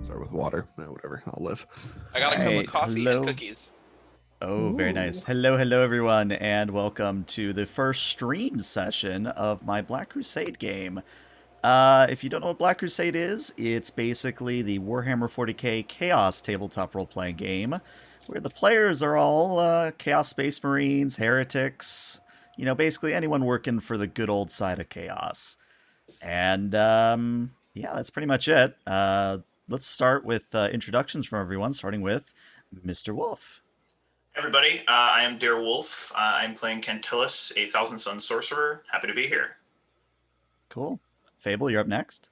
Start with water. Whatever. I'll live. I All gotta come with right, coffee and hello. cookies. Oh, very Ooh. nice. Hello, everyone, and welcome to the first stream session of my Black Crusade game. If you don't know what Black Crusade is, it's basically the Warhammer 40k Chaos tabletop role-playing game, where the players are all Chaos Space Marines, heretics, basically anyone working for the good old side of Chaos. And yeah, that's pretty much it. Let's start with introductions from everyone, starting with Mr. Wolf. Everybody, I am Dare Wolf. I'm playing Cantilus, a Thousand Sun Sorcerer. Happy to be here. Cool. Fable, you're up next.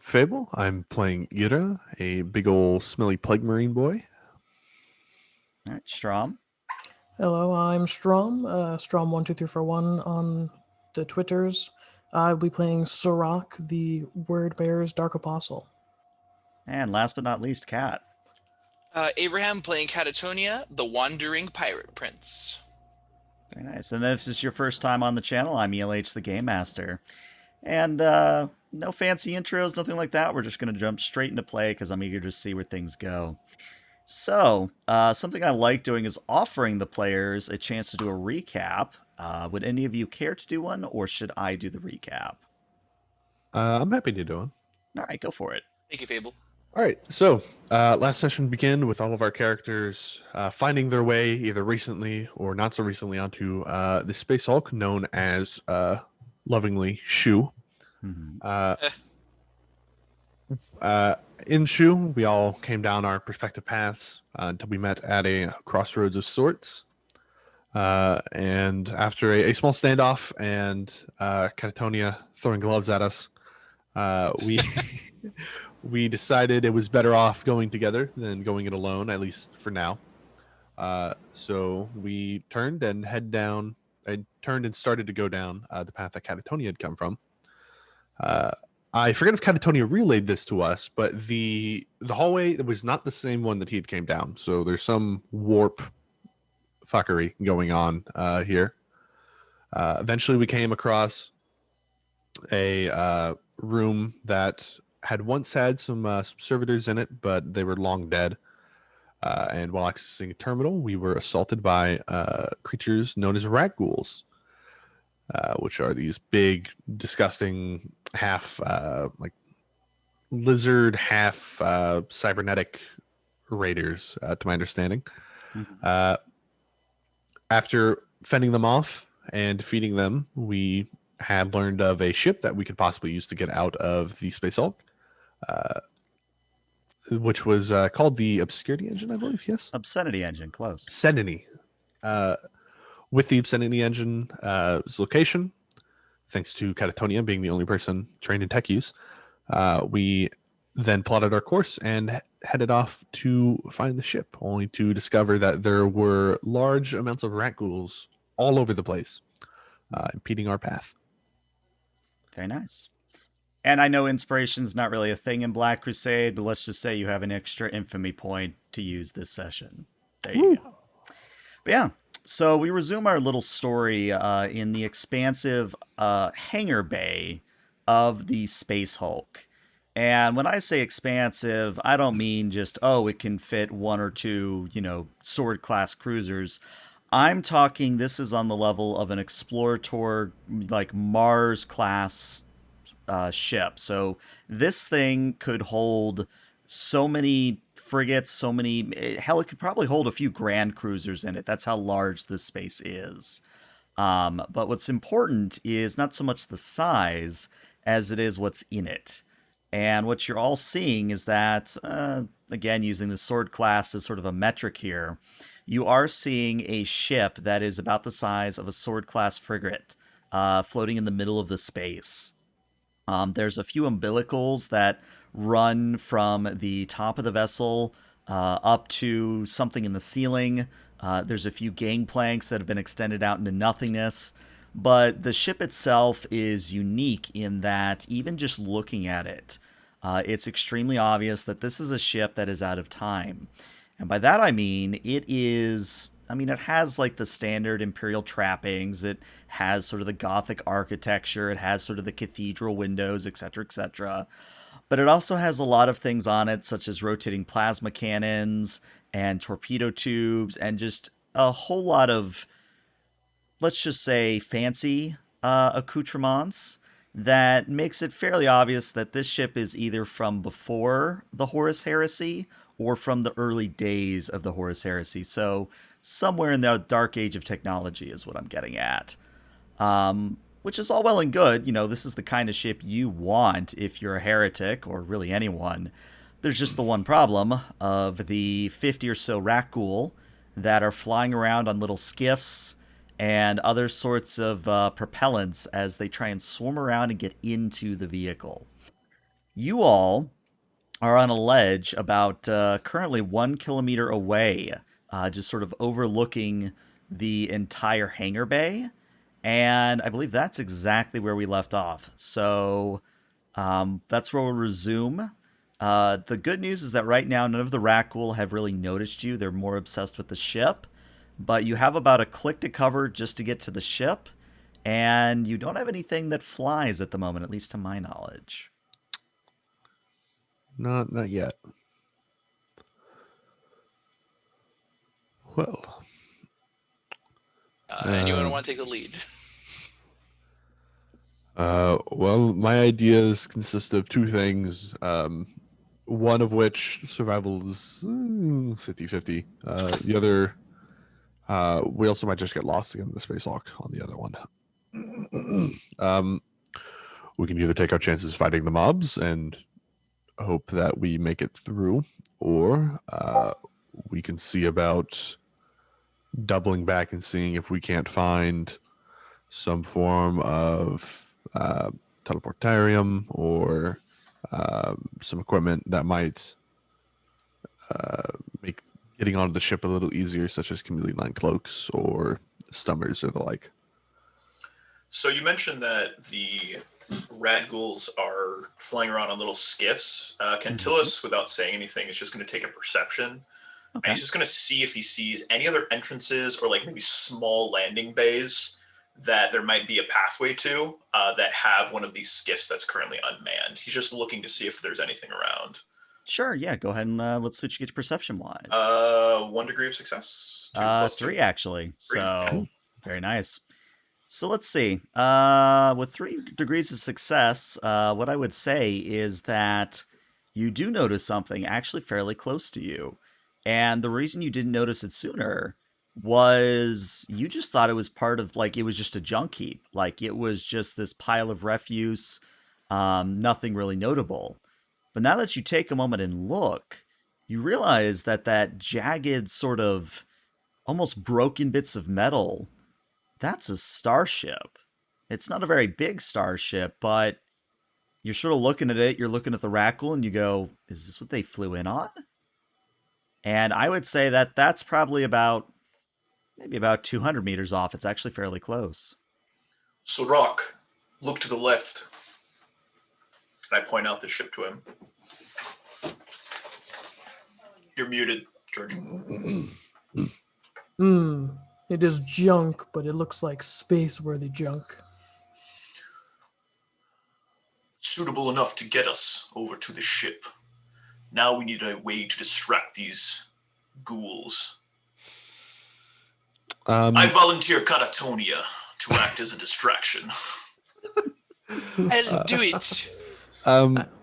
Fable. I'm playing Ira, a big old smelly plague marine boy. All right, Strom. Hello, I'm Strom. Strom12341 on the Twitters. I'll be playing Sirach, the Word Bearer's Dark Apostle. And last but not least, Kat. Abraham playing Catatonia, the Wandering Pirate Prince. Very nice. And if this is your first time on the channel, I'm ELH, the Game Master. And no fancy intros, nothing like that. We're just going to jump straight into play because I'm eager to see where things go. So, something I like doing is offering the players a chance to do a recap. Would any of you care to do one, or should I do the recap? I'm happy to do one. All right, go for it. Thank you, Fable. All right. So last session began with all of our characters finding their way either recently or not so recently onto the Space Hulk known as lovingly Shu. Mm-hmm. In Shu, we all came down our respective paths until we met at a crossroads of sorts. And after a small standoff and Catatonia throwing gloves at us, we we decided it was better off going together than going it alone, at least for now. So we turned and started to go down the path that Catatonia had come from. I forget if Catatonia relayed this to us, but the hallway was not the same one that he had came down. So there's some warp fuckery going on here. Eventually we came across a room that had once had some servitors in it, but they were long dead. And while accessing a terminal, we were assaulted by creatures known as Rak'gols, which are these big, disgusting, half like lizard, half cybernetic raiders, to my understanding. Mm-hmm. After fending them off and defeating them, we had learned of a ship that we could possibly use to get out of the Space Hulk, which was called the Obscurity Engine, I believe. Yes, Obscenity Engine, close. Obscenity. With the Obscenity Engine's location, thanks to Catatonia being the only person trained in tech use, we then plotted our course and headed off to find the ship, only to discover that there were large amounts of Rak'gols all over the place, impeding our path. Very nice. And I know inspiration's not really a thing in Black Crusade, but let's just say you have an extra infamy point to use this session. There you go. But yeah, so we resume our little story in the expansive hangar bay of the Space Hulk. And when I say expansive, I don't mean just, it can fit one or two, sword class cruisers. I'm talking this is on the level of an Explorator, like Mars class ship. So this thing could hold so many frigates, hell, it could probably hold a few grand cruisers in it. That's how large this space is. But what's important is not so much the size as it is what's in it. And what you're all seeing is that, again, using the sword class as sort of a metric here, you are seeing a ship that is about the size of a sword class frigate floating in the middle of the space. There's a few umbilicals that run from the top of the vessel up to something in the ceiling. There's a few gangplanks that have been extended out into nothingness. But the ship itself is unique in that even just looking at it, it's extremely obvious that this is a ship that is out of time. And by that I mean it is I mean, it has like the standard Imperial trappings. It has sort of the Gothic architecture. It has sort of the cathedral windows, etc., etc. But it also has a lot of things on it, such as rotating plasma cannons and torpedo tubes, and just a whole lot of, let's just say, fancy accoutrements that makes it fairly obvious that this ship is either from before the Horus Heresy or from the early days of the Horus Heresy. So somewhere in the dark age of technology is what I'm getting at. Which is all well and good. You know, this is the kind of ship you want if you're a heretic, or really anyone. There's just the one problem of the 50 or so Rak'gol that are flying around on little skiffs and other sorts of propellants as they try and swarm around and get into the vehicle. You all are on a ledge about currently 1 kilometer away, just sort of overlooking the entire hangar bay. And I believe that's exactly where we left off. So that's where we'll resume. The good news is that right now, none of the Rak'gol have really noticed you. They're more obsessed with the ship. But you have about a click to cover just to get to the ship. And you don't have anything that flies at the moment, at least to my knowledge. Not yet. Well, Anyone want to take the lead? well, my ideas consist of two things. One of which survival is 50-50. The other, we also might just get lost again in the spacewalk on the other one. We can either take our chances fighting the mobs and hope that we make it through, or we can see about doubling back and seeing if we can't find some form of teleportarium or some equipment that might make getting onto the ship a little easier, such as chameleon line cloaks or stummers or the like. So you mentioned that the rat ghouls are flying around on little skiffs. Cantilus, without saying anything, is just going to take a perception. Okay. And he's just going to see if he sees any other entrances or like maybe small landing bays that there might be a pathway to that have one of these skiffs that's currently unmanned. He's just looking to see if there's anything around. Sure, yeah, go ahead and let's see what you get perception-wise. 1 degree of success. 2 plus 2. 3, actually. So, Cool. very nice. So let's see. With 3 degrees of success, what I would say is that you do notice something actually fairly close to you. And the reason you didn't notice it sooner was you just thought it was part of, like, it was just a junk heap. Like, it was just this pile of refuse, nothing really notable. But now that you take a moment and look, you realize that that jagged sort of almost broken bits of metal, that's a starship. It's not a very big starship, but you're sort of looking at it, you're looking at the Rak'gol, and you go, is this what they flew in on? And I would say that that's probably maybe about 200 meters off. It's actually fairly close. So, Rock, look to the left. And I point out the ship to him. You're muted, George. It is junk, but it looks like space-worthy junk. Suitable enough to get us over to the ship. Now we need a way to distract these ghouls. I volunteer Catatonia to act as a distraction. I'll do it.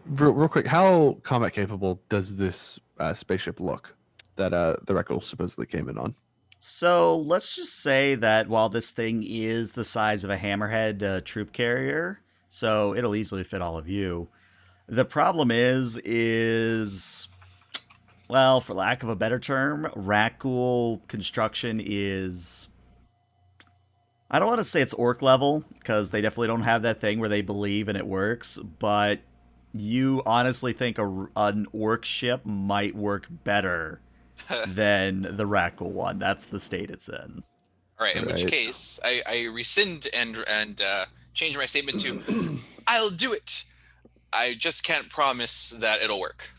Real quick, how combat capable does this spaceship look that the Rak'gol supposedly came in on? So let's just say that while this thing is the size of a hammerhead troop carrier, so it'll easily fit all of you. The problem is, well, for lack of a better term, Rak'gol construction is, I don't want to say it's orc level, because they definitely don't have that thing where they believe and it works, but you honestly think an orc ship might work better than the Rak'gol one. That's the state it's in. All right, in which Right. case, I rescind and change my statement to, I'll do it. I just can't promise that it'll work.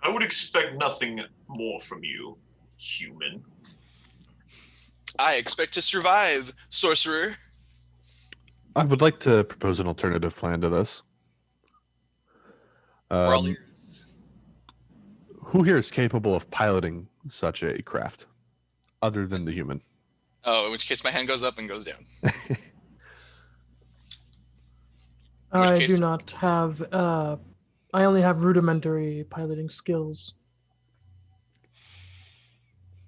I would expect nothing more from you, human. I expect to survive, sorcerer. I would like to propose an alternative plan to this. We're all ears. Who here is capable of piloting such a craft, other than the human? Oh, in which case my hand goes up and goes down. In which I case, do not have. I only have rudimentary piloting skills.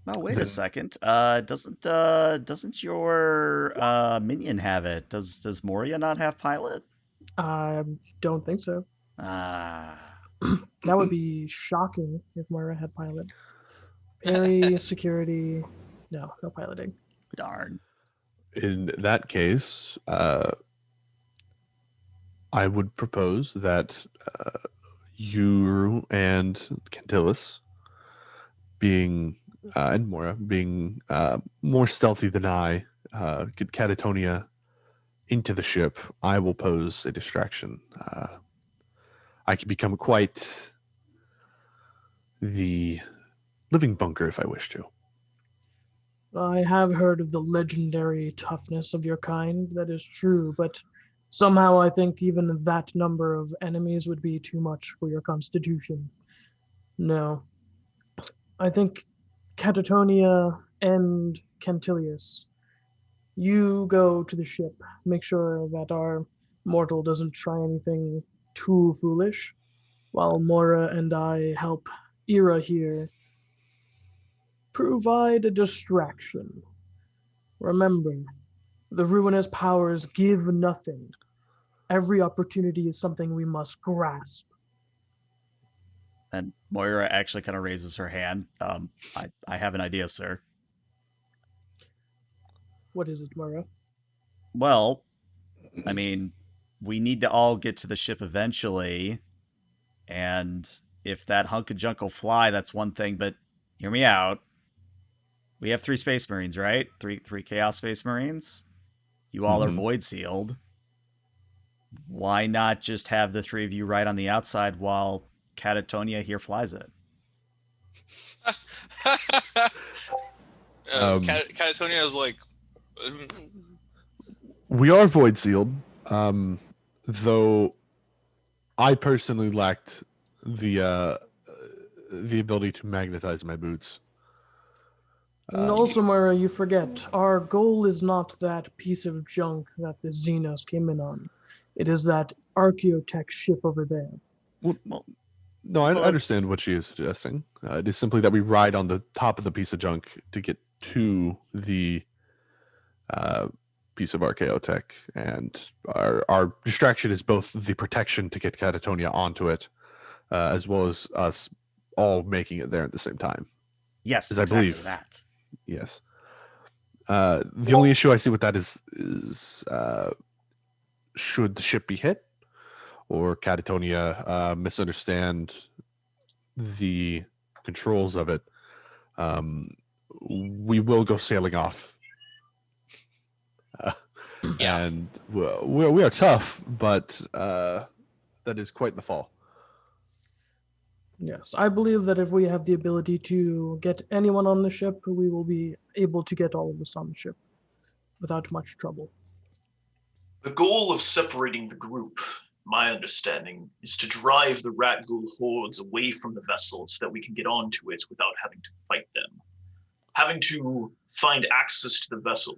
Oh, wait a second. Doesn't your minion have it? Does Moria not have pilot? I don't think so. Ah, That would be shocking if Moira had pilot. Parry, security, no piloting. darn. In that case, I would propose that you and Cantilus, being and Mora, being more stealthy than I, get Catatonia into the ship. I will pose a distraction. I can become quite the living bunker if I wish to. I have heard of the legendary toughness of your kind. That is true, but somehow I think even that number of enemies would be too much for your constitution. No. I think Catatonia and Cantilius, you go to the ship. Make sure that our mortal doesn't try anything too foolish, while Mora and I help Ira here provide a distraction. Remember, the ruinous powers give nothing. Every opportunity is something we must grasp. And Moira actually kind of raises her hand. I have an idea, sir. What is it, Mora? Well, I mean, we need to all get to the ship eventually, and if that hunk of junk will fly, that's one thing, but hear me out. We have 3 Space Marines, right? Three Chaos Space Marines? You all are Mhm. void sealed. Why not just have the 3 of you right on the outside while Catatonia here flies it? Catatonia is like, We are void sealed, though I personally lacked the ability to magnetize my boots. And also, Moira, you forget, our goal is not that piece of junk that the Xenos came in on. It is that Archaeotech ship over there. Well, Well, no, I well, understand it's- what she is suggesting. It is simply that we ride on the top of the piece of junk to get to the piece of archaeotech, and our distraction is both the protection to get Catatonia onto it, as well as us all making it there at the same time. yes, As I exactly believe. that. Yes. The only issue I see with that is should the ship be hit, or Catatonia misunderstand the controls of it, we will go sailing off. Yeah. And we are tough, but that is quite the fall. Yes, I believe that if we have the ability to get anyone on the ship, we will be able to get all of us on the ship without much trouble. The goal of separating the group, my understanding, is to drive the Rak'gol hordes away from the vessel so that we can get onto it without having to fight them. Having to find access to the vessel,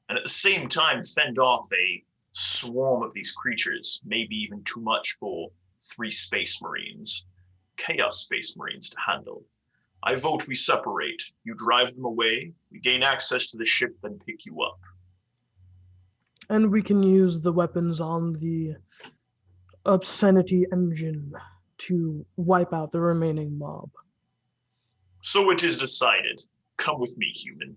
and at the same time fend off a swarm of these creatures, maybe even too much for 3 Space Marines, Chaos Space Marines to handle. I vote we separate. You drive them away, we gain access to the ship, then pick you up. And we can use the weapons on the obscenity engine to wipe out the remaining mob. So it is decided. Come with me, human.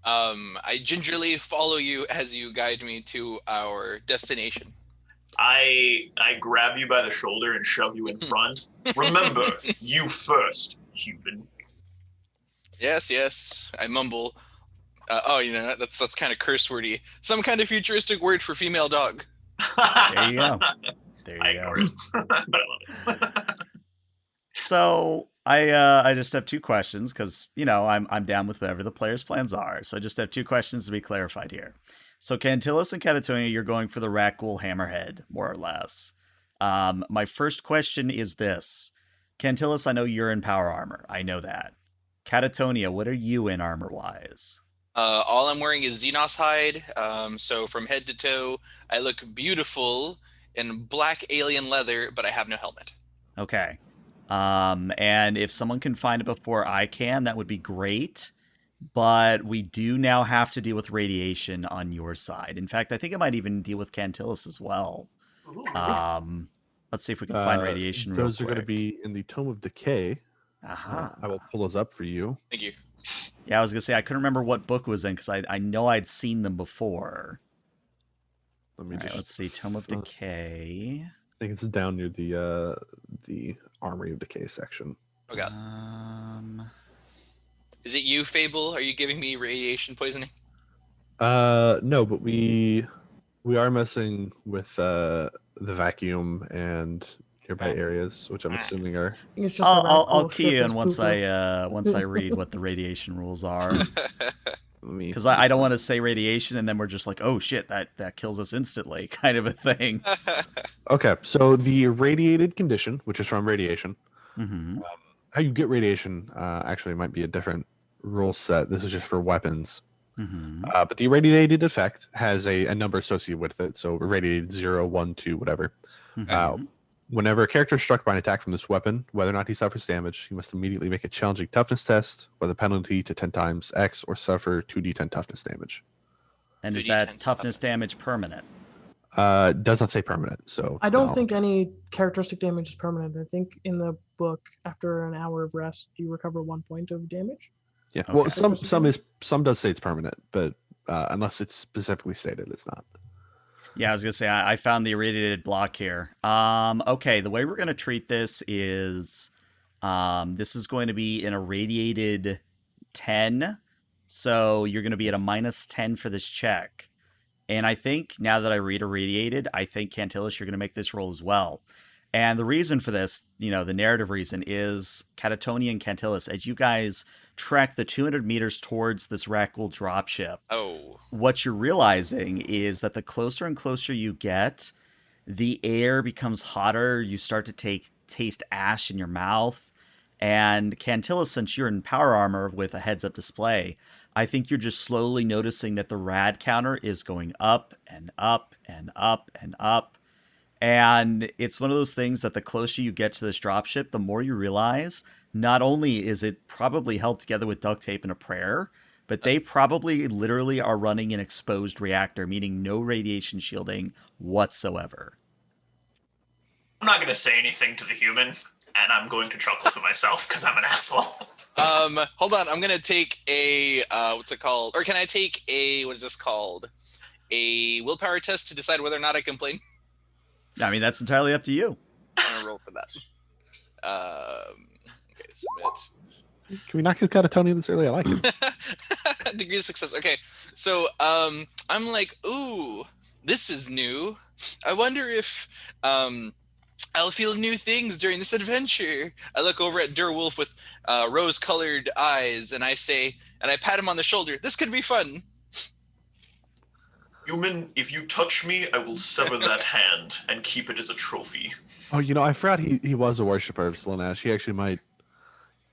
I gingerly follow you as you guide me to our destination. I grab you by the shoulder and shove you in front. Remember, you first, human. Yes. I mumble. That's kind of curse wordy. Some kind of futuristic word for female dog. There you go. There I you go. ignore it. But I love it. So I just have two questions because I'm down with whatever the players' plans are. So I just have two questions to be clarified here. So Cantillis and Catatonia, you're going for the Rak'gol Hammerhead, more or less. My first question is this: Cantillis, I know you're in power armor. I know that. Catatonia, what are you in armor wise? All I'm wearing is Xenos hide. So from head to toe, I look beautiful in black alien leather, but I have no helmet. Okay. And if someone can find it before I can, that would be great. But we do now have to deal with radiation on your side. In fact, I think it might even deal with Cantillis as well. Let's see if we can find radiation real quick. Those are going to be in the Tome of Decay. Aha. I will pull those up for you. Thank you. Yeah, I was going to say, I couldn't remember what book it was in because I know I'd seen them before. Let me Let's see. Tome of Decay. I think it's down near the Armory of Decay section. Oh god. Is it you, Fable? Are you giving me radiation poisoning? No, but we are messing with the vacuum and nearby areas, which I'm assuming are. It's just I'll key in once I read what the radiation rules are. Because I don't want to say radiation and then we're just like, oh shit, that kills us instantly, kind of a thing. Okay, so the radiated condition, which is from radiation, how you get radiation actually might be a different rule set. This is just for weapons. But the irradiated effect has a number associated with it. So irradiated 0, 1, 2, whatever. Whenever a character is struck by an attack from this weapon, whether or not he suffers damage, he must immediately make a challenging toughness test with a penalty to 10 times X or suffer 2d10 toughness damage. And is that toughness damage permanent? Does not say permanent. So I don't think any characteristic damage is permanent. I think in the book, after an hour of rest, you recover 1 point of damage. Yeah. Okay. Well, some does say it's permanent, but unless it's specifically stated, it's not. Yeah, I was gonna say I found the irradiated block here. Okay, the way we're gonna treat this is this is going to be an irradiated 10. So you're gonna be at a -10 for this check. And I think now that I read irradiated, I think Cantillis, you're gonna make this roll as well. And the reason for this, the narrative reason is Catatonia and Cantillis, as you guys track the 200 meters towards this Rak'gol dropship. Oh. What you're realizing is that the closer and closer you get, the air becomes hotter. You start to taste ash in your mouth. And Cantillis, since you're in power armor with a heads-up display, I think you're just slowly noticing that the rad counter is going up and up and up and up. And it's one of those things that the closer you get to this dropship, the more you realize not only is it probably held together with duct tape and a prayer, but they probably literally are running an exposed reactor, meaning no radiation shielding whatsoever. I'm not going to say anything to the human, and I'm going to chuckle to myself because I'm an asshole. Hold on. I'm going to take a, what's it called? Or can I take a, what is this called? A willpower test to decide whether or not I complain? I mean, that's entirely up to you. I'm going to roll for that. Okay, submit. Can we not kill Catatonia this early? I like it. Degree of success. Okay, so I'm like, ooh, this is new. I wonder if I'll feel new things during this adventure. I look over at Durwolf with rose-colored eyes, and I say, and I pat him on the shoulder. This could be fun. Human, if you touch me, I will sever that hand and keep it as a trophy. Oh, I forgot he was a worshiper of Slaanesh. He actually might.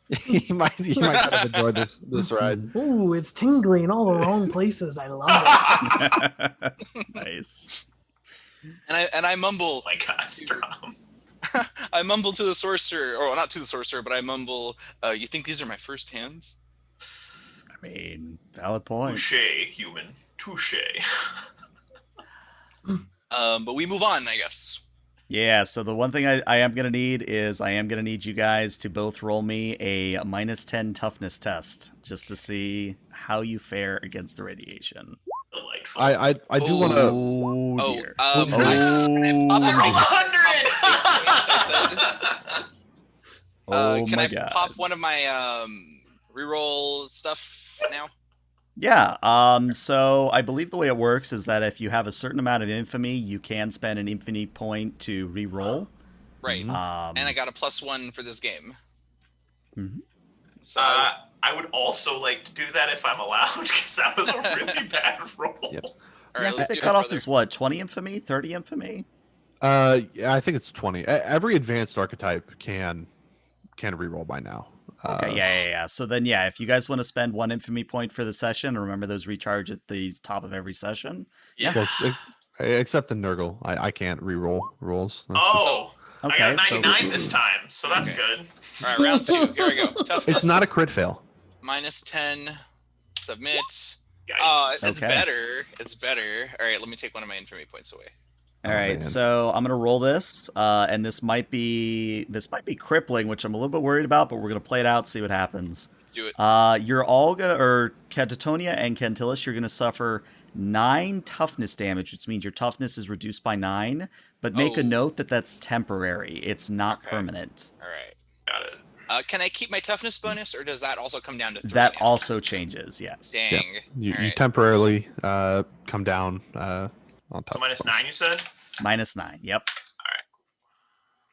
He might kind of enjoy this ride. Ooh, it's tingling in all the wrong places. I love it. Nice. And I mumble. Oh my God, Strom. I mumble to the sorcerer, or not to the sorcerer, but I mumble. You think these are my first hands? I mean, valid point. Touché, human. Touché. But we move on, I guess. Yeah, so the one thing I am going to need is I am going to need you guys to both roll me a -10 toughness test just to see how you fare against the radiation. Delightful. I do want to. Oh, dear. Can I God. pop one of my reroll stuff now? Yeah, so I believe the way it works is that if you have a certain amount of infamy, you can spend an infamy point to re-roll. Right. Mhm. And I got a +1 for this game. Mhm. So I would also like to do that if I'm allowed, because that was a really bad roll. Yep. all right, let's the do it, cutoff brother. is what? 20 infamy, 30 infamy. Yeah, I think it's 20. Every advanced archetype can reroll by now. Okay, yeah. So then, yeah, if you guys want to spend 1 infamy point for the session, remember those recharge at the top of every session. Yeah. Well, except the Nurgle, I can't reroll rolls. That's Oh, I got Okay, a so 99 this time, so that's Okay. good. All right, round 2. Here we go. just, Toughness. it's not a crit fail. -10. Submit. Yikes. It's Okay. better. It's better. All right, let me take one of my infamy points away. All Oh, right, man. so I'm gonna roll this, and this might be crippling, which I'm a little bit worried about, but we're gonna play it out, see what happens. Do it. You're all gonna, or Catatonia and Kentillis, you're gonna suffer 9 toughness damage, which means your toughness is reduced by 9. But make a Oh. note that that's temporary; it's not Okay. permanent. All right. Got it. Can I keep my toughness bonus, or does that also come down to 3 That now? also changes. Yes. Dang. You All you right. temporarily come down on top. So -9, you said? -9. Yep.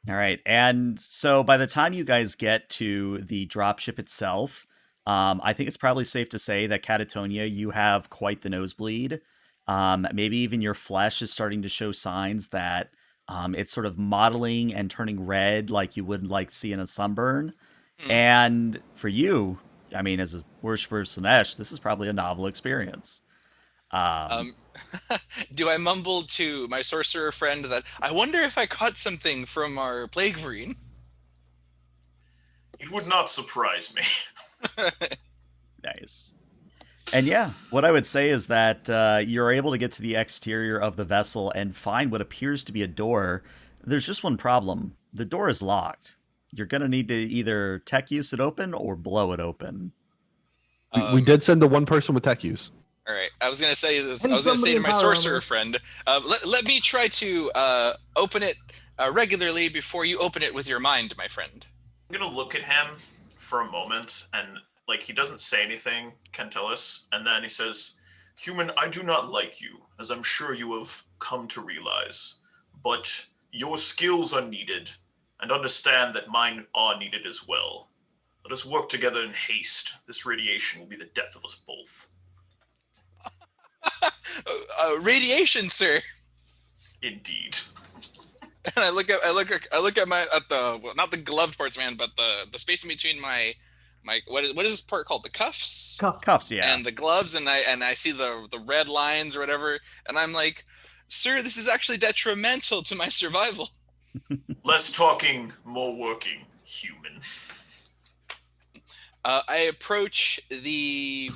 All right. And so by the time you guys get to the dropship itself, I think it's probably safe to say that Catatonia, you have quite the nosebleed. Maybe even your flesh is starting to show signs that it's sort of modeling and turning red like you would like see in a sunburn. Hmm. And for you, I mean, as a worshiper of Slanesh, this is probably a novel experience. Do I mumble to my sorcerer friend that I wonder if I caught something from our plague marine? It would not surprise me. Nice. And yeah, what I would say is that you're able to get to the exterior of the vessel and find what appears to be a door. There's just one problem. The door is locked. You're going to need to either tech use it open or blow it open. We did send the one person with tech use. All right. I was going to say this. And I was going to say somebody to in my power sorcerer armor. friend, let me try to open it regularly before you open it with your mind, my friend. I'm gonna look at him for a moment, and like he doesn't say anything, Kentillis, and then he says, "Human, I do not like you, as I'm sure you have come to realize, but your skills are needed, and understand that mine are needed as well. Let us work together in haste. This radiation will be the death of us both." Radiation, sir. Indeed. And I look at the well, not the gloved parts, man, but the space in between my what is this part called? The cuffs? Cuffs, yeah. And the gloves, and I see the red lines or whatever, and I'm like, sir, this is actually detrimental to my survival. Less talking, more working, human. I approach the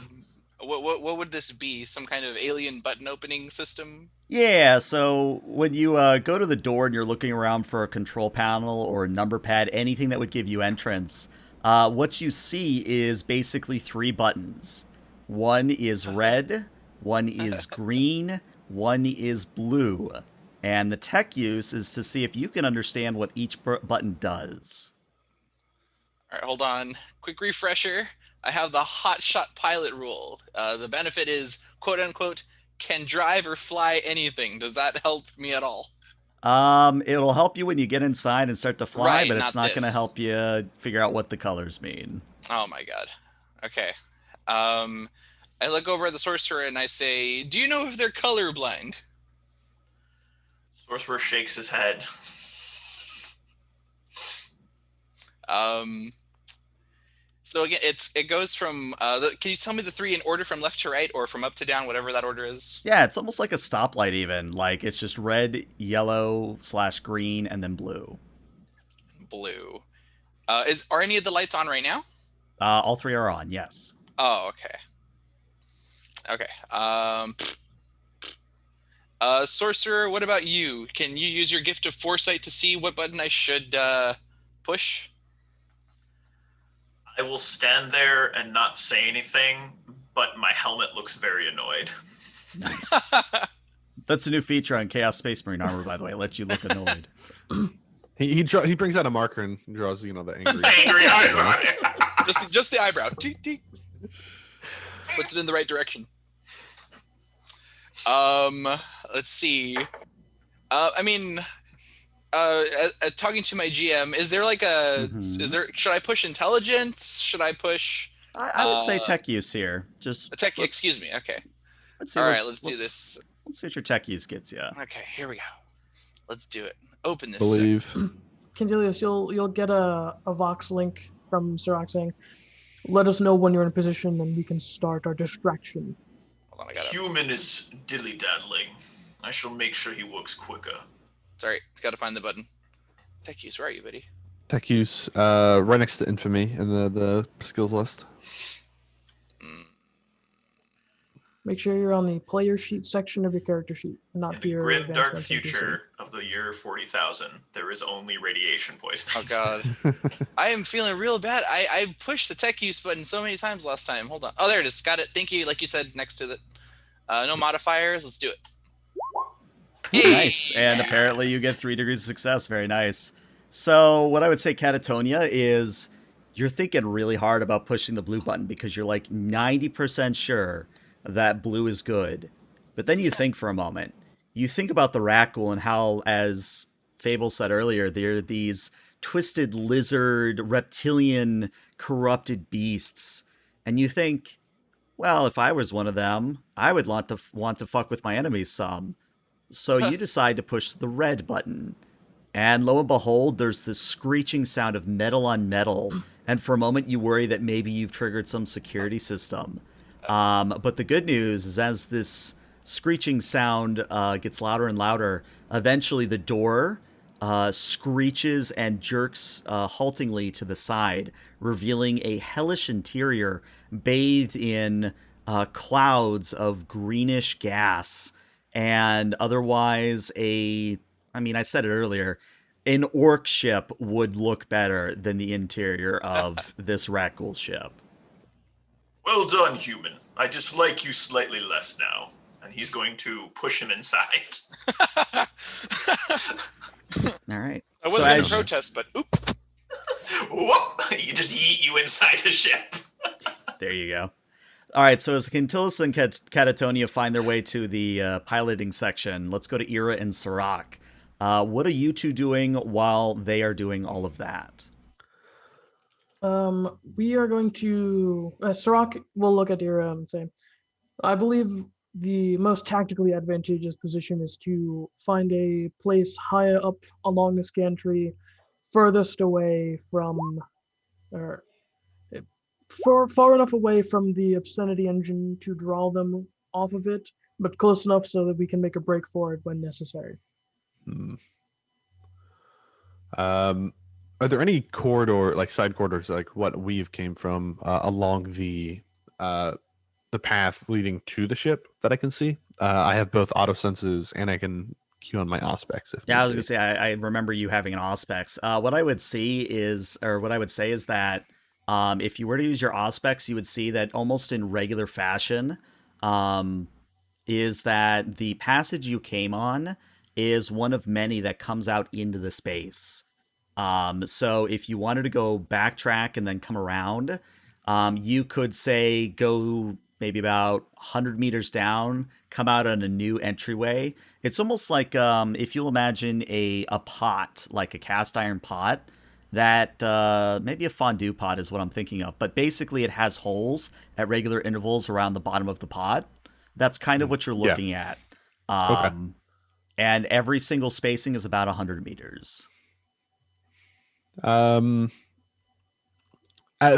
what would this be? Some kind of alien button opening system? Yeah, so when you go to the door and you're looking around for a control panel or a number pad, anything that would give you entrance, what you see is basically 3 buttons. One is red, one is green, one is blue. And the tech use is to see if you can understand what each button does. All right, hold on. Quick refresher. I have the hot shot pilot rule. The benefit is, quote unquote, can drive or fly anything. Does that help me at all? It'll help you when you get inside and start to fly, Right, but it's not not going to this. help you figure out what the colors mean. Oh my god. Okay. I look over at the sorcerer and I say, do you know if they're colorblind? Sorcerer shakes his head. So again, it goes from. Can you tell me the 3 in order from left to right or from up to down, whatever that order is? Yeah, it's almost like a stoplight even. Like, it's just red, yellow / green, and then blue. Blue. Are any of the lights on right now? All 3 are on, yes. Oh, okay. Okay. Sorcerer, what about you? Can you use your gift of foresight to see what button I should push? I will stand there and not say anything, but my helmet looks very annoyed. Nice. That's a new feature on Chaos Space Marine armor, by the way. It lets you look annoyed. He brings out a marker and draws the angry Angry eyes on it. just the eyebrow. Puts it in the right direction. Let's see. I mean, talking to my GM, is there like a should I push intelligence? Should I push I would say tech use here. Just tech? Excuse me. Okay. Let's see. All right, let's do this. Let's see what your tech use gets you. Okay, here we go. Let's do it. Open this. Believe. Candelius, you'll get a Vox link from Sirach saying, "Let us know when you're in position, and we can start our distraction." Hold on, I got it. Human is dilly-daddling. I shall make sure he works quicker. Sorry, gotta find the button. Tech use, where are you, buddy? Tech use, right next to infamy in the skills list. Make sure you're on the player sheet section of your character sheet, not In the your grim, dark advancements and PC. future of the year 40,000, there is only radiation poisoning. Oh god. I am feeling real bad. I pushed the tech use button so many times last time. Hold on. Oh, there it is. Got it. Thank you. Like you said, next to the no modifiers. Let's do it. Nice. And apparently you get 3 degrees of success. Very nice. So what I would say, Catatonia, is you're thinking really hard about pushing the blue button because you're like 90% sure that blue is good. But then you think for a moment. You think about the Rak'gol and how, as Fable said earlier, they're these twisted lizard, reptilian, corrupted beasts. And you think, well, if I was one of them, I would want to fuck with my enemies some. So you decide to push the red button. And lo and behold, there's this screeching sound of metal on metal. And for a moment, you worry that maybe you've triggered some security system. But the good news is as this screeching sound gets louder and louder, eventually the door screeches and jerks haltingly to the side, revealing a hellish interior bathed in clouds of greenish gas and otherwise I said it earlier, an orc ship would look better than the interior of this Rak'gol ship. Well done, human. I dislike you slightly less now. And he's going to push him inside. All right. I wasn't going to protest, but oop. Whoop! You just yeet you inside the ship. There you go. All right, so as Quintilis and Catatonia find their way to the piloting section, let's go to Ira and Sirach. What are you two doing while they are doing all of that? We are going to... Sirach will look at Ira and say, I believe the most tactically advantageous position is to find a place higher up along the gantry, furthest away from... far enough away from the obscenity engine to draw them off of it, but close enough so that we can make a break for it when necessary. Are there any side corridors, like what we've came from, along the path leading to the ship that I can see? I have both auto senses and I can cue on my auspex. I was gonna say I remember you having an auspex. What I would say is that if you were to use your auspex, you would see that almost in regular fashion, is that the passage you came on is one of many that comes out into the space. So if you wanted to go backtrack and then come around, you could say go maybe about 100 meters down, come out on a new entryway. It's almost like if you'll imagine a pot, like a cast iron pot, that maybe a fondue pot is what I'm thinking of. But basically it has holes at regular intervals around the bottom of the pot. That's kind of what you're looking at. Okay. And every single spacing is about 100 meters.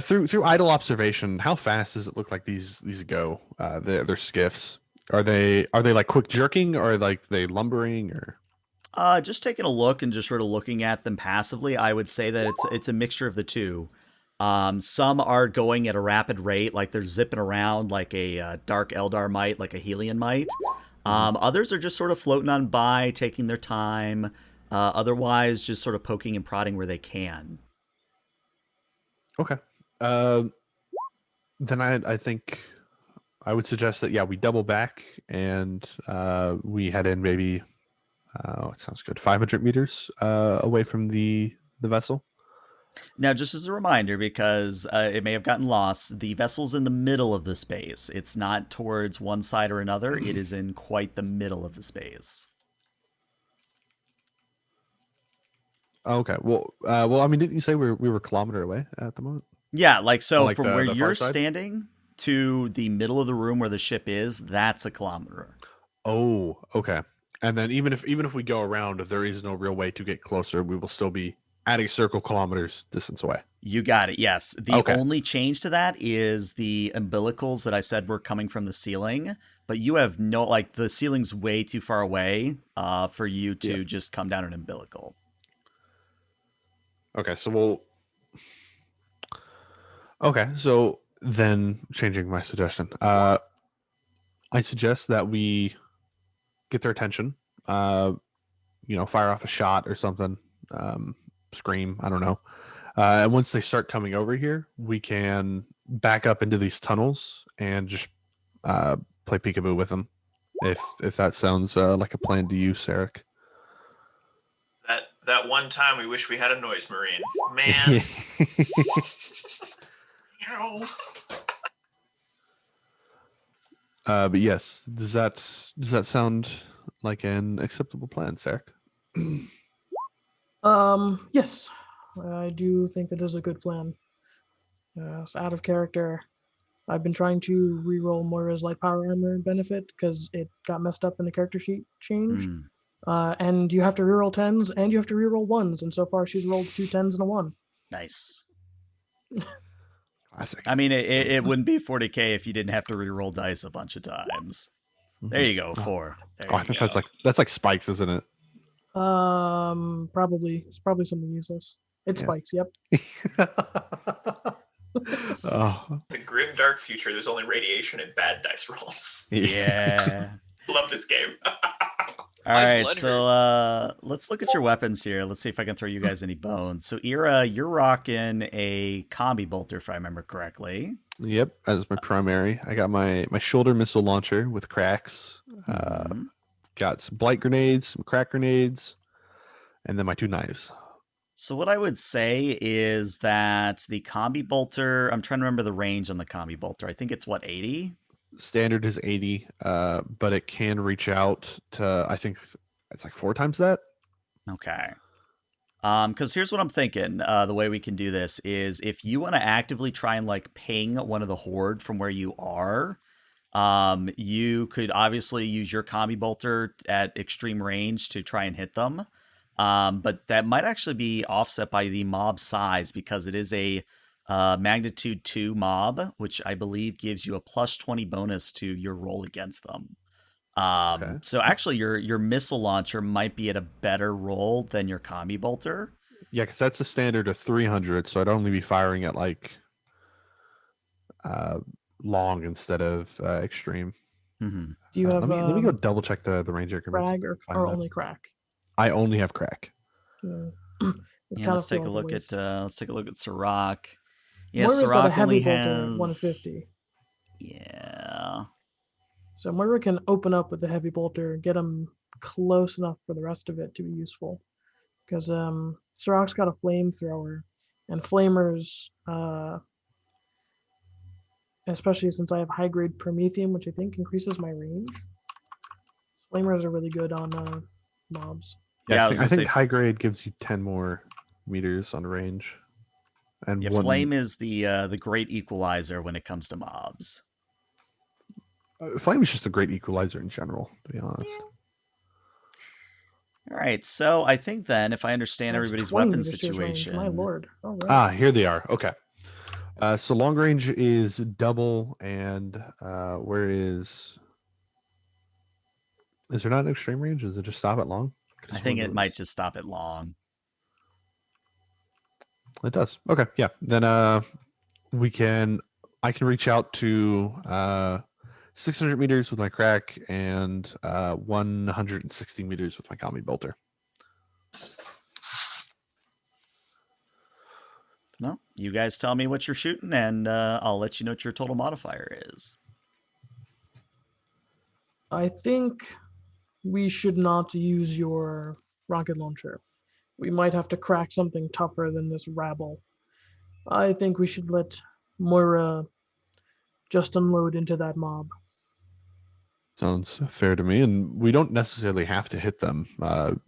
Through idle observation, how fast does it look like these go? They're skiffs. Are they like quick jerking, or like they lumbering, or? Just taking a look and just sort of looking at them passively, I would say that it's a mixture of the two. Some are going at a rapid rate, like they're zipping around like a Dark Eldar might, like a Helion might. Others are just sort of floating on by, taking their time. Otherwise, just sort of poking and prodding where they can. Okay. Then I think I would suggest that we double back and we head in maybe it sounds good, 500 meters away from the vessel. Now, just as a reminder, because it may have gotten lost, the vessel's in the middle of the space. It's not towards one side or another. It is in quite the middle of the space. Okay. Well. I mean, didn't you say we were a kilometer away at the moment? Yeah, like so like from the- where the far you're side? standing to the middle of the room where the ship is, that's a kilometer. Oh, okay. And then even if we go around, if there is no real way to get closer, we will still be at a circle kilometers distance away. You got it. Yes. The Okay. only change to that is the umbilicals that I said were coming from the ceiling, but you have no like the ceiling's way too far away for you to just come down an umbilical. Okay. Okay. So then, changing my suggestion, I suggest that we get their attention. Fire off a shot or something. Scream. I don't know. And once they start coming over here, we can back up into these tunnels and just play peekaboo with them. If that sounds like a plan to you, Sarek. That one time we wish we had a noise marine. Man. Ow. But yes, does that sound like an acceptable plan, Sarek? Yes, I do think that is a good plan. It's out of character. I've been trying to reroll Moira's light power armor benefit because it got messed up in the character sheet change. And you have to reroll 10s and you have to reroll 1s, and so far she's rolled 2 10s and a 1. Nice. Classic. I mean, it wouldn't be 40k if you didn't have to reroll dice a bunch of times. There you go, 4. There I you think go. that's like spikes, isn't it? Probably it's probably something useless. It spikes. Yep. Oh, The grim dark future, there's only radiation and bad dice rolls. Yeah. Love this game. All My right, blood so let's look at your weapons here. Let's see if I can throw you guys any bones. So, Ira, you're rocking a combi bolter, if I remember correctly. yep. As my primary, I got my shoulder missile launcher with cracks. Mhm. Got some blight grenades, some crack grenades, and then my 2 knives. So, what I would say is that the combi bolter, I'm trying to remember the range on the combi bolter. I think it's what, 80? Standard is 80, but it can reach out to, I think it's like 4 times that. Okay. Because here's what I'm thinking. The way we can do this is if you want to actively try and like ping one of the horde from where you are, you could obviously use your combi bolter at extreme range to try and hit them. But that might actually be offset by the mob size because it is a magnitude 2 mob, which I believe gives you a plus 20 bonus to your roll against them. Okay. So actually your missile launcher might be at a better roll than your combi bolter. Yeah, because that's a standard of 300, so I'd only be firing at like long instead of extreme. Mm-hmm. Do you have Let me go double check the range increments. frag or only crack? I only have crack. Yeah. Yeah, let's take a look at Sirach. Yeah, Moira's got a Sirach heavy only bolter has at 150. Yeah. So Moira can open up with the heavy bolter, get him close enough for the rest of it to be useful. Because Sirach's got a flamethrower, and flamers, especially since I have high grade promethium, which I think increases my range. Flamers are really good on mobs. Yeah, I think high grade gives you 10 more meters on range. And yeah, flame is the great equalizer when it comes to mobs. Flame is just a great equalizer in general, to be honest. All right, so I think then, if I understand That's everybody's 20 weapon meters to his range, situation, my lord. All right. Ah, here they are. Okay. So long range is double, and where is there not an extreme range? Does it just stop at long? I think it might just stop at long. It does. Okay, yeah. Then I can reach out to 600 meters with my crack and 160 meters with my combi bolter. Well, you guys tell me what you're shooting, and I'll let you know what your total modifier is. I think we should not use your rocket launcher. We might have to crack something tougher than this rabble. I think we should let Moira just unload into that mob. Sounds fair to me, and we don't necessarily have to hit them. The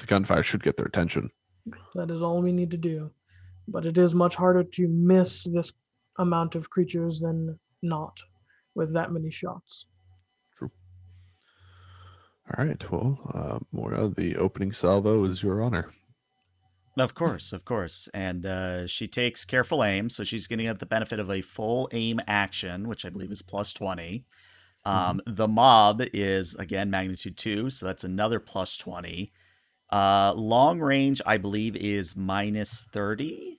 gunfire should get their attention. That is all we need to do. But it is much harder to miss this amount of creatures than not with that many shots. True. All right. Well, Moira, the opening salvo is your honor. Of course. And she takes careful aim, so she's going to get the benefit of a full aim action, which I believe is plus 20. The mob is, again, magnitude 2, so that's another plus 20. Long range, I believe, is minus 30.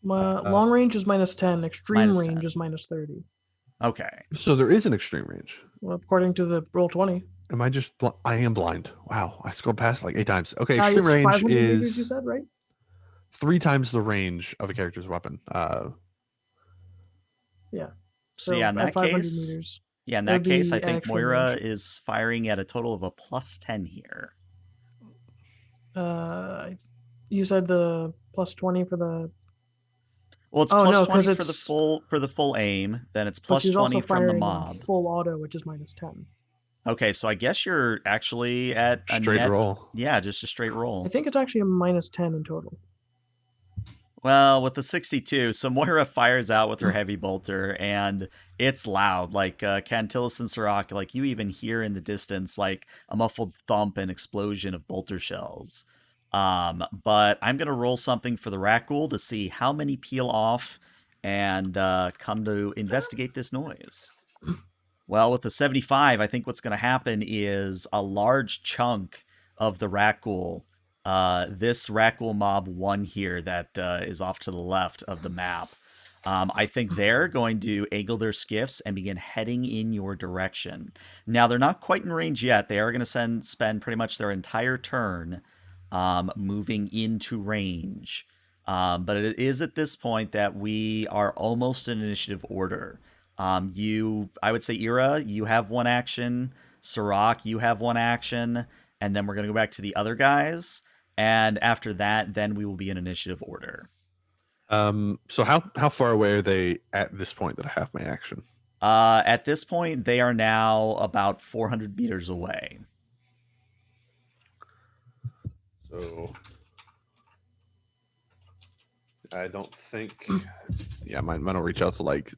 Long range is minus 10. Extreme minus range 10. is minus 30. Okay. So there is an extreme range. Well, according to the roll 20. Am I just? I am blind. Wow, I scrolled past it like 8 times. Okay, It's extreme range 500 meters, you is said, right? 3 times the range of a character's weapon. Yeah. So yeah, in that at 500 case, meters. I That'd be think an extreme Moira range. is firing at a total of a plus 10 here. You said the plus 20 for the. Well, it's Oh, plus no, 20 'cause for the full aim, then it's But plus she's 20 also from the firing on mob. full auto, which is minus 10. Okay, so I guess you're actually at a Straight net roll. Yeah, just a straight roll. I think it's actually a minus 10 in total. Well, with the 62, so Moira fires out with her heavy bolter, and it's loud. Like Cantilus and Sirach, like you even hear in the distance like a muffled thump and explosion of bolter shells. But I'm gonna roll something for the Rak'gol to see how many peel off and come to investigate this noise. Well, with the 75, I think what's going to happen is a large chunk of the Rak'gol, this Rak'gol mob 1 here that is off to the left of the map, I think they're going to angle their skiffs and begin heading in your direction. Now, they're not quite in range yet. They are going to spend pretty much their entire turn moving into range. But it is at this point that we are almost in initiative order. I would say, Ira, you have 1 action. Sirach, you have 1 action. And then we're going to go back to the other guys. And after that, then we will be in initiative order. So how far away are they at this point that I have my action? At this point, they are now about 400 meters away. So I don't think. Yeah, mine will reach out to like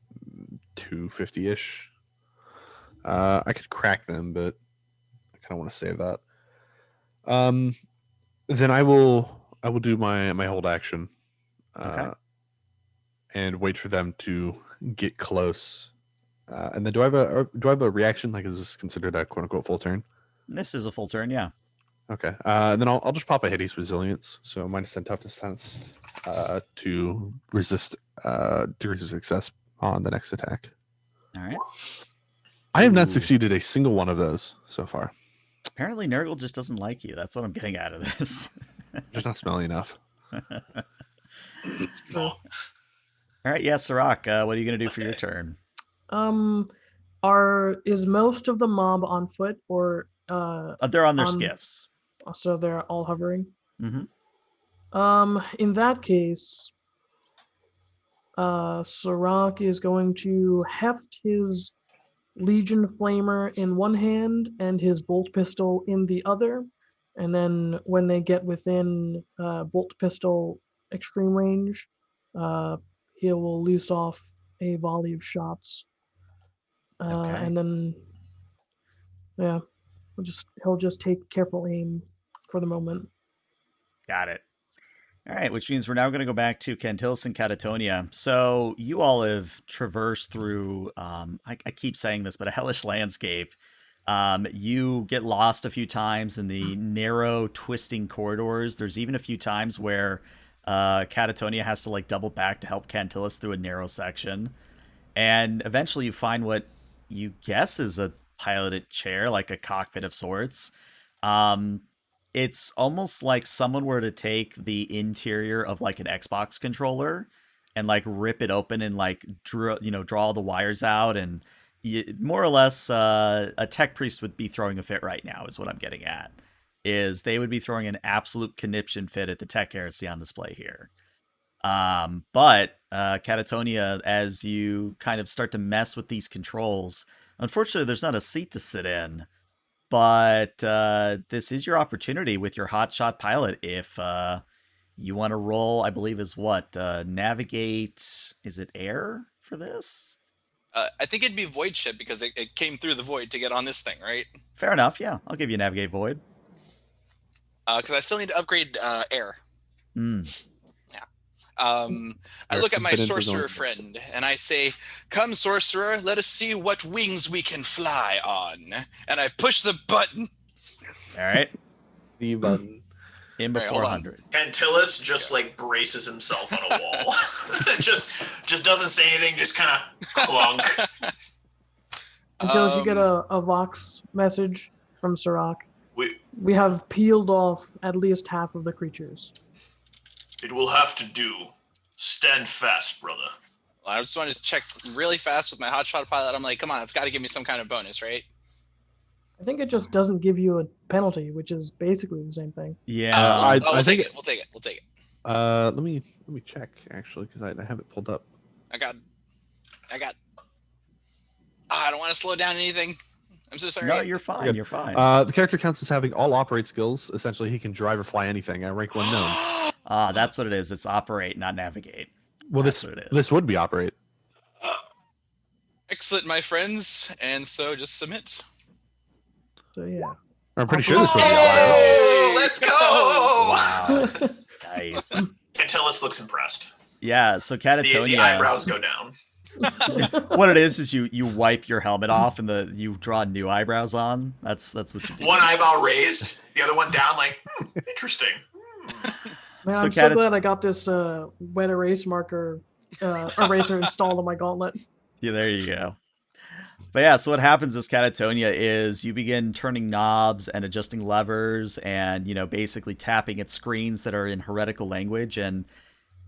250-ish. I could crack them, but I kind of want to save that. Then I will do my hold action. Okay. And wait for them to get close. And then do I have a reaction? Like, is this considered a quote unquote full turn? This is a full turn, yeah. Okay. Then I'll just pop a Hades resilience, so minus 10 toughness test to resist degrees of success on the next attack. All right. I have not succeeded a single one of those so far. Apparently, Nurgle just doesn't like you. That's what I'm getting out of this. Just not smelly enough. True. All right, yeah, Sirach, what are you going to do for your turn? Is most of the mob on foot or they're on their skiffs. So they're all hovering? Mm-hmm. In that case, Sirach is going to heft his Legion Flamer in one hand and his bolt pistol in the other. And then when they get within bolt pistol extreme range, he will loose off a volley of shots. Okay. And then, yeah, he'll just take careful aim for the moment. Got it. All right, which means we're now going to go back to Cantilus and Catatonia. So you all have traversed through, I keep saying this, but a hellish landscape. You get lost a few times in the narrow, twisting corridors. There's even a few times where Catatonia has to like double back to help Cantilus through a narrow section. And eventually you find what you guess is a piloted chair, like a cockpit of sorts. It's almost like someone were to take the interior of like an Xbox controller and like rip it open and like draw all the wires out, and more or less a tech priest would be throwing a fit right now is what I'm getting at. Is they would be throwing an absolute conniption fit at the tech heresy on display here. But Catatonia, as you kind of start to mess with these controls, unfortunately there's not a seat to sit in. But this is your opportunity with your hotshot pilot. If You want to roll, I believe, is what? Navigate. Is it air for this? I think it'd be void ship because it came through the void to get on this thing, right? Fair enough. Yeah, I'll give you navigate void. Because I still need to upgrade air. Mm. I look at my sorcerer friend and I say, "Come, sorcerer, let us see what wings we can fly on." And I push the button. All right. The button. In before 100. Cantillis just like braces himself on a wall. just doesn't say anything, just kind of clunk. Until you get a Vox message from Sirach. We We have peeled off at least half of the creatures. It will have to do. Stand fast, brother. I just wanted to check really fast with my hotshot pilot. I'm like, come on, it's got to give me some kind of bonus, right? I think it just doesn't give you a penalty, which is basically the same thing. Yeah. We'll take it. We'll take it. Let me check actually because I have it pulled up. I got. I don't want to slow down anything. I'm so sorry. No, you're fine. You're fine. The character counts as having all operate skills. Essentially, he can drive or fly anything. Rank 1 known. That's what it is. It's operate, not navigate. Well, this would be operate. Excellent, my friends. And so just submit. So yeah. I'm pretty sure this would be operate. Let's go! Wow. Nice. Cantillis looks impressed. Yeah, so Catatonia. The eyebrows go down. What it is you wipe your helmet off and you draw new eyebrows on. That's what you do. One eyebrow raised, the other one down, like, interesting. Man, So I'm so glad I got this wet erase marker eraser installed on my gauntlet. Yeah, there you go. But yeah, so what happens is Catatonia is you begin turning knobs and adjusting levers and, basically tapping at screens that are in heretical language. And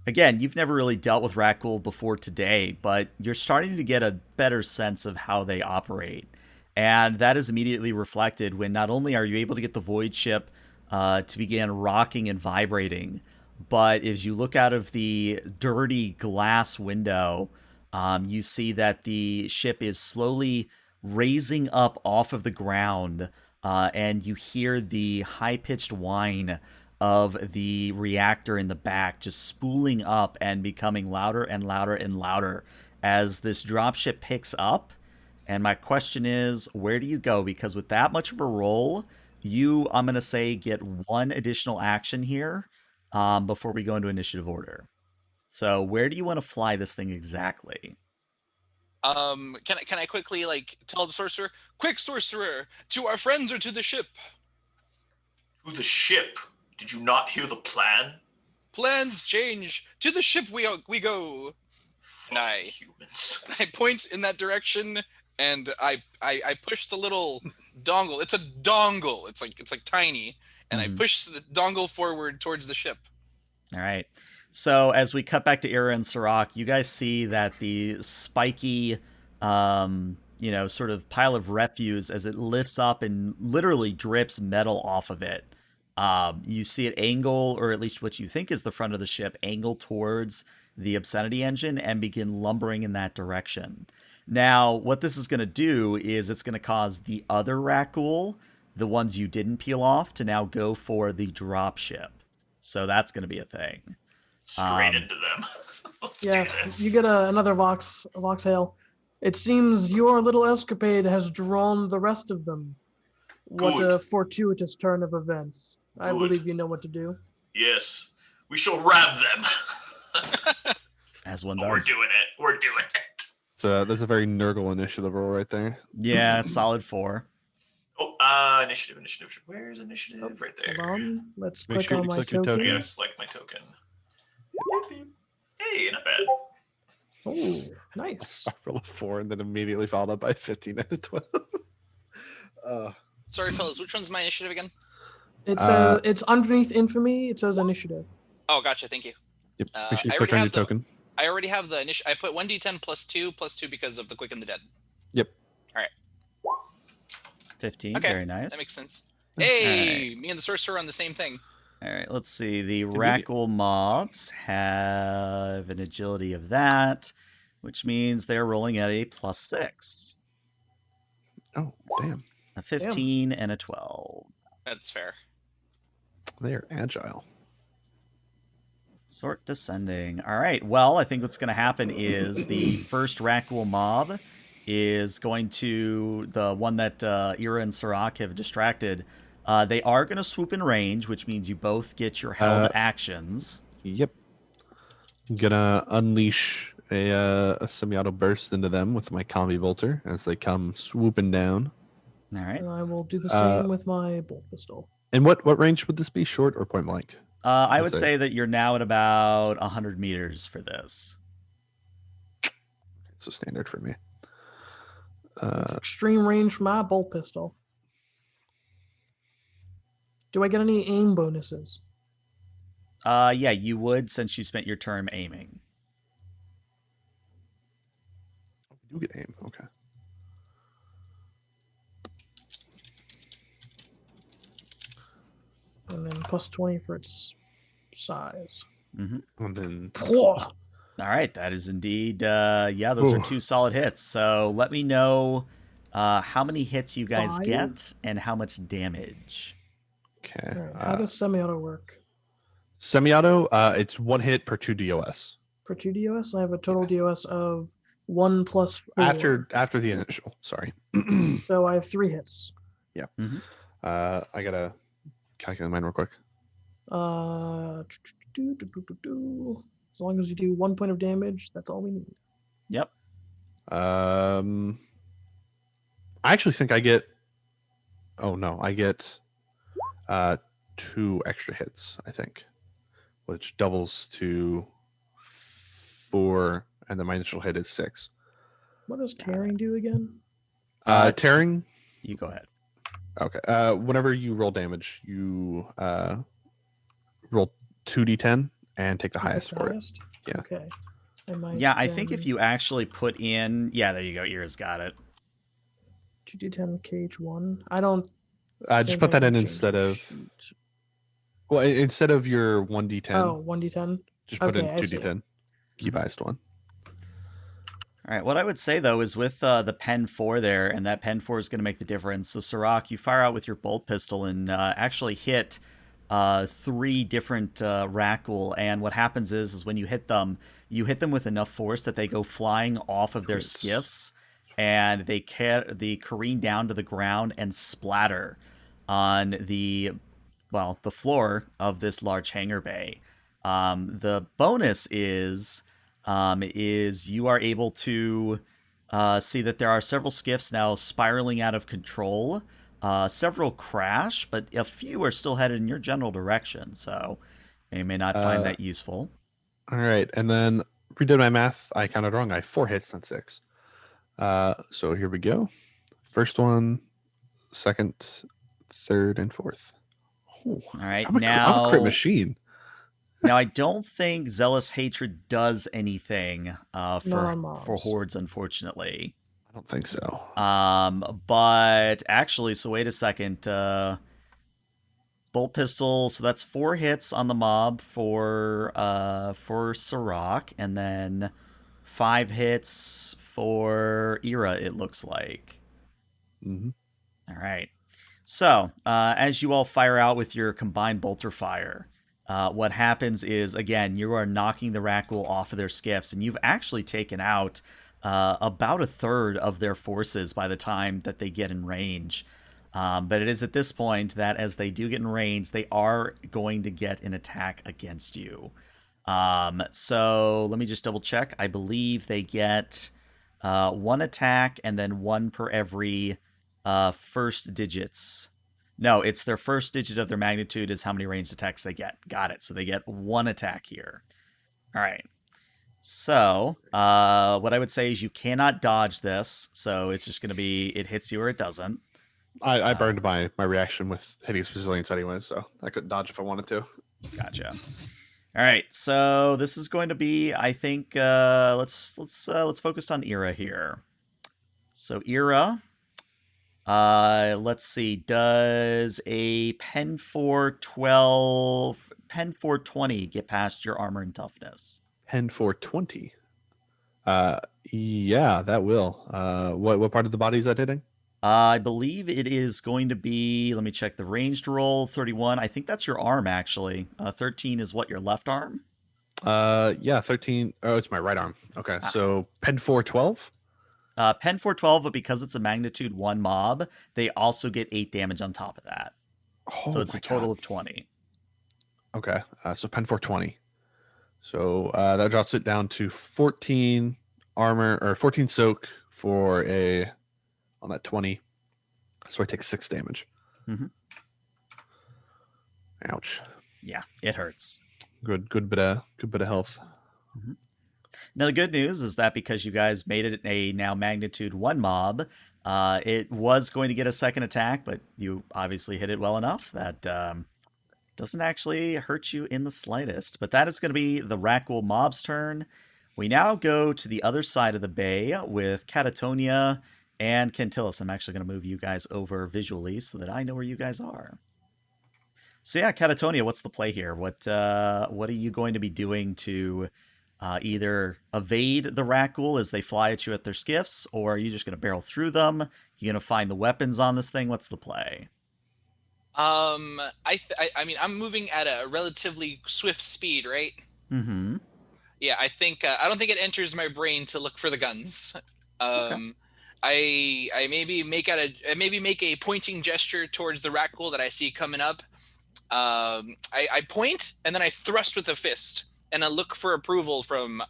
again, you've never really dealt with Rak'gol before today, but you're starting to get a better sense of how they operate. And that is immediately reflected when not only are you able to get the void ship to begin rocking and vibrating, but as you look out of the dirty glass window, you see that the ship is slowly raising up off of the ground, and you hear the high-pitched whine of the reactor in the back just spooling up and becoming louder and louder and louder as this dropship picks up. And my question is, where do you go? Because with that much of a roll, I'm going to say, get one additional action here before we go into initiative order. So where do you want to fly this thing exactly? Can I quickly tell the sorcerer, quick sorcerer, to our friends or to the ship? To the ship? Did you not hear the plan? Plans change. To the ship we go. And humans. I point in that direction and I push the little dongle. It's a dongle. It's like tiny, and I push the dongle forward towards the ship. All right. So as we cut back to Ira and Sirach, you guys see that the spiky, sort of pile of refuse as it lifts up and literally drips metal off of it. You see it angle, or at least what you think is the front of the ship, angle towards the obscenity engine and begin lumbering in that direction. Now, what this is going to do is it's going to cause the other Rak'gol, the ones you didn't peel off, to now go for the drop ship. So that's going to be a thing. Straight into them. Let's Yeah, do this. you get another Vox hail. It seems your little escapade has drawn the rest of them. What Good. a fortuitous turn of events. I Good. believe you know what to do. Yes. We shall ram them. As one does. We're doing it. We're doing it. So that's a very Nurgle initiative roll right there. Yeah, solid 4. Oh, initiative. Where's initiative? Right there. Hold on. Let's Make click sure on you my click your token. token. Yeah, select my token. Hey, not bad. Oh, nice. I roll a 4 and then immediately followed up by 15 and a 12. Sorry, fellas. Which one's my initiative again? It's underneath infamy. It says initiative. Oh, gotcha. Thank you. Yep. I Make sure you already click on your have the- token. I already have the I put 1d10 plus 2 because of the quick and the dead. Yep. 15, Okay, very nice. That makes sense. Hey, Alright. me and the sorcerer are on the same thing. All right, let's see. The Rak'gol mobs have an agility of that, which means they're rolling at a +6. Oh, damn. A 15 and a 12. That's fair. They are agile. Sort descending. All right. Well, I think what's going to happen is the first Rak'gol mob is going to the one that Ira and Sirach have distracted. They are going to swoop in range, which means you both get your held actions. Yep. I'm gonna unleash a semi-auto burst into them with my combi bolter as they come swooping down. All right. And I will do the same with my bolt pistol. And what range would this be? Short or point blank? I would say that you're now at about 100 meters for this. It's a standard for me. It's extreme range for my bolt pistol. Do I get any aim bonuses? Yeah, you would since you spent your turn aiming. We do get aim. Okay. And then plus 20 for its size. Mm-hmm. And then All right, that is indeed, yeah, those are 2 solid hits. So let me know how many hits you guys 5? get and how much damage. okay. Right, how does semi-auto work? Semi-auto, it's 1 hit per 2 DOS. For 2 DOS, I have a total DOS of 1 plus 4. After the initial. Sorry. So I have 3 hits. Yeah. Mhm. I gotta calculate mine real quick. As long as you do 1 point of damage, that's all we need. Yep. I actually think I get. Oh no, I get 2 extra hits. I think, which doubles to 4, and then my initial hit is 6. What does tearing do again? Tearing. You go ahead. Okay. Whenever you roll damage, you roll 2d10 and take the highest for it. Yeah. Okay. Yeah, I think if you actually put in... Yeah, there you go. Ira's got it. 2d10 KH1. I don't... Just put that in instead of... Well, instead of your 1d10. Oh, 1d10? Just put in Okay, I see. 2d10. Keep highest one. All right, what I would say, though, is with the Pen 4 there, and that Pen 4 is going to make the difference. So, Sirach, you fire out with your bolt pistol and actually hit 3 different Rak'gol, and what happens is when you hit them with enough force that they go flying off of their skiffs, and they careen down to the ground and splatter on the floor of this large hangar bay. The bonus is you are able to see that there are several skiffs now spiraling out of control. Several crash, but a few are still headed in your general direction, so you may not find that useful. All right, and then redid my math. I counted wrong. I have 4 hits, not 6. So here we go. First one, second, third, and fourth. Ooh, all right, I'm a crit machine. Now, I don't think Zealous Hatred does anything for hordes, unfortunately. I don't think so. But actually, so wait a second. Bolt pistol, so that's 4 hits on the mob for Sirach, and then 5 hits for Ira, it looks like. Mm-hmm. All right. So, as you all fire out with your combined bolter fire, what happens is, again, you are knocking the Rak'gol off of their skiffs, and you've actually taken out about a third of their forces by the time that they get in range. But it is at this point that as they do get in range, they are going to get an attack against you. So let me just double check. I believe they get 1 attack and then 1 per every first digits. No, it's their first digit of their magnitude is how many ranged attacks they get. Got it. So they get 1 attack here. All right. So what I would say is you cannot dodge this. So it's just going to be it hits you or it doesn't. I burned my reaction with Hideous Resilience anyway, so I couldn't dodge if I wanted to. Gotcha. All right, so this is going to be, I think, let's focus on Ira here. So Ira, let's see, does a Pen 420 get past your armor and toughness? Pen 420. Yeah, that will. What part of the body is that hitting? I believe it is going to be, let me check the ranged roll, 31. I think that's your arm, actually. 13 is what, your left arm? Yeah, 13. Oh, it's my right arm. Okay, Ah. so Pen 4, 12. Pen 412, but because it's a magnitude 1 mob, they also get 8 damage on top of that. So Oh it's my a total God. of 20. Okay, so Pen 4, 20. So that drops it down to 14 armor or 14 soak for a on that 20. So I take 6 damage. Mhm. Ouch. Yeah, it hurts. Good bit of health. Now, the good news is that because you guys made it a now magnitude 1 mob, it was going to get a second attack, but you obviously hit it well enough that doesn't actually hurt you in the slightest. But that is going to be the Rak'gol mob's turn. We now go to the other side of the bay with Catatonia and Kentillis. I'm actually going to move you guys over visually so that I know where you guys are. So yeah, Catatonia, what's the play here? What are you going to be doing to either evade the Rak'gol as they fly at you at their skiffs, or are you just going to barrel through them? You going to find the weapons on this thing? What's the play? I mean, I'm moving at a relatively swift speed, right? Mm-hmm. Yeah, I think I don't think it enters my brain to look for the guns. Okay. I maybe make a pointing gesture towards the Rak'gol that I see coming up. I point and then I thrust with a fist and I look for approval from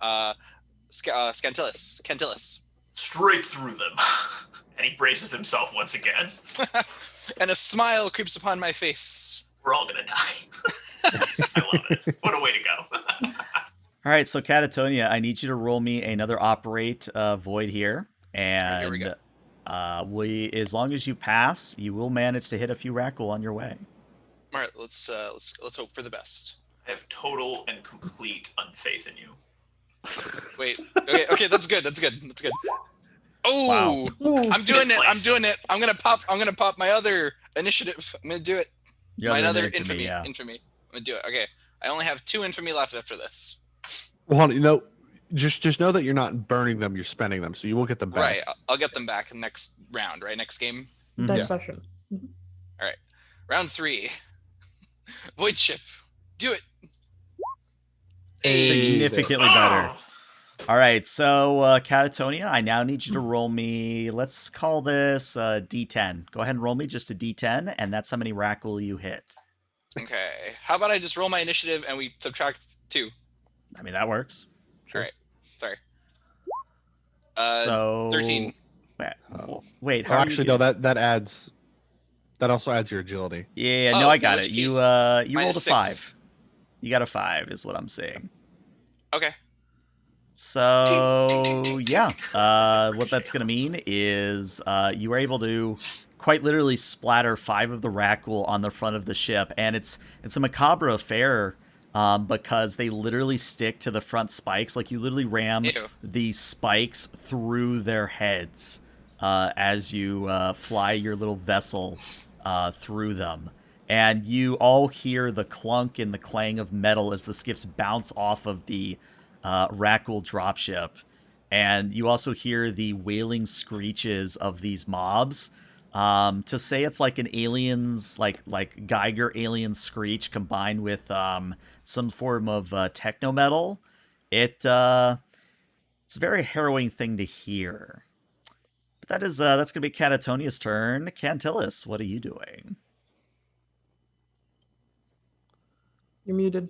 Scantillis. Straight through them. And he braces himself once again. And a smile creeps upon my face. We're all gonna die. I love it. What a way to go. All right, so Catatonia, I need you to roll me another operate void here, Right, here we go. and as long as you pass, you will manage to hit a few Rak'gol on your way. All right, let's hope for the best. I have total and complete unfaith in you. Wait. Okay, that's good. Oh, Ooh, I'm doing Misplaced. it. I'm gonna pop my other initiative. I'm gonna do it. Your My other other infamy, yeah. infamy. I'm gonna do it. Okay. I only have 2 infamy left after this. Well, just know that you're not burning them; you're spending them, so you will get them back. Right. I'll get them back next round. Right. Next game. Mhm. next session. All right. Round 3. Void chip. Do it. Significantly better. Oh! All right, so Catatonia, I now need you to roll me, let's call this D10. Go ahead and roll me just a D10, and that's how many Rak'gol you hit. Okay. How about I just roll my initiative and we subtract 2? I mean, that works. All right. Sorry. So 13. Wait, Oh, how are actually, you no. That adds. That also adds your agility. Yeah, Oh, no, I in got which it. You case, you rolled a -6. 5. You got a 5, is what I'm saying. Okay. So yeah, what that's gonna mean is you were able to quite literally splatter 5 of the Rak'gol on the front of the ship, and it's a macabre affair because they literally stick to the front spikes. Like you literally ram Ew. the spikes through their heads as you fly your little vessel through them. And you all hear the clunk and the clang of metal as the skiffs bounce off of the Rak'gol dropship, and you also hear the wailing screeches of these mobs. To say it's like an alien's like Geiger alien screech combined with some form of techno metal, it's a very harrowing thing to hear. But that's gonna be Catatonia's turn. Cantillis, what are you doing? You're muted.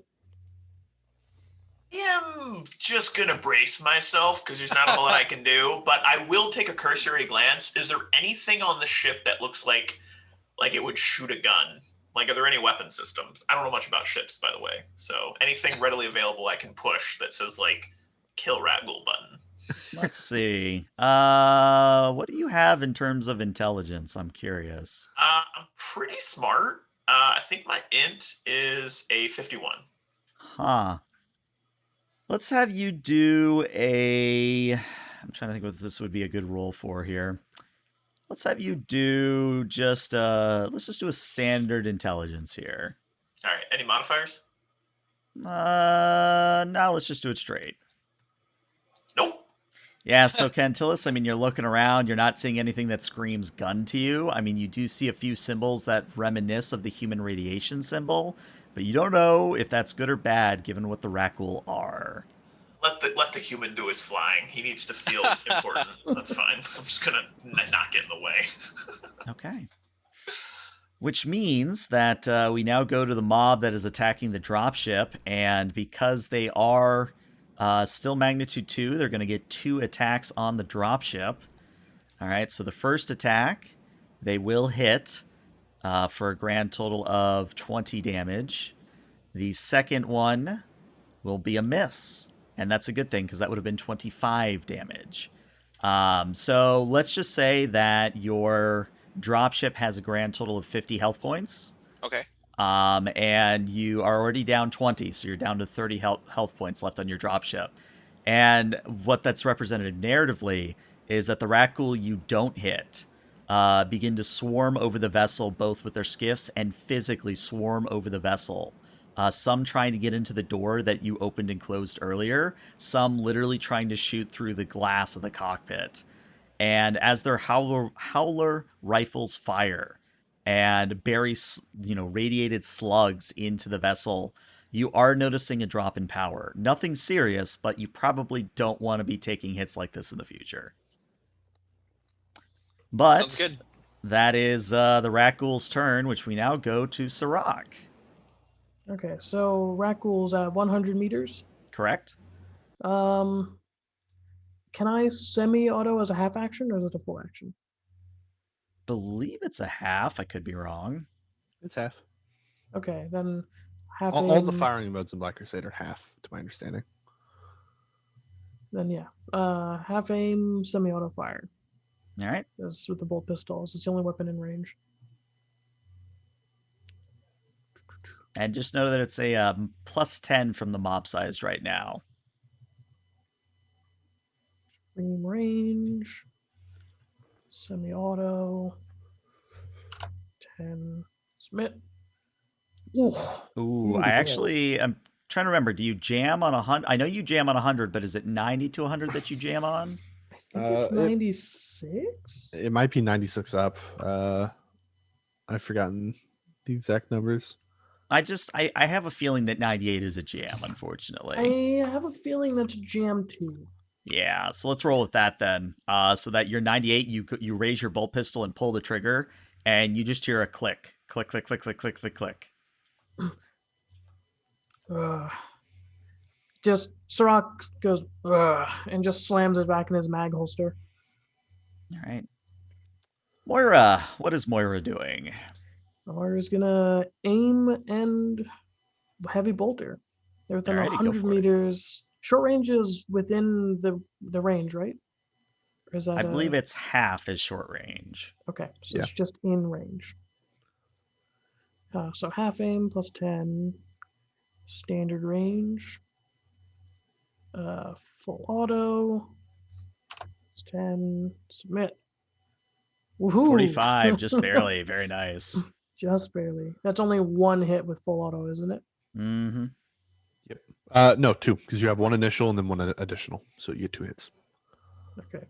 Yeah, I'm just gonna brace myself because there's not a whole lot I can do. But I will take a cursory glance. Is there anything on the ship that looks like it would shoot a gun? Like, are there any weapon systems? I don't know much about ships, by the way. So anything readily available I can push that says like "kill Rak'gol" button. Let's see. What do you have in terms of intelligence? I'm curious. I'm pretty smart. I think my int is a 51. Huh. Let's have you do a. I'm trying to think what this would be a good roll for here. Let's have you do just let's just do a standard intelligence here. All right. Any modifiers? Now let's just do it straight. Nope. Yeah, so Cantillis, I mean, you're looking around, you're not seeing anything that screams gun to you. I mean, you do see a few symbols that reminisce of the human radiation symbol, but you don't know if that's good or bad given what the Rak'gol are. Let the human do his flying. He needs to feel important. That's fine. I'm just gonna not get in the way. Okay. Which means that we now go to the mob that is attacking the dropship, and because they are still magnitude 2, they're going to get 2 attacks on the dropship. All right, so the first attack, they will hit for a grand total of 20 damage. The second one will be a miss, and that's a good thing because that would have been 25 damage. So let's just say that your dropship has a grand total of 50 health points. Okay. And you are already down 20, so you're down to 30 health points left on your dropship. And what that's represented narratively is that the Rak'gol you don't hit begin to swarm over the vessel, both with their skiffs and physically swarm over the vessel. Some trying to get into the door that you opened and closed earlier, some literally trying to shoot through the glass of the cockpit. And as their howler rifles fire and bury, radiated slugs into the vessel, you are noticing a drop in power. Nothing serious, but you probably don't want to be taking hits like this in the future. But Sounds good. that is the Rak'gol's turn, which we now go to Sirach. Okay, so Rak'gol's at 100 meters. Correct? Can I semi-auto as a half action, or is it a full action? Believe it's a half. I could be wrong. It's half. Okay, then half All the aim. firing modes in Black Crusade are half, to my understanding. Then yeah, half aim, semi-auto fire. All right. That's with the bolt pistols. It's the only weapon in range. And just know that it's a plus 10 from the mob size right now. Extreme range. Semi-auto. 10. Submit. Ooh, I actually am trying to remember. Do you jam on 100? I know you jam on 100, but is it 90 to 100 that you jam on? I think it's 96. It might be 96 up. I've forgotten the exact numbers. I have a feeling that 98 is a jam, unfortunately. I have a feeling that's jam 2. Yeah, so let's roll with that then. So that you're 98, you raise your bolt pistol and pull the trigger, and you just hear a click. Click, click, click, click, click, click, click. Just Sirach goes and just slams it back in his mag holster. All right. Moira, what is Moira doing? Moira's gonna aim and heavy bolter. They're within Alrighty, go 100 for it. meters. Short range is within the range, right? Or is that I believe it's half is short range. okay? So Yeah. it's just in range. So half aim plus 10, standard range. Full auto. It's 10. Submit. Woohoo! 45, just barely. Very nice. Just barely. That's only one hit with full auto, isn't it? Mm-hmm. No, 2, because you have one initial and then one additional, so you get 2 hits. Okay.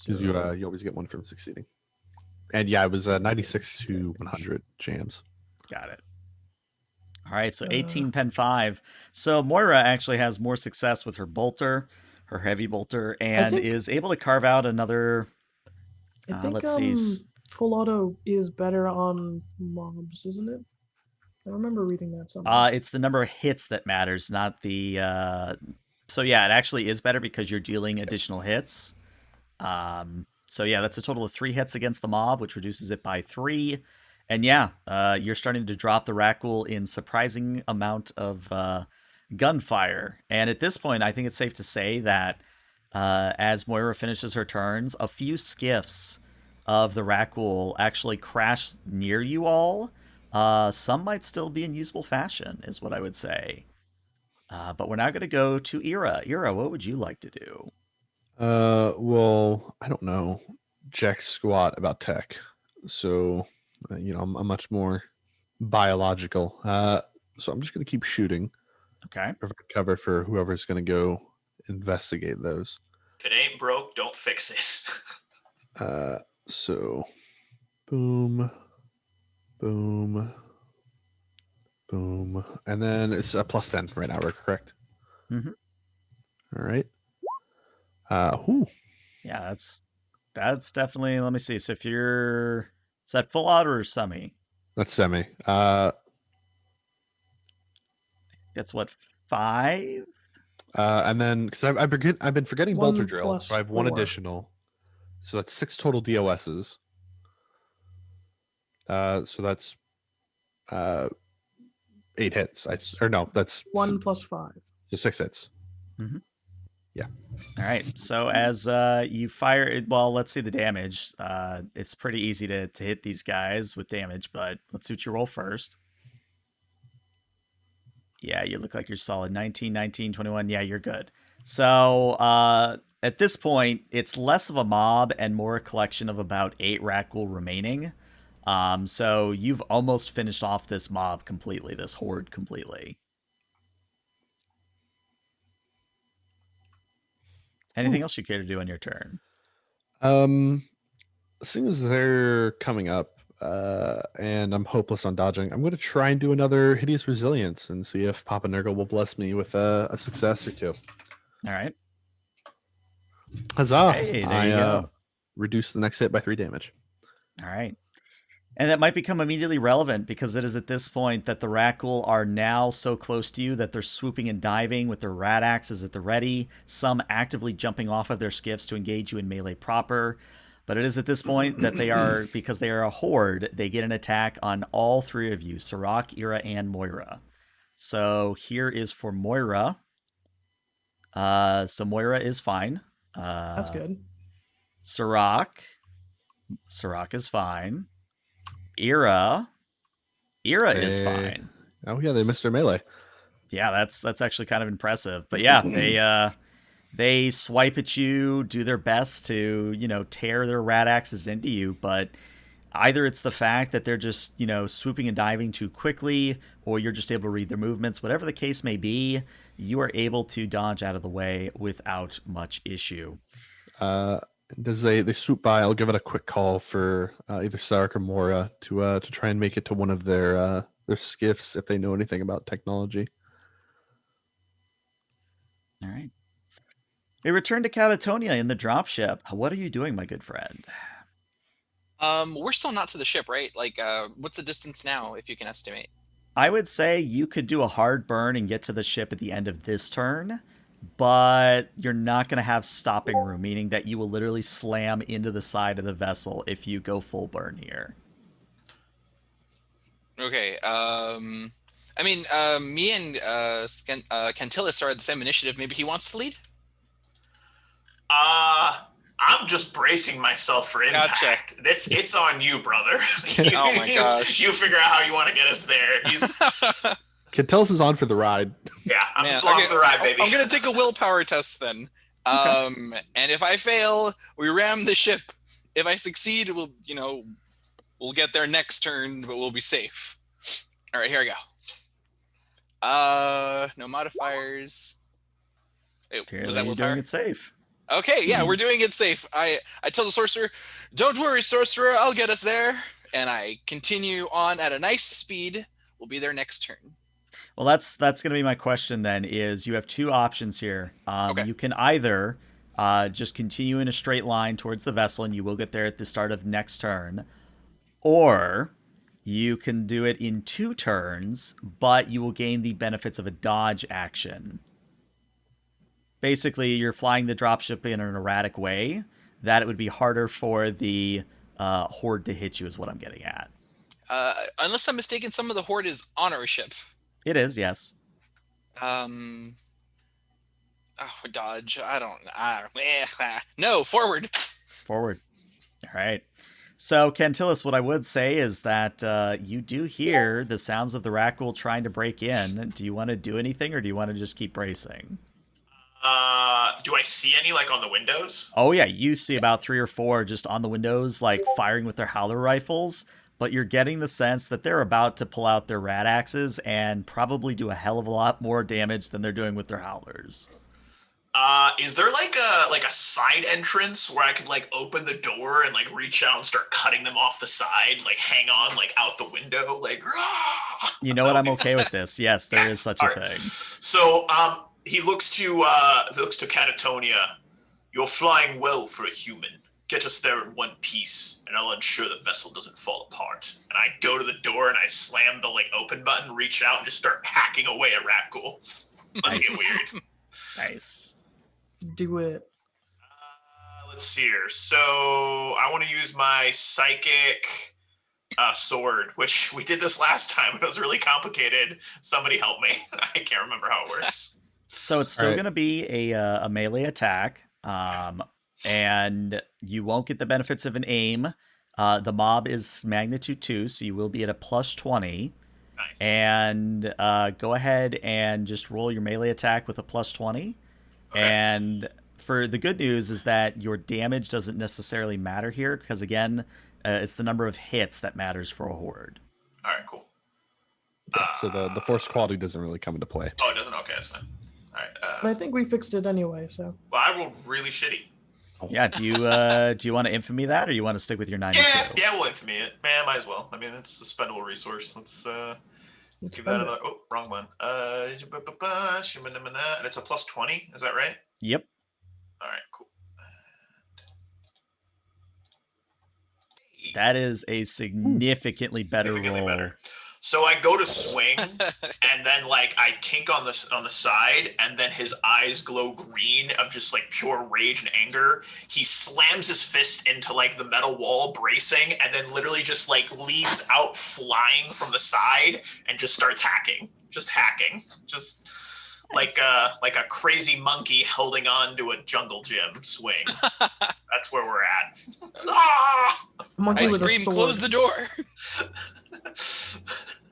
Because you always get one from succeeding. And yeah, it was 96 to 100 jams. Got it. All right, so 18 pen 5. So Moira actually has more success with her bolter, her heavy bolter, and is able to carve out another. I think let's see. Full auto is better on mobs, isn't it? I remember reading that somewhere. It's the number of hits that matters, not the. So yeah, it actually is better because you're dealing additional hits. So yeah, that's a total of 3 hits against the mob, which reduces it by 3. And yeah, you're starting to drop the Rak'gol in surprising amount of gunfire. And at this point, I think it's safe to say that as Moira finishes her turns, a few skiffs of the Rak'gol actually crash near you all. Some might still be in usable fashion, is what I would say. But we're now going to go to Ira. Ira, what would you like to do? Well, I don't know jack squat about tech, so I'm much more biological. So I'm just gonna keep shooting. Okay. Provide cover for whoever's gonna go investigate those. If it ain't broke, don't fix it. So boom, boom, boom, and then it's a plus 10 right now. We're correct. Mhm. All right. Whew. Yeah, that's definitely. Let me see. So if is that full auto or semi? That's semi. That's what, 5? And then because I've been forgetting bolter 1 drill, plus so I have one 4. additional. So that's 6 total DOSs. So that's 8 hits. Or no, that's 1 plus 5. so 6 hits. Mhm. Yeah. All right. So as you fire it, well, let's see the damage. It's pretty easy to hit these guys with damage, but let's see what you roll first. Yeah, you look like you're solid. 19, 19, 21. Yeah, you're good. So at this point, it's less of a mob and more a collection of about 8 Rak'gol remaining. So you've almost finished off this mob completely, this horde completely. Anything else you care to do on your turn? Seeing as they're coming up, and I'm hopeless on dodging, I'm going to try and do another hideous resilience and see if Papa Nurgle will bless me with a success or two. All right. Huzzah! Hey, there I you go. reduce the next hit by 3 damage. All right. And that might become immediately relevant because it is at this point that the Rak'gol are now so close to you that they're swooping and diving with their rat axes at the ready, some actively jumping off of their skiffs to engage you in melee proper. But it is at this point that they are, because they are a horde, they get an attack on all 3 of you, Sirach, Ira, and Moira. So here is for Moira. So Moira is fine. That's good. Sirach is fine. Ira is fine. Oh yeah, they missed their melee. Yeah, that's actually kind of impressive. But yeah, they swipe at you, do their best to, tear their rat axes into you, but either it's the fact that they're just, swooping and diving too quickly, or you're just able to read their movements. Whatever the case may be, you are able to dodge out of the way without much issue. Does they swoop by? I'll give it a quick call for either Sark or Mora to try and make it to one of their skiffs if they know anything about technology. All right. We return to Catatonia in the dropship. What are you doing, my good friend? We're still not to the ship, right? Like, what's the distance now, if you can estimate? I would say you could do a hard burn and get to the ship at the end of this turn, but you're not going to have stopping room, meaning that you will literally slam into the side of the vessel if you go full burn here. Okay. I mean, me and Cantillis are at the same initiative. Maybe he wants to lead. I'm just bracing myself for impact. Gotcha. It's on you, brother. Oh my gosh. You figure out how you want to get us there. Cantellis is on for the ride. Yeah, I'm just along for the ride, baby. I'm gonna take a willpower test then. And if I fail, we ram the ship. If I succeed, we'll get there next turn, but we'll be safe. All right, here I go. No modifiers. Wait, was that You're willpower? doing it safe. Okay, yeah, we're doing it safe. I tell the sorcerer, "Don't worry, sorcerer, I'll get us there." And I continue on at a nice speed. We'll be there next turn. Well, that's going to be my question then, is you have 2 options here. Okay. You can either just continue in a straight line towards the vessel, and you will get there at the start of next turn, or you can do it in 2 turns, but you will gain the benefits of a dodge action. Basically, you're flying the dropship in an erratic way that it would be harder for the horde to hit you, is what I'm getting at. Unless I'm mistaken, some of the horde is on our ship. It is, yes. Dodge. No, forward. Forward. All right. So, Cantillis, what I would say is that you do hear the sounds of the Rak'gol trying to break in. Do you want to do anything, or do you want to just keep bracing? Do I see any, like, on the windows? Oh, yeah. You see about 3 or 4 just on the windows, like, firing with their howler rifles. But you're getting the sense that they're about to pull out their rat axes and probably do a hell of a lot more damage than they're doing with their howlers. Is there like a side entrance where I could like open the door and like reach out and start cutting them off the side, like hang on like out the window, like? Rah! You know what? I'm okay with this. Yes, there is Yes. such a All right. thing. So he looks to Catatonia. You're flying well for a human. Get us there in one piece, and I'll ensure the vessel doesn't fall apart. And I go to the door and I slam the like open button, reach out, and just start hacking away at Rak'gols. Let's get weird. Nice. Do it. Let's see here. So I want to use my psychic sword, which we did this last time. It was really complicated. Somebody help me. I can't remember how it works. So it's still Alright. going to be a melee attack, and you won't get the benefits of an aim. The mob is magnitude 2, so you will be at a plus 20. Nice. And go ahead and just roll your melee attack with a plus 20. Okay. And for the good news is that your damage doesn't necessarily matter here, because again, it's the number of hits that matters for a horde. All right, cool. Yeah, so the force quality doesn't really come into play. Oh, it doesn't? Okay, that's fine. All right. But I think we fixed it anyway, so. Well, I rolled really shitty. Yeah, do you want to infamy that, or you want to stick with your 92? Yeah, we'll infamy it. Man, might as well. I mean, it's a spendable resource. Let's give that another. Oh, wrong one. And it's a plus 20. Is that right? Yep. All right, cool. That is a significantly better Significantly roll. better. So I go to swing, and then like I tink on the side, and then his eyes glow green of just like pure rage and anger. He slams his fist into like the metal wall, bracing, and then literally just like leads out flying from the side and just starts hacking. Just like a crazy monkey holding on to a jungle gym swing. That's where we're at. Ah! Monkey I with a scream, sword. close the door.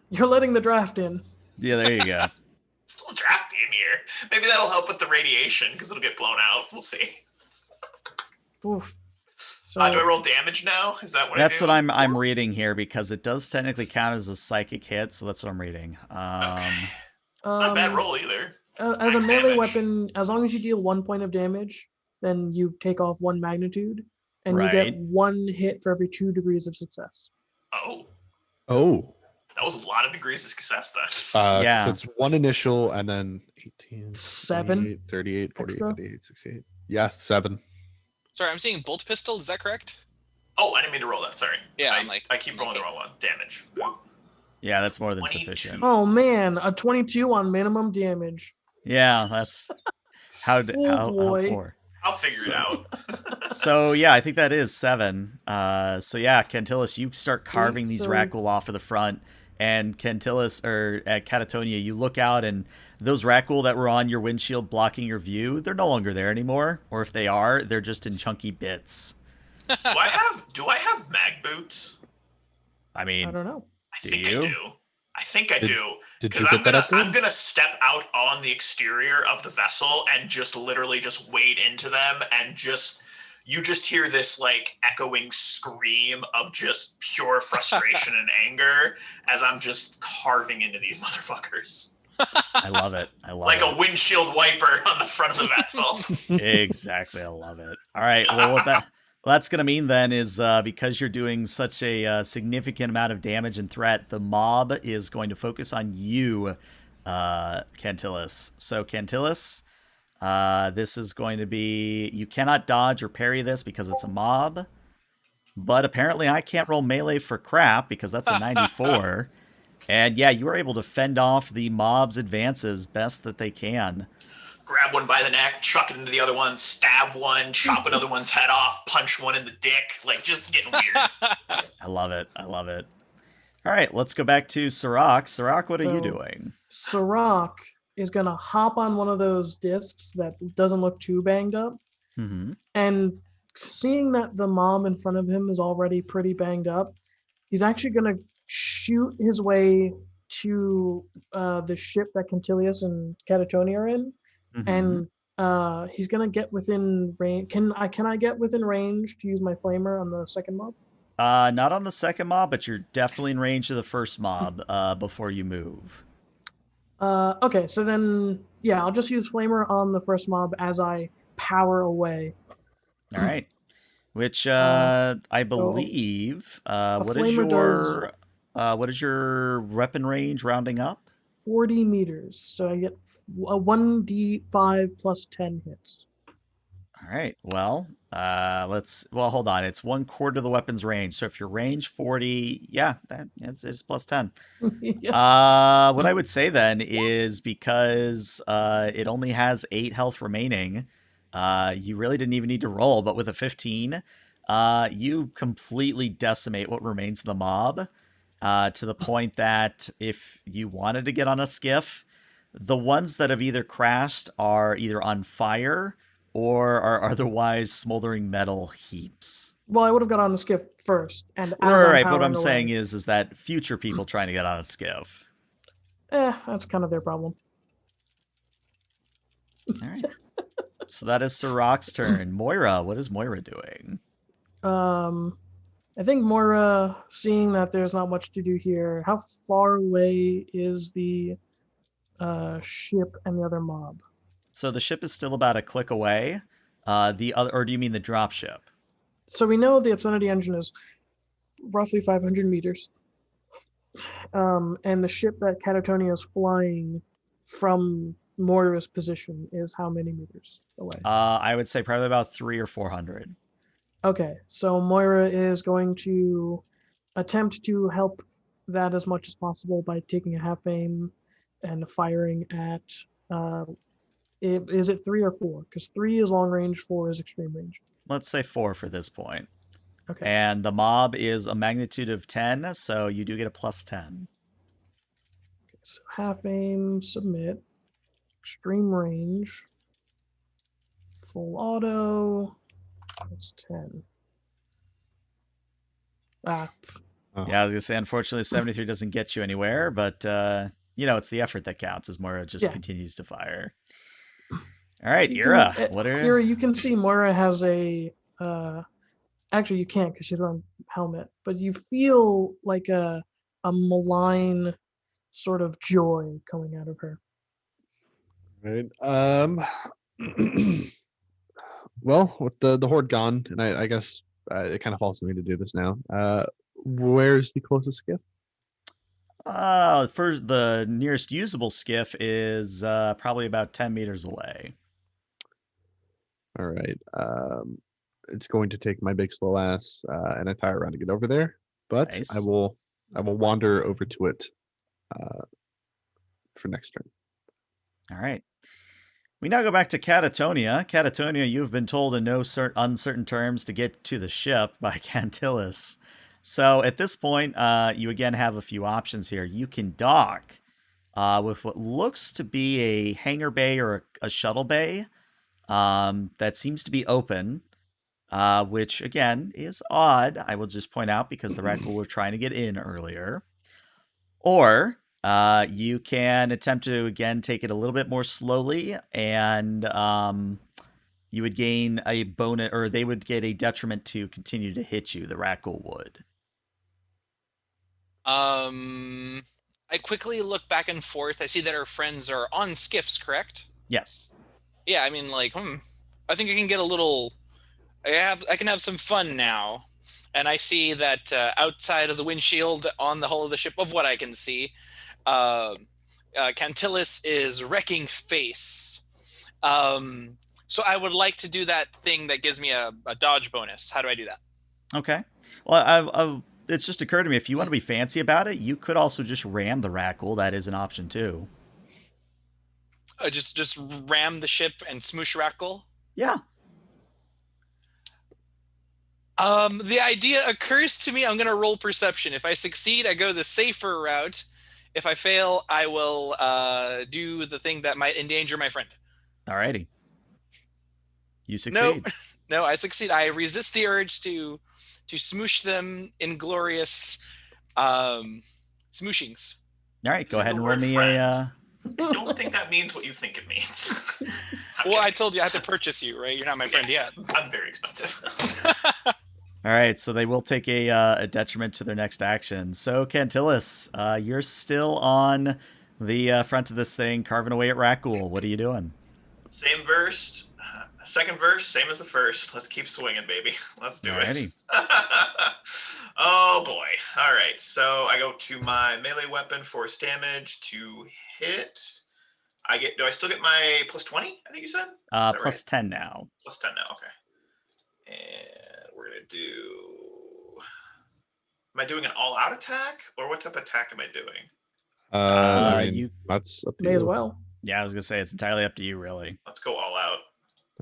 You're letting the draft in. Yeah, there you go. Still trapped in here. Maybe that'll help with the radiation because it'll get blown out. We'll see. Oof. So Do I roll damage now? Is that what That's I do? what I'm reading here, because it does technically count as a psychic hit, so that's what I'm reading. Okay. It's not a bad roll either. As a Max melee damage. weapon, as long as you deal 1 point of damage, then you take off 1 magnitude, and you Right. get 1 hit for every 2 degrees of success. Oh. That was a lot of degrees of success then. Yeah. So it's one initial and then 18, 7 28, 38, 48, extra? 58, 68. Yeah, 7. Sorry, I'm seeing bolt pistol. Is that correct? Oh, I didn't mean to roll that. Sorry. Yeah, I keep rolling the wrong one. Damage. Yeah, that's more than 22. sufficient. Oh man, a 22 on minimum damage. Yeah, that's how boy. poor. I'll figure it out. So yeah, I think that is 7. So yeah, Cantillis, you start carving these so- Rak'gol off of the front, and Cantillis or at Catatonia, you look out and those Rak'gol that were on your windshield blocking your view, they're no longer there anymore. Or if they are, they're just in chunky bits. Do I have mag boots? I I mean, don't know. I Do think you? I do. I think I do. Did Because you I'm get that upgrade? I'm gonna step out on the exterior of the vessel and just literally just wade into them, and you just hear this like echoing scream of just pure frustration and anger as I'm just carving into these motherfuckers. I love it. I love Like it. a windshield wiper on the front of the vessel. Exactly. I love it. All right. Well, what that's going to mean then is because you're doing such a significant amount of damage and threat, the mob is going to focus on you, Cantillis. So, Cantillis, this is going to be... You cannot dodge or parry this because it's a mob. But apparently I can't roll melee for crap because that's a 94. And yeah, you are able to fend off the mob's advances best that they can. Grab one by the neck, chuck it into the other one, stab one, chop another one's head off, punch one in the dick, like just getting weird. I love it. I love it. All right, let's go back to Sirach. Sirach, what are you So- doing? Sirach is gonna hop on one of those discs that doesn't look too banged up, Mm-hmm. and seeing that the mob in front of him is already pretty banged up, he's actually gonna shoot his way to the ship that Cantillius and Catatonia are in, Mm-hmm. and he's gonna get within range. Can I get within range to use my flamer on the second mob? Not on the second mob, but you're definitely in range of the first mob before you move. Okay, so then Yeah, I'll just use Flamer on the first mob as I power away. All right. Which I believe. A What is Flamer does your weapon range rounding up? 40 meters, so I get a 1d5 plus 10 hits. All right. Well, hold on. It's 1/4 of the weapon's range. So if your range 40, yeah, it's plus 10. Yeah. What I would say then is because it only has 8 health remaining, you really didn't even need to roll. But with a 15, you completely decimate what remains of the mob to the point that if you wanted to get on a skiff, the ones that have either crashed are either on fire or are otherwise smoldering metal heaps. Well, I would have got on the skiff first, and as I'm Right, but what powering I'm away, saying is that future people trying to get on a skiff. that's kind of their problem. All right. So that is Sirach's turn. Moira, what is Moira doing? I think Moira, seeing that there's not much to do here, how far away is the ship and the other mob? So the ship is still about a click away. Or do you mean the drop ship? So we know the obscenity engine is roughly 500 meters. And the ship that Catatonia is flying from Moira's position is how many meters away? I would say probably about 300 or 400. Okay, so Moira is going to attempt to help that as much as possible by taking a half aim and firing at. Is it 3 or 4? Because 3 is long range, 4 is extreme range. Let's say 4 for this point. Okay. And the mob is a magnitude of 10, so you do get a plus 10. Okay, so half aim, submit, extreme range, full auto. That's 10. Yeah, I was going to say, unfortunately, 73 doesn't get you anywhere, but, it's the effort that counts as Moira just continues to fire. All right, Ira. Ira, you can see Moira has a... actually, you can't because she's wearing a helmet, but you feel like a malign sort of joy coming out of her. Right. Well, with the horde gone, and I guess it kind of falls to me to do this now. Where's the closest skiff? First, the nearest usable skiff is probably about 10 meters away. All right. It's going to take my big slow ass an entire round to get over there, but Nice. I will wander over to it for next turn. All right. We now go back to Catatonia. Catatonia, you have been told in no uncertain terms to get to the ship by Cantillis. So at this point, you again have a few options here. You can dock with what looks to be a hangar bay or a shuttle bay that seems to be open, which again is odd. I will just point out because the Rak'gol were trying to get in earlier. Or you can attempt to, again, take it a little bit more slowly, and you would gain a bonus, or they would get a detriment to continue to hit you, the Rak'gol would. I quickly look back and forth. I see that our friends are on skiffs, correct? Yes. Yeah, I mean, like, I think I can get a little... I can have some fun now. And I see that outside of the windshield on the hull of the ship, of what I can see, Cantillis is wrecking face. So I would like to do that thing that gives me a dodge bonus. How do I do that? Okay. Well, it's just occurred to me, if you want to be fancy about it, you could also just ram the Rak'gol. That is an option too. Just ram the ship and smoosh Rak'gol? Yeah. The idea occurs to me. I'm going to roll perception. If I succeed, I go the safer route. If I fail, I will do the thing that might endanger my friend. Alrighty. You succeed. No, I succeed. I resist the urge to smoosh them in glorious smooshings. All right, go ahead and roll me a... I don't think that means what you think it means. Well, I told you I have to purchase you, right? You're not my friend yet. I'm very expensive. All right, so they will take a detriment to their next action. So, Cantillis, you're still on the front of this thing, carving away at Rak'gol. What are you doing? Same verse, second verse, same as the first. Let's keep swinging, baby. Let's do Alrighty. it. Oh boy. All right. So I go to my melee weapon, force damage to hit. Do I still get my plus 20? I think you said? Is that Plus right? 10 now. Plus 10 now. Okay. And we're going to do. Am I doing an all out attack? Or what type of attack am I doing? I mean, you that's up to May you. as well. Yeah, I was gonna say it's entirely up to you, really. Let's go all out.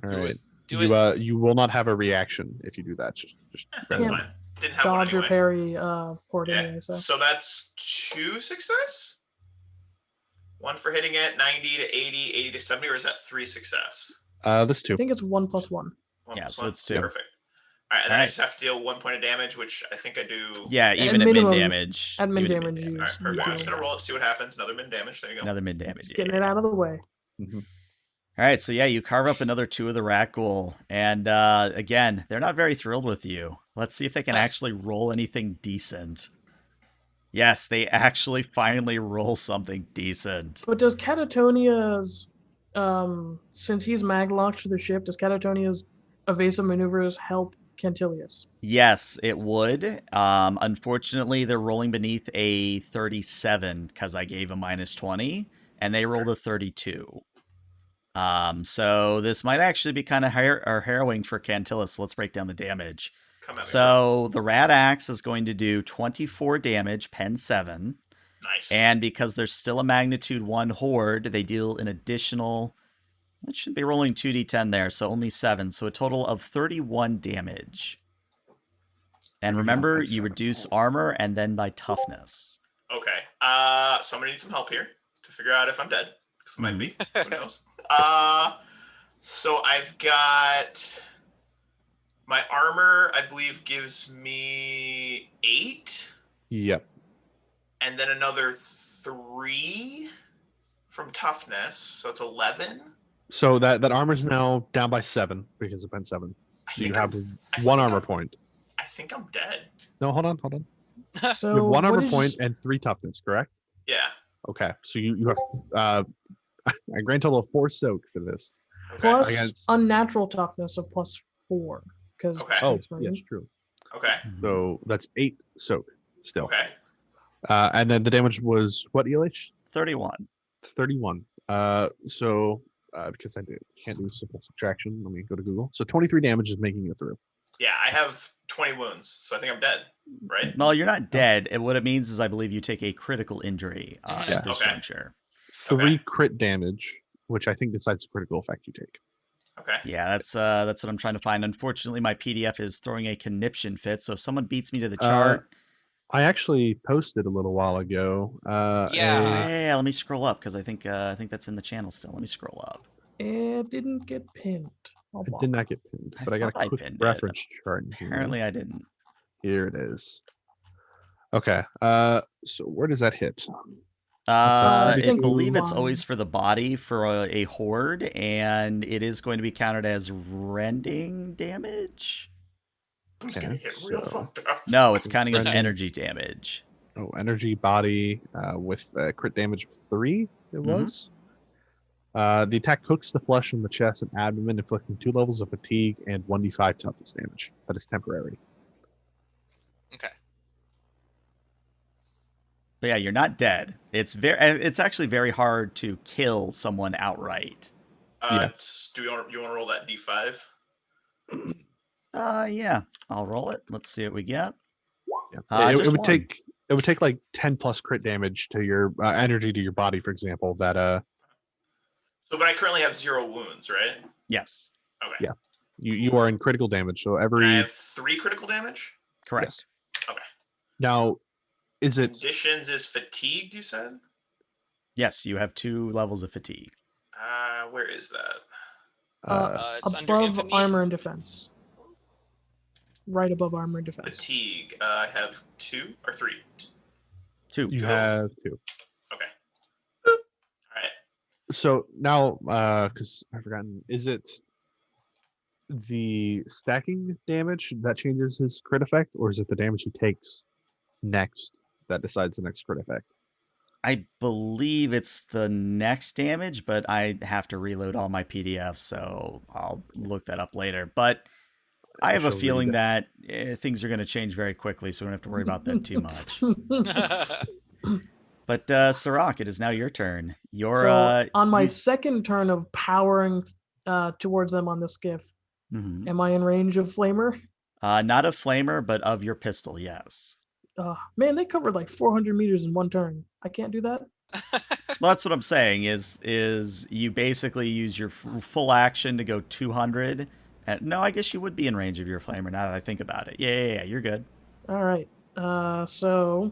All Do right. it. Do you it. you will not have a reaction if you do that. Just That's Yeah. fine. Didn't have one Dodge or anyway. parry port Yeah. anyway, so. So that's 2 success? One for hitting it, 90 to 80, 80 to 70, or is that 3 success? this I too. think it's 1 + 1. One Yeah, plus so one? it's 2. Perfect. All right, and then I Alright. just have to deal 1 point of damage, which I think I do. Yeah, even At at minimum- mid damage. at mid even damage, All right, perfect. I'm just going to roll it, see what happens. Another min damage. There you go. Another mid damage. Just getting it out of the way. Mhm. All right, so yeah, you carve up another 2 of the Rak'gol, and again, they're not very thrilled with you. Let's see if they can actually roll anything decent. Yes, they actually finally roll something decent. But does Catatonia's, since he's maglocked to the ship, does Catatonia's evasive maneuvers help Cantilius? Yes, it would. Unfortunately, they're rolling beneath a 37 because I gave a -20, and they rolled a 32. So this might actually be kind of harrowing for Cantillus. Let's break down the damage. Come at me. So the Rat Axe is going to do 24 damage, pen 7. Nice. And because there's still a magnitude 1 horde, they deal an additional. It should be rolling 2d10 there, so only 7. So a total of 31 damage. And remember, you reduce armor and then by toughness. Okay. So I'm going to need some help here to figure out if I'm dead. Because I might be. Who knows? So I've got. My armor, I believe, gives me 8. Yep. And then another 3 from toughness. So it's 11. So that armor's now down by 7 because of pen 7. So you have I one think armor I'm- point. I think I'm dead. No, hold on. So You have one what armor is- point and 3 toughness, correct? Yeah. Okay. So you have a grand total of 4 soak for this. Okay. plus Against- unnatural toughness of +4 because Okay. Oh, yes, true. Okay. So that's 8 soak still. Okay. And then the damage was what, ELH? 31. 31. So because can't do simple subtraction, let me go to Google. So 23 damage is making it through. Yeah, I have 20 wounds, so I think I'm dead. Right? No, you're not dead. What it means is I believe you take a critical injury at this Okay. juncture. 3 crit damage, which I think decides the critical effect you take. Okay. Yeah, that's what I'm trying to find. Unfortunately, my PDF is throwing a conniption fit, so if someone beats me to the chart. I actually posted a little while ago. Yeah. Yeah, let me scroll up because I think that's in the channel still. Let me scroll up. It didn't get pinned. Oh, It wow. did not get pinned, I but I got thought I a quick pinned it. reference chart. in here. Apparently, I didn't. Here it is. Okay. So where does that hit? I think believe it's one- always for the body for a horde, and it is going to be counted as rending damage. I'm just gonna get real so- fucked up. No, it's counting as Rending. energy damage. Oh, energy body with crit damage of 3. It Mhm. was. The attack cooks the flesh in the chest and abdomen, inflicting 2 levels of fatigue and 1d5 toughness damage. That is temporary. Okay. But yeah, you're not dead. It's actually very hard to kill someone outright. Yeah. Do you want to roll that d5? Yeah, I'll roll it. Let's see what we get. Yeah. Just it would one. take like 10 plus crit damage to your energy to your body, for example. That So, but I currently have 0 wounds, right? Yes, Okay. Yeah. you are in critical damage. So And every I have 3 critical damage. correct. now is it Conditions is fatigued. You said. Yes, you have 2 levels of fatigue. Where is that? It's under Above infamy. armor and defense. Right above armor and defense. Fatigue. I have 2 or 3. 2. you levels? have 2. Okay. All right. So now because I've forgotten, is it the stacking damage that changes his crit effect, or is it the damage he takes next that decides the next crit effect? I believe it's the next damage, but I have to reload all my PDFs, so I'll look that up later. But I have a She'll feeling read. that things are going to change very quickly, so we don't have to worry about that too much. But Sirach, it is now your turn. You're So on my you- second turn of powering towards them on the skiff, Mhm. am I in range of flamer? Not a flamer, but of your pistol, yes. Man, they covered like 400 meters in one turn. I can't do that. Well, that's what I'm saying. Is you basically use your full action to go 200? No, I guess you would be in range of your flamer now that I think about it. Yeah, you're good. All right. So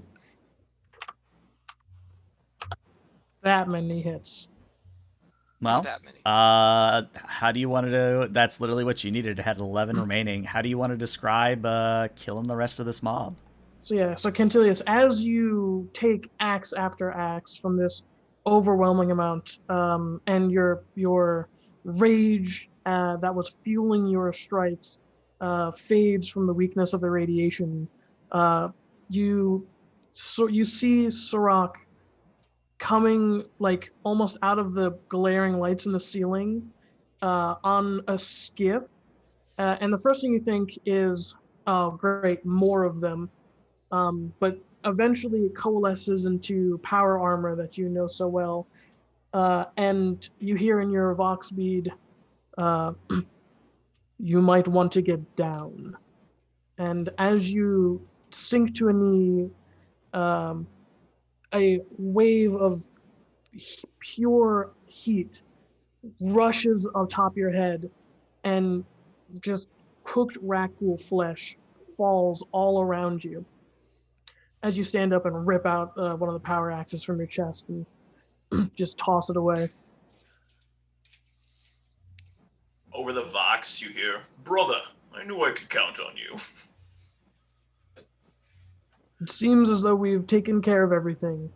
that many hits. Not Well, that many. how do you want to? That's literally what you needed. It had 11 remaining. How do you want to describe killing the rest of this mob? So yeah, so Cantilius, as you take axe after axe from this overwhelming amount, and your rage that was fueling your strikes fades from the weakness of the radiation, you you see Sirach coming like almost out of the glaring lights in the ceiling on a skiff, and the first thing you think is, "Oh, great, more of them." But eventually it coalesces into power armor that you know so well. And you hear in your Vox bead, uh, you might want to get down. And as you sink to a knee, um, a wave of pure heat rushes on top of your head, and just cooked Rak'gol flesh falls all around you as you stand up and rip out one of the power axes from your chest and just toss it away. Over the Vox, you hear, "Brother, I knew I could count on you." It seems as though we've taken care of everything.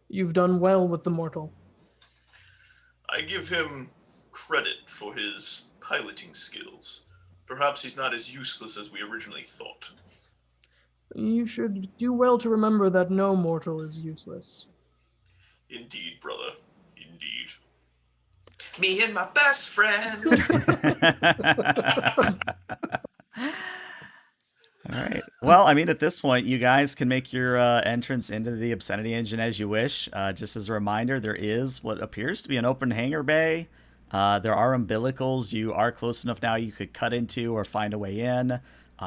You've done well with the mortal. I give him credit for his piloting skills. Perhaps he's not as useless as we originally thought. You should do well to remember that no mortal is useless. Indeed, brother. Indeed. Me and my best friend. All right. Well, I mean, at this point, you guys can make your entrance into the Obscenity Engine as you wish. Just as a reminder, there is what appears to be an open hangar bay. There are umbilicals you are close enough now you could cut into or find a way in.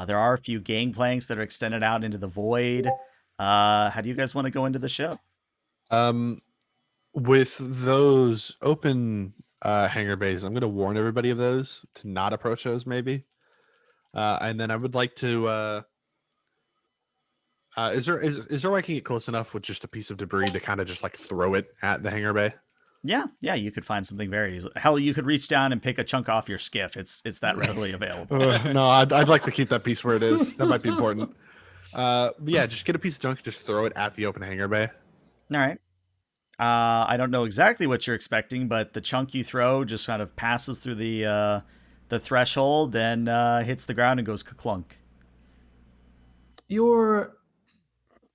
There are a few gangplanks that are extended out into the void. How do you guys want to go into the ship? With those open hangar bays, I'm going to warn everybody of those to not approach those, maybe. And then I would like to. Is there a way I can get close enough with just a piece of debris to kind of just like throw it at the hangar bay? Yeah, you could find something very easily. Hell, you could reach down and pick a chunk off your skiff. It's that readily available. No, I'd like to keep that piece where it is. That might be important. But yeah, just get a piece of junk, just throw it at the open hangar bay. All right. I don't know exactly what you're expecting, but the chunk you throw just kind of passes through the threshold and hits the ground and goes clunk. Your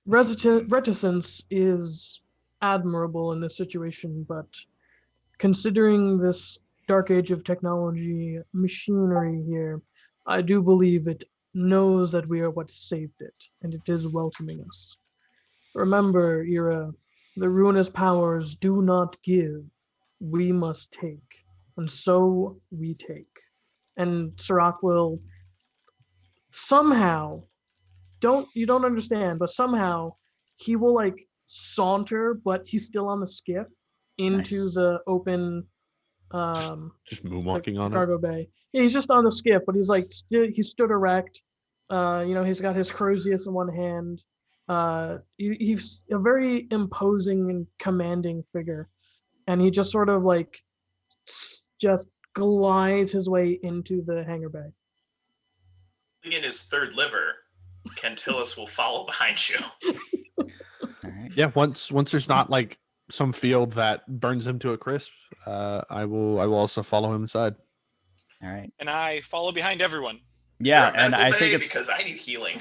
reticence is admirable in this situation, but considering this dark age of technology machinery here, I do believe it knows that we are what saved it, and it is welcoming us. Remember, Ira, the ruinous powers do not give, we must take, and so we take. And Sirach will somehow, you don't understand, but somehow he will like saunter, but he's still on the skiff into Nice. the open Just moonwalking on it. cargo bay. Yeah, he's just on the skiff, but he's like he stood erect. He's got his Crozius in one hand. He's a very imposing and commanding figure, and he just sort of like just glides his way into the hangar bay. In his third liver, Cantilus will follow behind you. All right. Yeah, once there's not like some field that burns him to a crisp, I will also follow him inside. All right. And I follow behind everyone. Yeah, Is there a and medical I bay? think it's Because I need healing.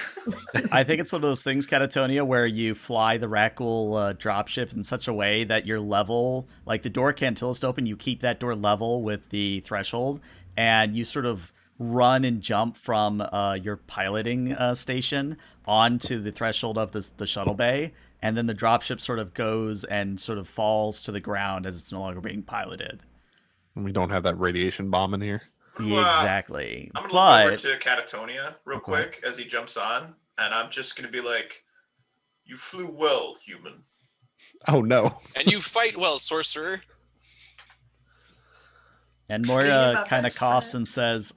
I think it's one of those things, Catatonia, where you fly the Rak'gol dropship in such a way that your level, like the door can't tilt open, you keep that door level with the threshold, and you sort of run and jump from your piloting station onto the threshold of the shuttle bay, and then the dropship sort of goes and sort of falls to the ground as it's no longer being piloted. And we don't have that radiation bomb in here. Exactly. I'm gonna look over But to Catatonia real Okay. quick as he jumps on, and I'm just gonna be like, "You flew well, human." Oh no. And you fight well, sorcerer. And You're Moira my kind of best coughs friend. and says,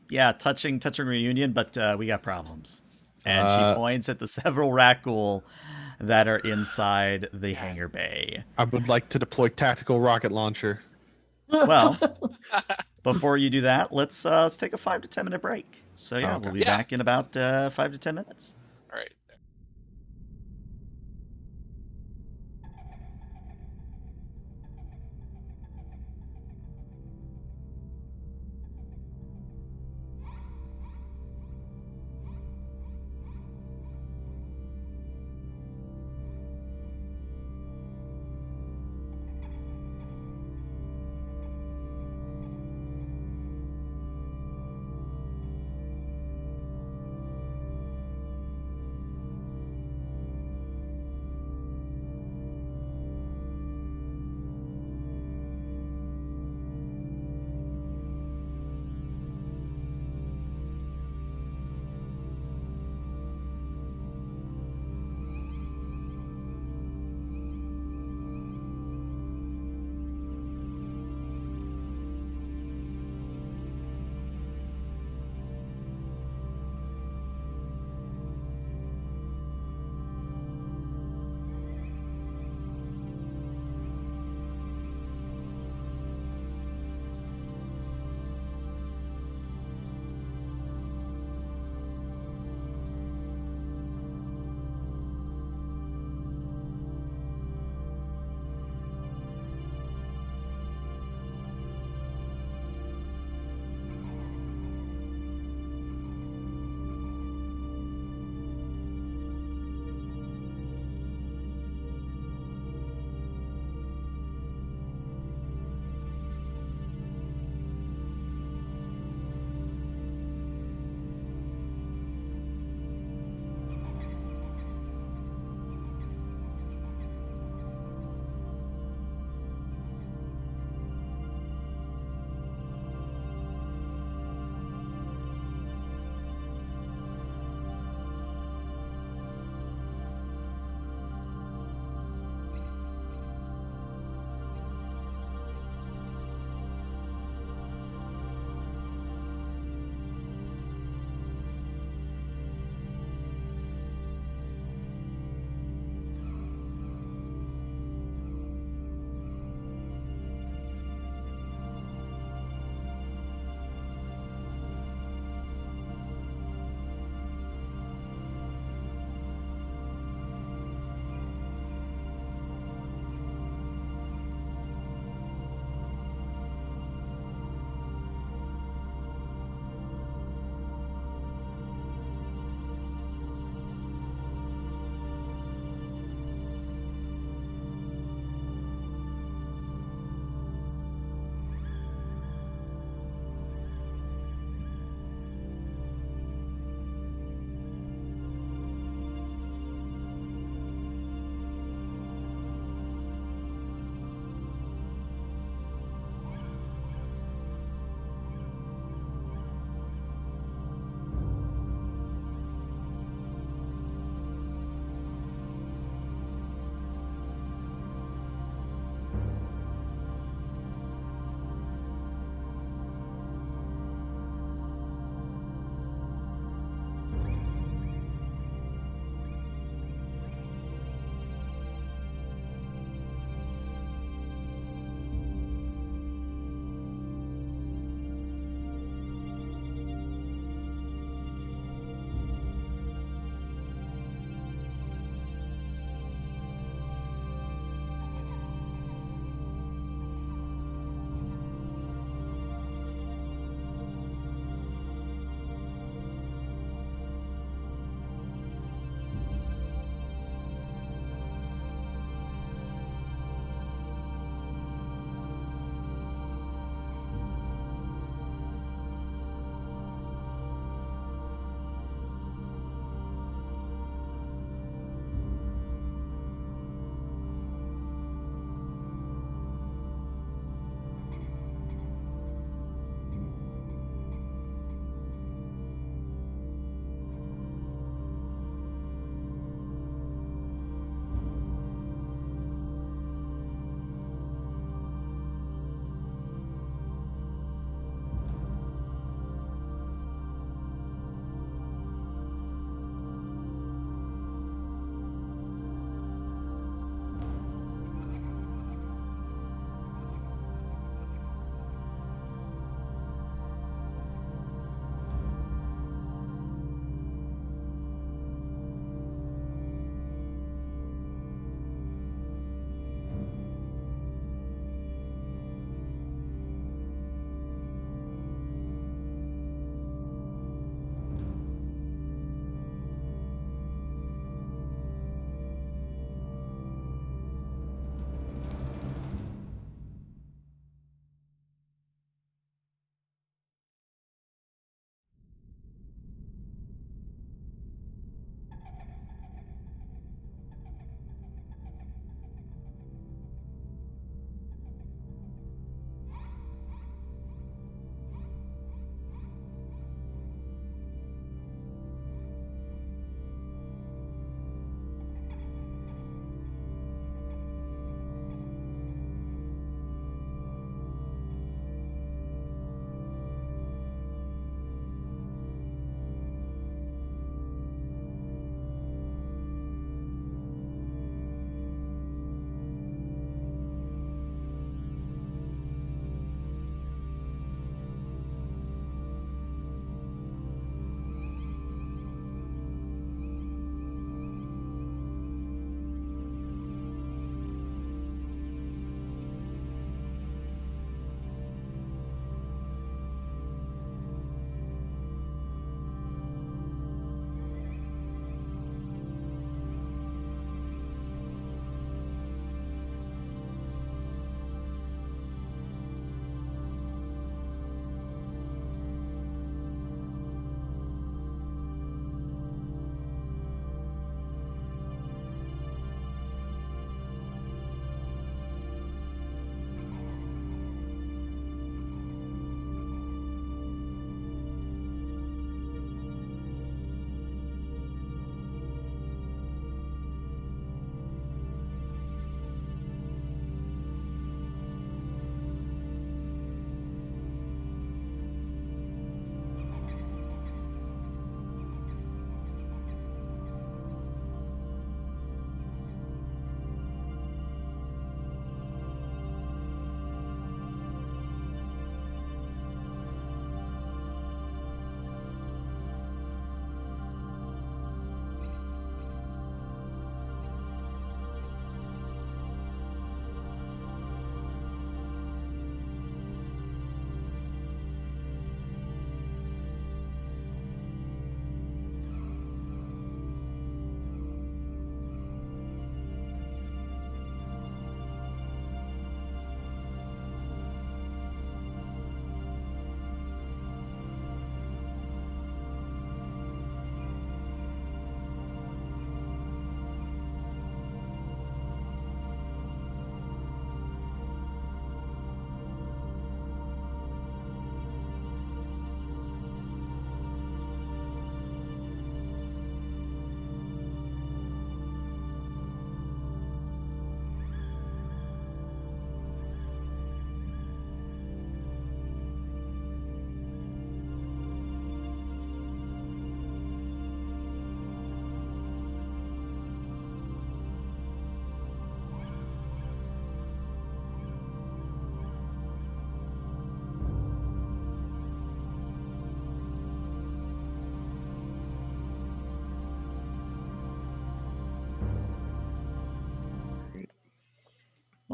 yeah, touching reunion, but we got problems. And she Uh, points at the several Rak'gol that are inside the hangar bay. I would like to deploy tactical rocket launcher. Well, before you do that, let's take a 5 to 10 minute break. So yeah, Okay. we'll be Yeah. back in about 5 to 10 minutes. All right.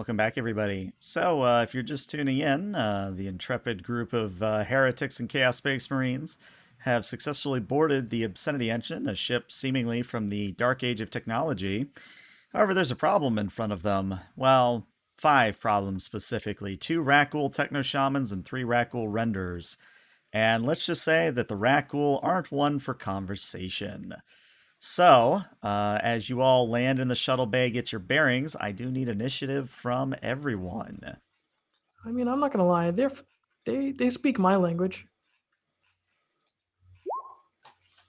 welcome back, everybody. So, if you're just tuning in, the intrepid group of heretics and Chaos Space Marines have successfully boarded the Obscenity Engine, a ship seemingly from the Dark Age of technology. However, there's a problem in front of them. Well, 5 problems specifically. 2 Rak'gol Techno-Shamans and 3 Rak'gol Renders. And let's just say that the Rak'gol aren't one for conversation. So, as you all land in the shuttle bay, get your bearings, I do need initiative from everyone. I mean, I'm not gonna lie. They speak my language.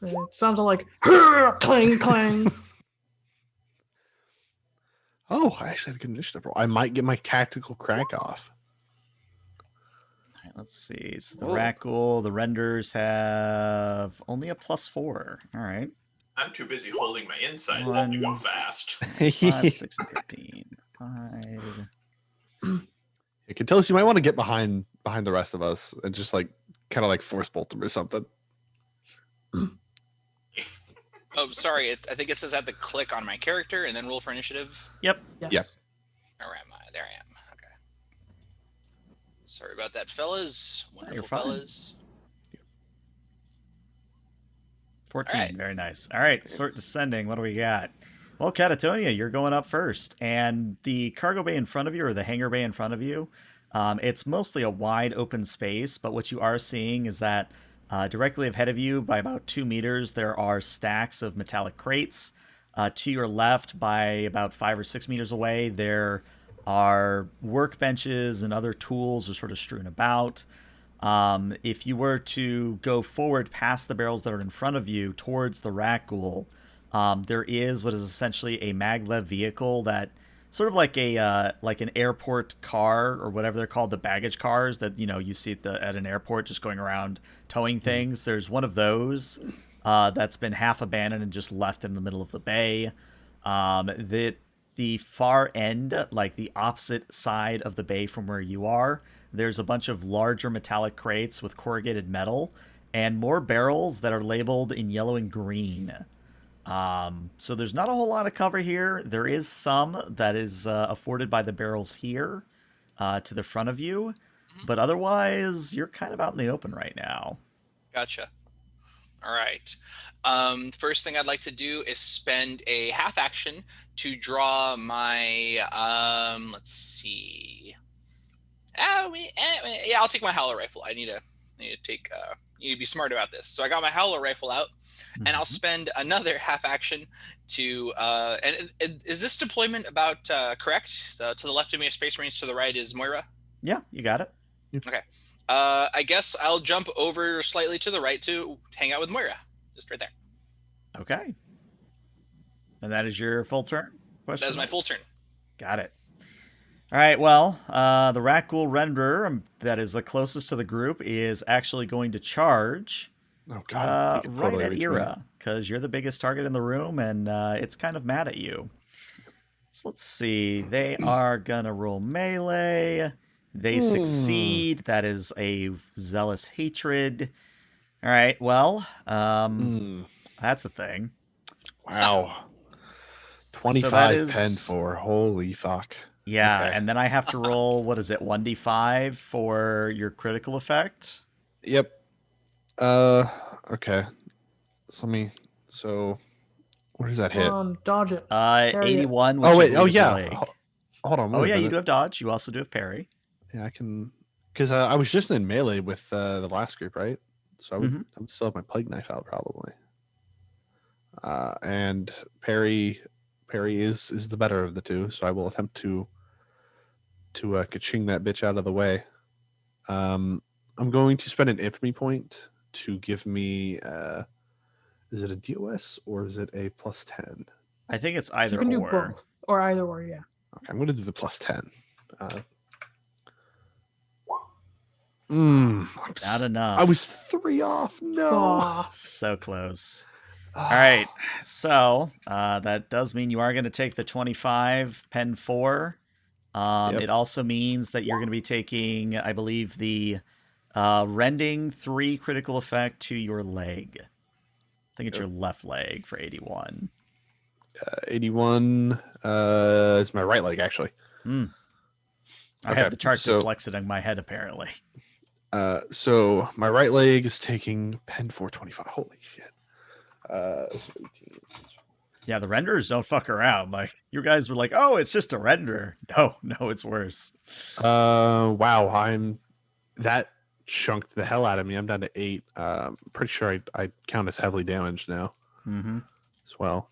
It sounds like clang clang. Oh, I actually had a good initiative roll. I might get my tactical crack off. All right, let's see. So the Whoa. Rak'gol, the Renders have only a +4. All right. I'm too busy holding my insides up to go fast. 5, 6, and 15. 5. You can tell us you might want to get behind the rest of us and just like kind of like force bolt them or something. Oh, sorry. I think it says I have to click on my character and then roll for initiative. Yep. Yes. Yep. Where am I? There I am. Okay. Sorry about that, fellas. Wonderful you're fine. fellas. 14. All right. Very nice. All right. Sort descending. What do we got? Well, Catatonia, you're going up first. And the cargo bay in front of you, or the hangar bay in front of you, it's mostly a wide open space. But what you are seeing is that directly ahead of you, by about 2 meters, there are stacks of metallic crates. To your left, by about 5 or 6 meters away, there are workbenches and other tools are sort of strewn about. If you were to go forward past the barrels that are in front of you towards the Rak'gol, there is what is essentially a maglev vehicle that sort of like an airport car or whatever they're called, the baggage cars that you see at an airport just going around towing things. There's one of those that's been half abandoned and just left in the middle of the bay. The far end, like the opposite side of the bay from where you are, there's a bunch of larger metallic crates with corrugated metal and more barrels that are labeled in yellow and green. So there's not a whole lot of cover here. There is some that is afforded by the barrels here to the front of you. But otherwise, you're kind of out in the open right now. Gotcha. All right. First thing I'd like to do is spend a half action to draw my, let's see. Yeah, I'll take my howler rifle. I need to take, you need to be smart about this. So I got my howler rifle out, and I'll spend another half action to, and is this deployment about correct? To the left of me is Space Marines, to the right is Moira. Yeah, you got it. Okay. I guess I'll jump over slightly to the right to hang out with Moira. Just right there. Okay. And that is your full turn? That is my full turn. Got it. All right, well, the Rak'gol Renderer that is the closest to the group is actually going to charge Oh god! right at Ira, because you're the biggest target in the room, and it's kind of mad at you. So let's see. They are going to roll melee. They succeed. That is a zealous hatred. All right, well, that's a thing. Wow. 25 So that is- pen for holy fuck. Yeah, Okay. and then I have to roll, what is it, 1d5 for your critical effect? Yep. Okay. So where does that hit? Dodge it. Parry it. 81, which Oh I wait, believe is a yeah. leg. Hold on. Oh wait a yeah, you minute. do have dodge. You also do have parry. Yeah, I can, because I was just in melee with the last group, right? So I would, Mhm. I would still have my plague knife out probably. And parry is the better of the two, so I will attempt to ka-ching that bitch out of the way. I'm going to spend an infamy point to give me. Is it a DOS or is it a +10? I think it's either You can do or. both, or either or. Yeah. Okay, I'm going to do the +10. Not enough. I was 3 off. No. Aw. So close. All right, so that does mean you are going to take the 25 pen 4. Yep. It also means that you're going to be taking, I believe, the rending 3 critical effect to your leg. I think it's your left leg for 81. 81 is my right leg, actually. I have Okay, the chart so- dyslexic in my head, apparently. So my right leg is taking pen 425. Holy shit. So 18. Yeah, the renderers don't fuck around. Like, you guys were like, oh, it's just a render. No, it's worse. Wow, that chunked the hell out of me. I'm down to 8. Pretty sure I count as heavily damaged now Mm-hmm. as well.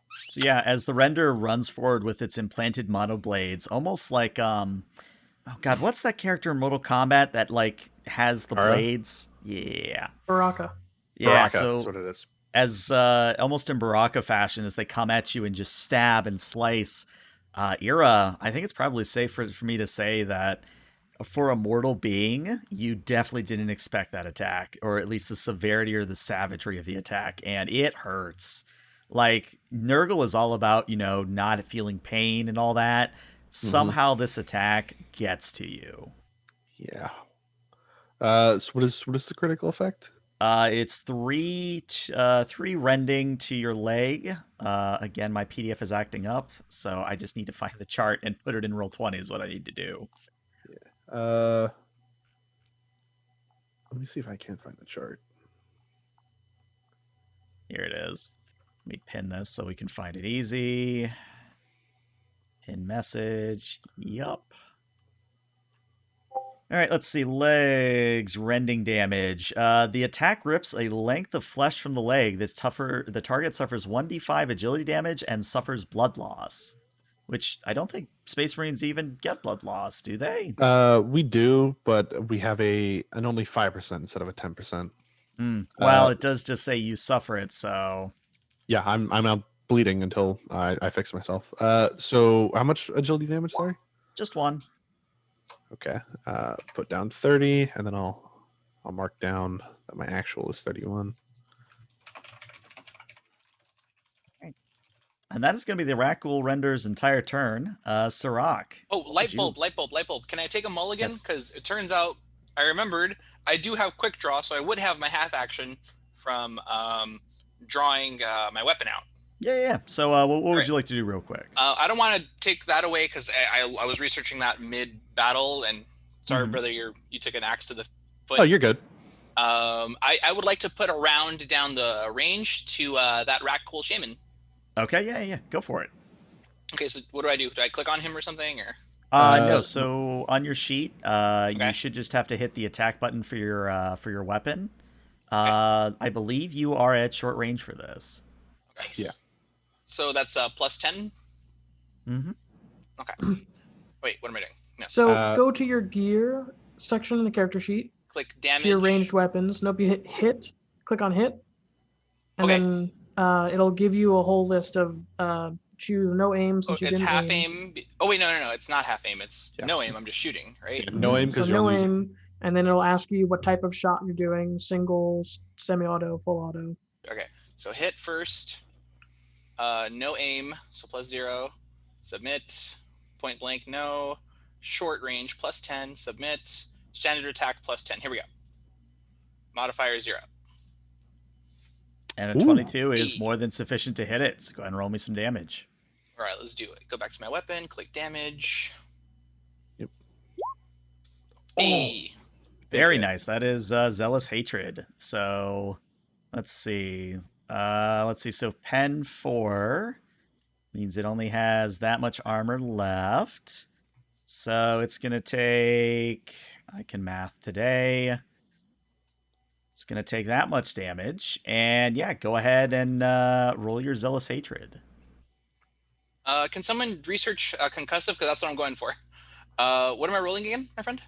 So yeah, as the render runs forward with its implanted mono blades, almost like oh god, what's that character in Mortal Kombat that like has the Ara? blades? Yeah. Baraka. Yeah, Baraka, so that's what it is. as almost in Baraka fashion, as they come at you and just stab and slice, Ira, I think it's probably safe for me to say that for a mortal being, you definitely didn't expect that attack, or at least the severity or the savagery of the attack, and it hurts. Like, Nurgle is all about, not feeling pain and all that. Somehow this attack gets to you. Yeah. So what is the critical effect? It's three rending to your leg. Again, my PDF is acting up, so I just need to find the chart and put it in Roll20 is what I need to do. Let me see if I can find the chart. Here it is. Let me pin this so we can find it easy. Pin message. Yup. All right, let's see. Legs, rending damage. The attack rips a length of flesh from the leg. The target suffers 1d5 agility damage and suffers blood loss. Which I don't think Space Marines even get blood loss, do they? We do, but we have an only 5% instead of a 10%. Well, it does just say you suffer it, so Yeah, I'm out bleeding until I fix myself. So how much agility damage? Sorry. just one. Okay. Put down 30, and then I'll mark down that my actual is 31. And that is going to be the Rak'gol render's entire turn. Sirach. Oh, light bulb. Can I take a mulligan? Yes. Because it turns out I remembered I do have quick draw, so I would have my half action from drawing my weapon out. Yeah. So what would you like to do real quick? I don't want to take that away because I was researching that mid battle, and sorry, brother, you took an axe to the foot. Oh, you're good. I would like to put a round down the range to that Rak'gol shaman. Okay, yeah, go for it. Okay, so what do? Do I click on him or something, or? No. So on your sheet, you should just have to hit the attack button for your weapon. I believe you are at short range for this. Nice. Yeah. So that's plus 10. Mm-hmm. Okay. Wait, what am I doing? No. So go to your gear section in the character sheet. Click damage. To your ranged weapons. Nope, you hit hit. Click on hit. And then it'll give you a whole list of choose no aim since you it's didn't half aim. Oh wait, no, it's not half aim. It's no aim. I'm just shooting, right? Yeah, no aim because So you're no losing. aim, and then it'll ask you what type of shot you're doing: single, semi-auto, full auto. Okay, so hit first. No aim, so +0. Submit. Point blank, no. Short range, +10. Submit. Standard attack, +10. Here we go. Modifier 0. And a 22 is more than sufficient to hit it. So go ahead and roll me some damage. All right, let's do it. Go back to my weapon. Click damage. Yep. Hey. Very nice. That is Zealous Hatred. So let's see. So Pen 4 means it only has that much armor left. So it's going to take... I can math today. It's going to take that much damage. And yeah, go ahead and roll your Zealous Hatred. Can someone research concussive? Because that's what I'm going for. What am I rolling again, my friend?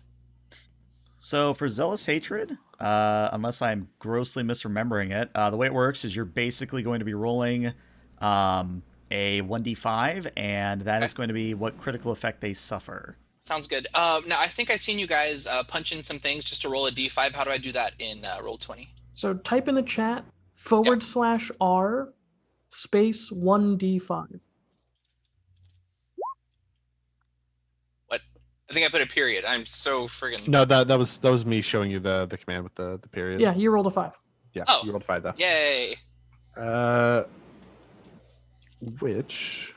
So for Zealous Hatred, unless I'm grossly misremembering it, the way it works is you're basically going to be rolling a 1d5, and that is going to be what critical effect they suffer. Sounds good. Now, I think I've seen you guys punch in some things just to roll a d5. How do I do that in Roll20? So type in the chat /R space 1d5. What? I think I put a period. I'm so friggin'... No, that was me showing you the command with the period. Yeah, you rolled a 5. Yeah, Oh. you rolled 5 though. Yay! Which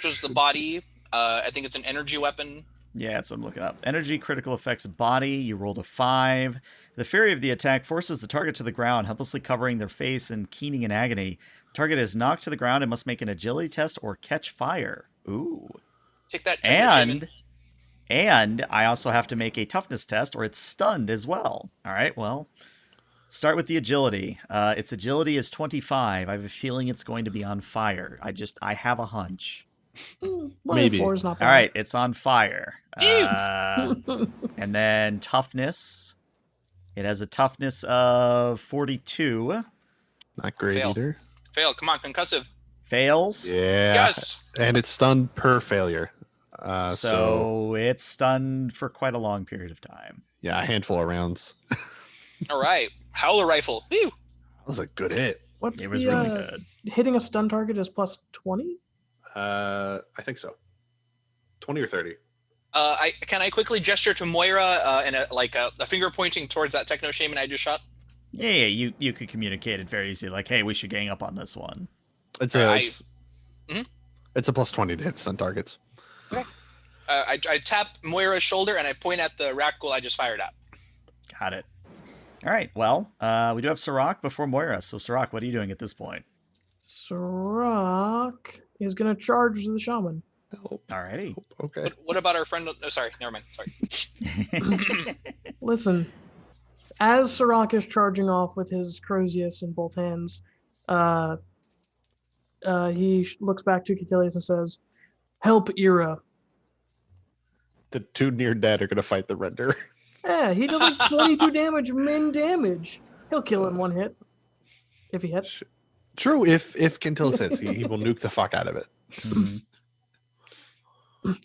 was the body I think it's an energy weapon. Yeah, that's what I'm looking up. Energy critical effects body. You rolled a 5. The fury of the attack forces the target to the ground, helplessly covering their face and keening in agony. The target is knocked to the ground and must make an agility test or catch fire. Ooh. Take that, Techno Shaman. And I also have to make a toughness test or it's stunned as well. All right, well, start with the agility. Its agility is 25. I have a feeling it's going to be on fire. I have a hunch. Maybe 4 is not bad. All right, it's on fire. Ew. And then toughness. It has a toughness of 42. Not great Fail. either. Fail. Come on, concussive. Fails. Yeah. Yes. And it's stunned per failure. So it's stunned for quite a long period of time. Yeah, a handful of rounds. All right. Howler rifle. Woo. That was a good hit. What's It was the, really good. hitting a stun target is plus 20? I think so. 20 or 30. Can I quickly gesture to Moira and a finger pointing towards that Techno Shaman I just shot? Yeah, you could communicate it very easily. Like, hey, we should gang up on this one. It's Alright, a plus 20 to hit stun targets. I tap Moira's shoulder and I point at the Rak'gol I just fired at. Got it. All right, well, we do have Sirach before Moira. So, Sirach, what are you doing at this point? Sirach is going to charge the shaman. Alrighty. Okay. What about our friend? Oh, sorry, never mind. Sorry. Listen, as Sirach is charging off with his Crozius in both hands, he looks back to Catilius and says, "Help Ira." The two near dead are going to fight the render. Yeah, he does like 22 damage, min damage. He'll kill it in one hit. If he hits. True, if Quintilis hits, he will nuke the fuck out of it. Mhm.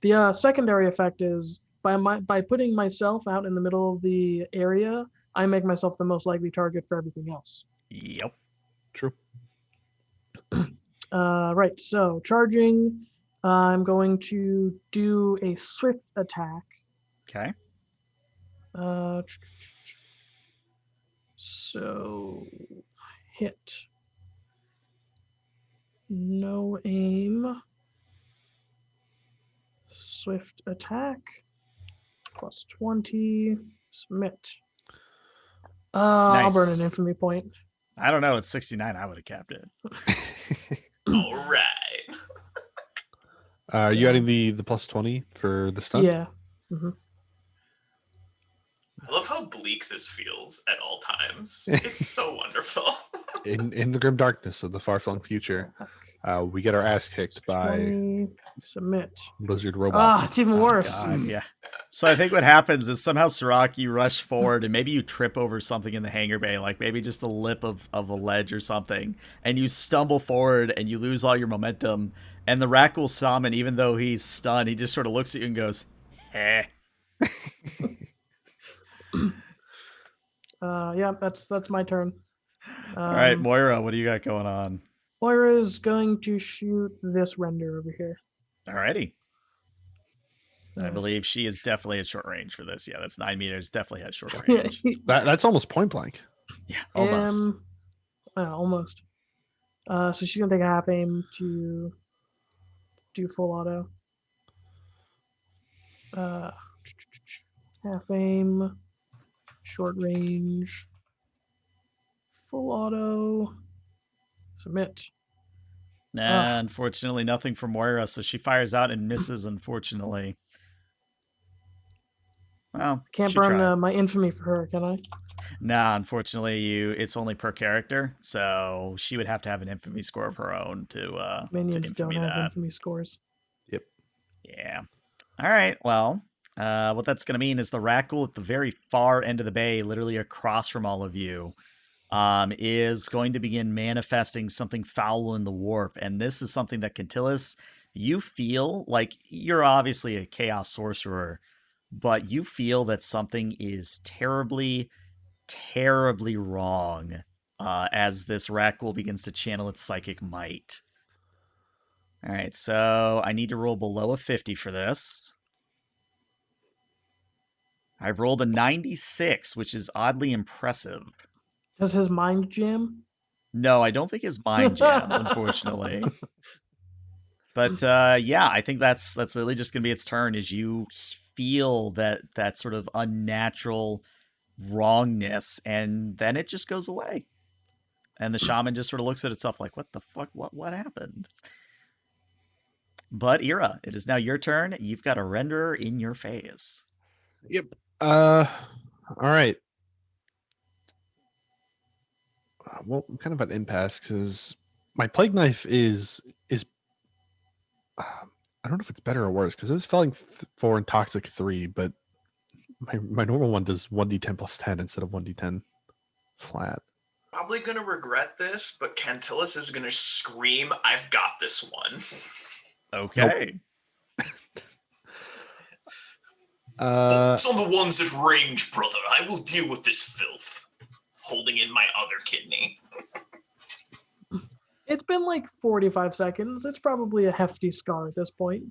The secondary effect is by putting myself out in the middle of the area, I make myself the most likely target for everything else. Yep. True. Right, so charging, I'm going to do a swift attack. Okay. So hit. No aim. Swift attack. Plus 20. Submit. I'll burn Nice. an infamy point. I don't know. It's 69. I would have capped it. All right. Are you adding the plus 20 for the stun? Yeah. Mm-hmm. I love how bleak this feels at all times. It's so wonderful. In the grim darkness of the far-flung future, we get our ass kicked by 20. Submit. lizard robots. It's even worse. God, yeah. So I think what happens is somehow Sirach, you rush forward and maybe you trip over something in the hangar bay, like maybe just a lip of a ledge or something, and you stumble forward and you lose all your momentum. And the Rak'gol shaman, even though he's stunned, he just sort of looks at you and goes, "Heh." Yeah, that's my turn. All right, Moira, what do you got going on? Moira is going to shoot this render over here. Alrighty. I believe she is definitely at short range for this. Yeah, that's 9 meters. Definitely has short range. That's almost point blank. Yeah, almost. Almost. So she's gonna take a half aim to do full auto. Half aim, short range, full auto, submit. Nah, unfortunately, nothing for Moira, so she fires out and misses, unfortunately. Well, Can't she tried. burn my infamy for her, can I? Nah, unfortunately, it's only per character, so she would have to have an infamy score of her own to Minions don't infamy have that. infamy scores. Yep. Yeah. All right. Well, what that's going to mean is the Rak'gol at the very far end of the bay, literally across from all of you, is going to begin manifesting something foul in the warp. And this is something that Quintilis, you feel like you're obviously a chaos sorcerer, but you feel that something is terribly, terribly wrong as this Rak'gol begins to channel its psychic might. All right, so I need to roll below a 50 for this. I've rolled a 96, which is oddly impressive. Does his mind jam? No, I don't think his mind jams, unfortunately. But yeah, I think that's really just going to be its turn. As you feel that sort of unnatural wrongness, and then it just goes away. And the shaman just sort of looks at itself like, what the fuck? What happened? But Ira, it is now your turn. You've got a renderer in your face. Yep. All right. Well, I'm kind of at impasse because my plague knife is I don't know if it's better or worse because it's felling 4 and toxic 3, but my normal one does 1d10 plus 10 instead of 1d10 flat. Probably gonna regret this, but Cantilus is gonna scream, "I've got this one." Okay. Focus on the ones at range, brother. I will deal with this filth. Holding in my other kidney. It's been like 45 seconds. It's probably a hefty scar at this point.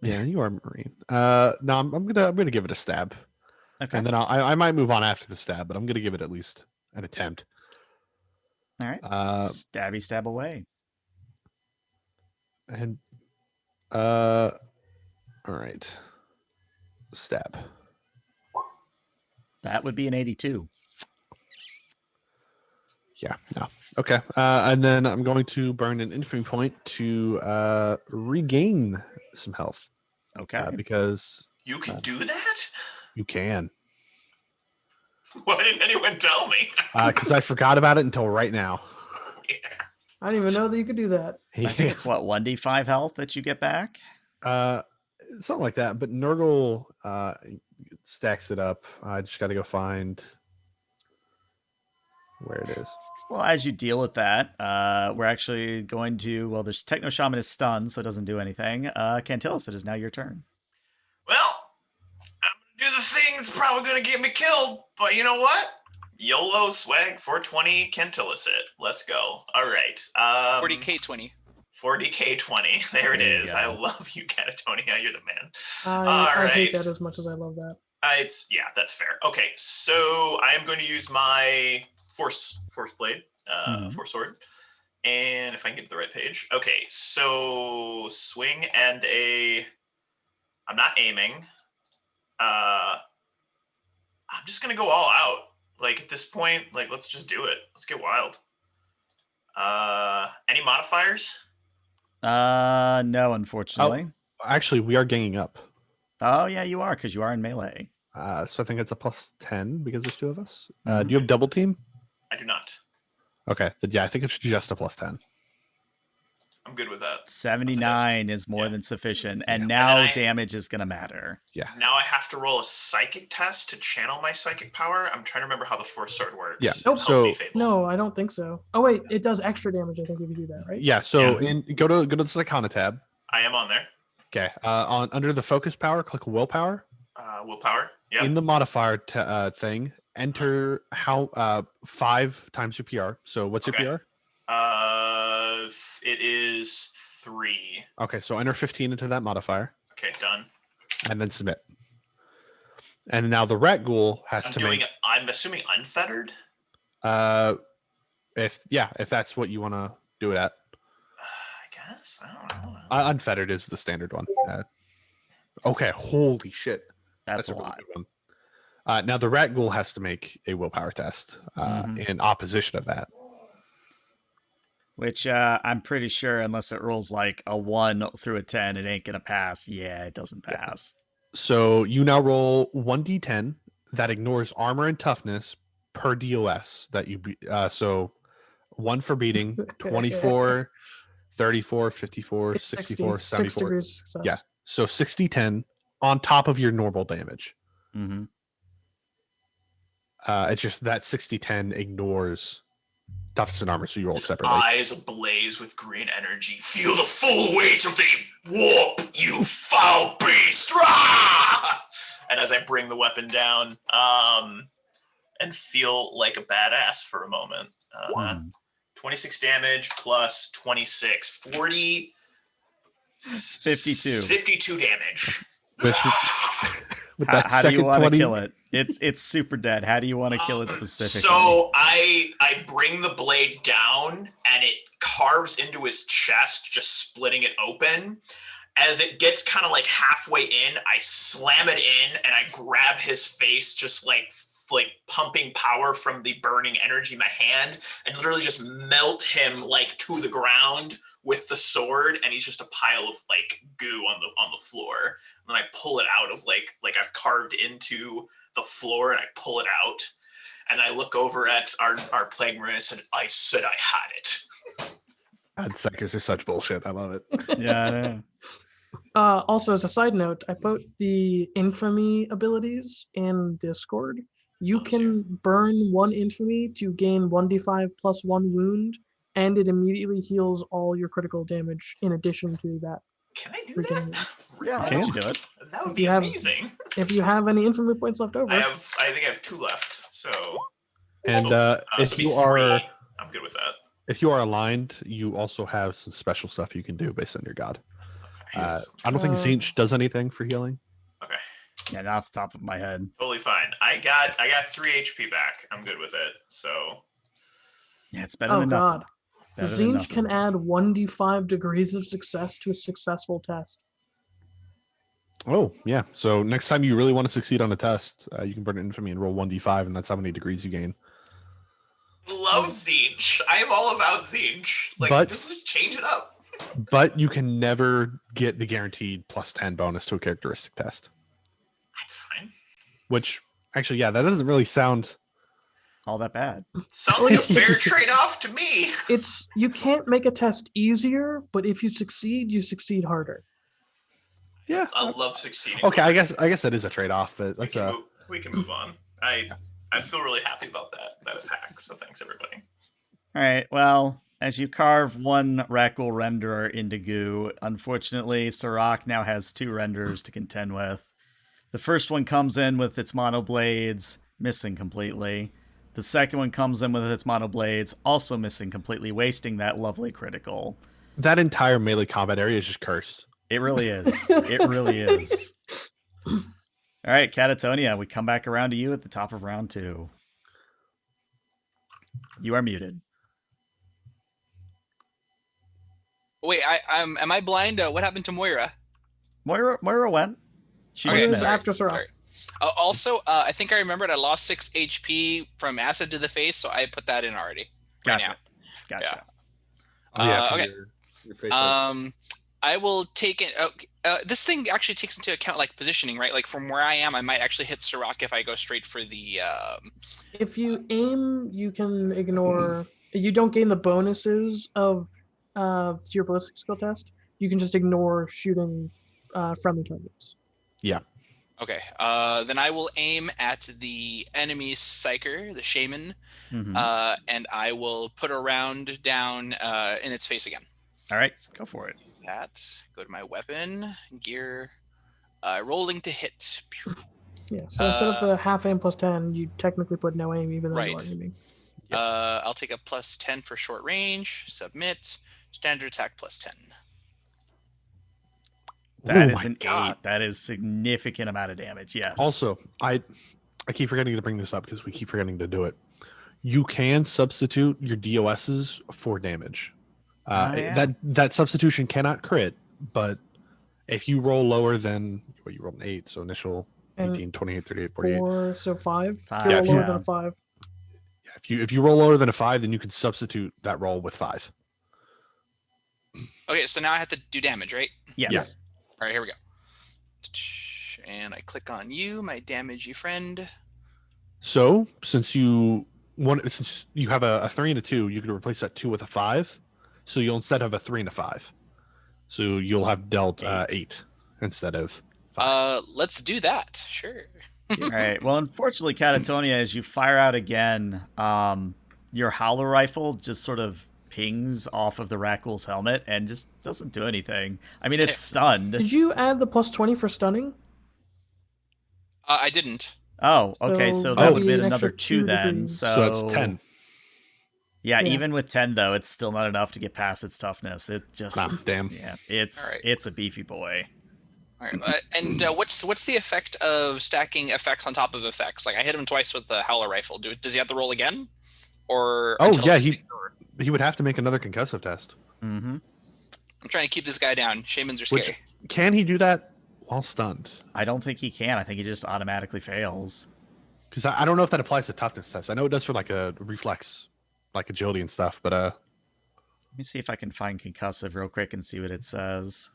Yeah, you are Marine. No, I'm gonna give it a stab, Okay. and then I might move on after the stab, but I'm gonna give it at least an attempt. All right. Stabby stab away. And all right, stab. That would be an 82. Yeah, no. Okay. And then I'm going to burn an infamy point to regain some health. Okay. Because you can do that? You can. Why didn't anyone tell me? Because I forgot about it until right now. Yeah. I didn't even know that you could do that. I think it's what, 1d5 health that you get back? Something like that. But Nurgle stacks it up. I just got to go find where it is. Well, as you deal with that, we're actually going to, well, this Techno Shaman is stunned, so it doesn't do anything. Cantilus, it is now your turn. Well, I'm going to do the thing that's probably going to get me killed, but you know what? YOLO swag 420 Cantilus it. Let's go. All right. 40k20. 40k20. There it There you is. go. I love you, Catatonia. You're the man. I hate that as much as I love that. Yeah, that's fair. Okay, so I am going to use my force blade, force sword, and if I can get to the right page. Okay, so swing and I'm not aiming. I'm just gonna go all out. Like at this point, like let's just do it. Let's get wild. Any modifiers? No, unfortunately. Actually, we are ganging up. Oh yeah, you are, because you are in melee. So I think it's a plus 10 because there's 2 of us. Do you have double team? I do not. Okay, then yeah, I think it's just a plus 10. I'm good with that. 79 is more than sufficient, and Yeah. now And then damage is going to matter. Yeah. Now I have to roll a psychic test to channel my psychic power. I'm trying to remember how the force sword works. Yeah, Help so- me, Fable. No, I don't think so. Oh wait, it does extra damage. I think if you do that, right? Yeah, so Yeah. go to the Psychona tab. I am on there. Okay. On under the focus power, click willpower. Willpower. Yep. In the modifier thing, enter how 5 times your PR. So what's Okay. your PR? It is 3. Okay, so enter 15 into that modifier Okay, done. and then submit. And now the Rak'gol has I'm to doing make it. I'm assuming unfettered. if that's what you want to do it at. I guess. I don't know. Unfettered is the standard one. Okay, holy shit. That's a really lot. good one. Now the Rak'gol has to make a willpower test in opposition of that. Which I'm pretty sure, unless it rolls like a 1 through a 10, it ain't going to pass. Yeah, it doesn't pass. So you now roll 1d10 that ignores armor and toughness per DOS that you be. So 1 for beating, 24, 34, 54, It's 64, 6 74. degrees of success. Yeah. So 60-10 on top of your normal damage. Mm-hmm. It's just that 60-10 ignores toughness and armor, so you roll it His separately. eyes ablaze with green energy. Feel the full weight of the warp, you foul beast! Rah! And as I bring the weapon down, and feel like a badass for a moment. 26 damage plus 26, 40. 52. 52 damage. With that How do you second want to 20 kill it? It's super dead. How do you want to kill it specifically? So I bring the blade down and it carves into his chest, just splitting it open. As it gets kind of like halfway in, I slam it in and I grab his face, just like pumping power from the burning energy in my hand, and literally just melt him like to the ground with the sword, and he's just a pile of like goo on the floor. And then I pull it out of like I've carved into the floor, and I pull it out, and I look over at our plague marine and I said I had it. God, psychers are such bullshit. I love it. Yeah, I know. Also, as a side note, I put the infamy abilities in Discord. You can burn one infamy to gain 1d5 plus 1 wound, and it immediately heals all your critical damage in addition to that. Can I do freaking that? Yeah, why don't you do it? That would If be you have- amazing. If you have any infamy points left over. I think I have 2 left. So And so if be you are 3. I'm good with that. if you are aligned, you also have some special stuff you can do based on your god. Okay. I don't think Zinch does anything for healing. Okay. Yeah, not off the top of my head. Totally fine. I got 3 HP back. I'm good with it. So Yeah, it's better Oh than nothing. god. Better than Zinch nothing. can add 1d5 degrees of success to a successful test. Oh, yeah. So next time you really want to succeed on a test, you can burn an infamy and roll 1d5, and that's how many degrees you gain. love Zinch. I am all about Zinch. Like, But- just change it up. But you can never get the guaranteed plus 10 bonus to a characteristic test. That's fine. Which, actually, yeah, that doesn't really sound... All that bad. Sounds like a fair trade-off to me. You can't make a test easier, but if you succeed harder. Yeah. I love succeeding. Okay, I guess that is a trade-off, but we that's can move on. I feel really happy about that attack. So thanks everybody. All right, well, as you carve one Rak'gol renderer into goo, unfortunately, Sirach now has 2 renderers to contend with. The first one comes in with its monoblades, missing completely. The second one comes in with its monoblades, also missing completely, wasting that lovely critical. that entire melee combat area is just cursed. It really is. It really is. All right, Catatonia, we come back around to you at the top of round 2. You are muted. Wait, am I blind? What happened to Moira? Moira went. She Okay, was Moira's missed. after Sirach. Sorry. Also, I think I remembered I lost 6 HP from acid to the face, so I put that in already. Right Gotcha. now. Gotcha. Okay. Your face I will take it. This thing actually takes into account like positioning, right? Like from where I am, I might actually hit Sirach if I go straight for the. If you aim, you can ignore. You don't gain the bonuses of to your ballistic skill test. You can just ignore shooting friendly targets. Okay. Then I will aim at the enemy psyker, the shaman, Mhm. and I will put a round down in its face again. All right, go for it. That. Go to my weapon gear. Rolling to hit. Yeah. So instead of the half aim plus 10, you technically put no aim, even though you are Right. aiming. I'll take a plus 10 for short range. Submit. Standard attack plus 10. That Oh is my an God. 8. That is significant amount of damage. Yes. Also, I keep forgetting to bring this up because we keep forgetting to do it. You can substitute your DOSs for damage. Yeah. That substitution cannot crit, but if you roll lower than you rolled an 8, so initial And 18, 28, 38, 48. 4, so 5. Five, If you roll lower yeah. than a 5. Yeah, if you roll lower than a 5, then you can substitute that roll with 5. Okay, so now I have to do damage, right? Yes. Yeah. All right, here we go. And I click on you, my damagey friend. So since you have a 3 and a 2, you could replace that 2 with a 5. So you'll instead have a 3 and a 5. So you'll have dealt 8 instead of 5. Let's do that. Sure. All right. Well, unfortunately, Catatonia, as you fire out again, your howler rifle just sort of pings off of the Rak'gol's helmet and just doesn't do anything. I mean, it's stunned. Did you add the plus 20 for stunning? I didn't. Oh, okay. So So that'd that would be have been an another extra 2 2 then. degrees. So it's 10. Yeah, Yeah. even with 10 though, it's still not enough to get past its toughness. It just Damn. yeah, it's All right. it's a beefy boy. All right. And what's the effect of stacking effects on top of effects? Like I hit him twice with the howler rifle. Does he have to roll again? Or Oh until yeah, next thing? he would have to make another concussive test. Mm-hmm. I'm trying to keep this guy down. Shamans are Which scary. can he do that while stunned? I don't think he can. I think he just automatically fails. Because I don't know if that applies to toughness tests. I know it does for like a reflex, like agility and stuff. But Let me see if I can find concussive real quick and see what it says.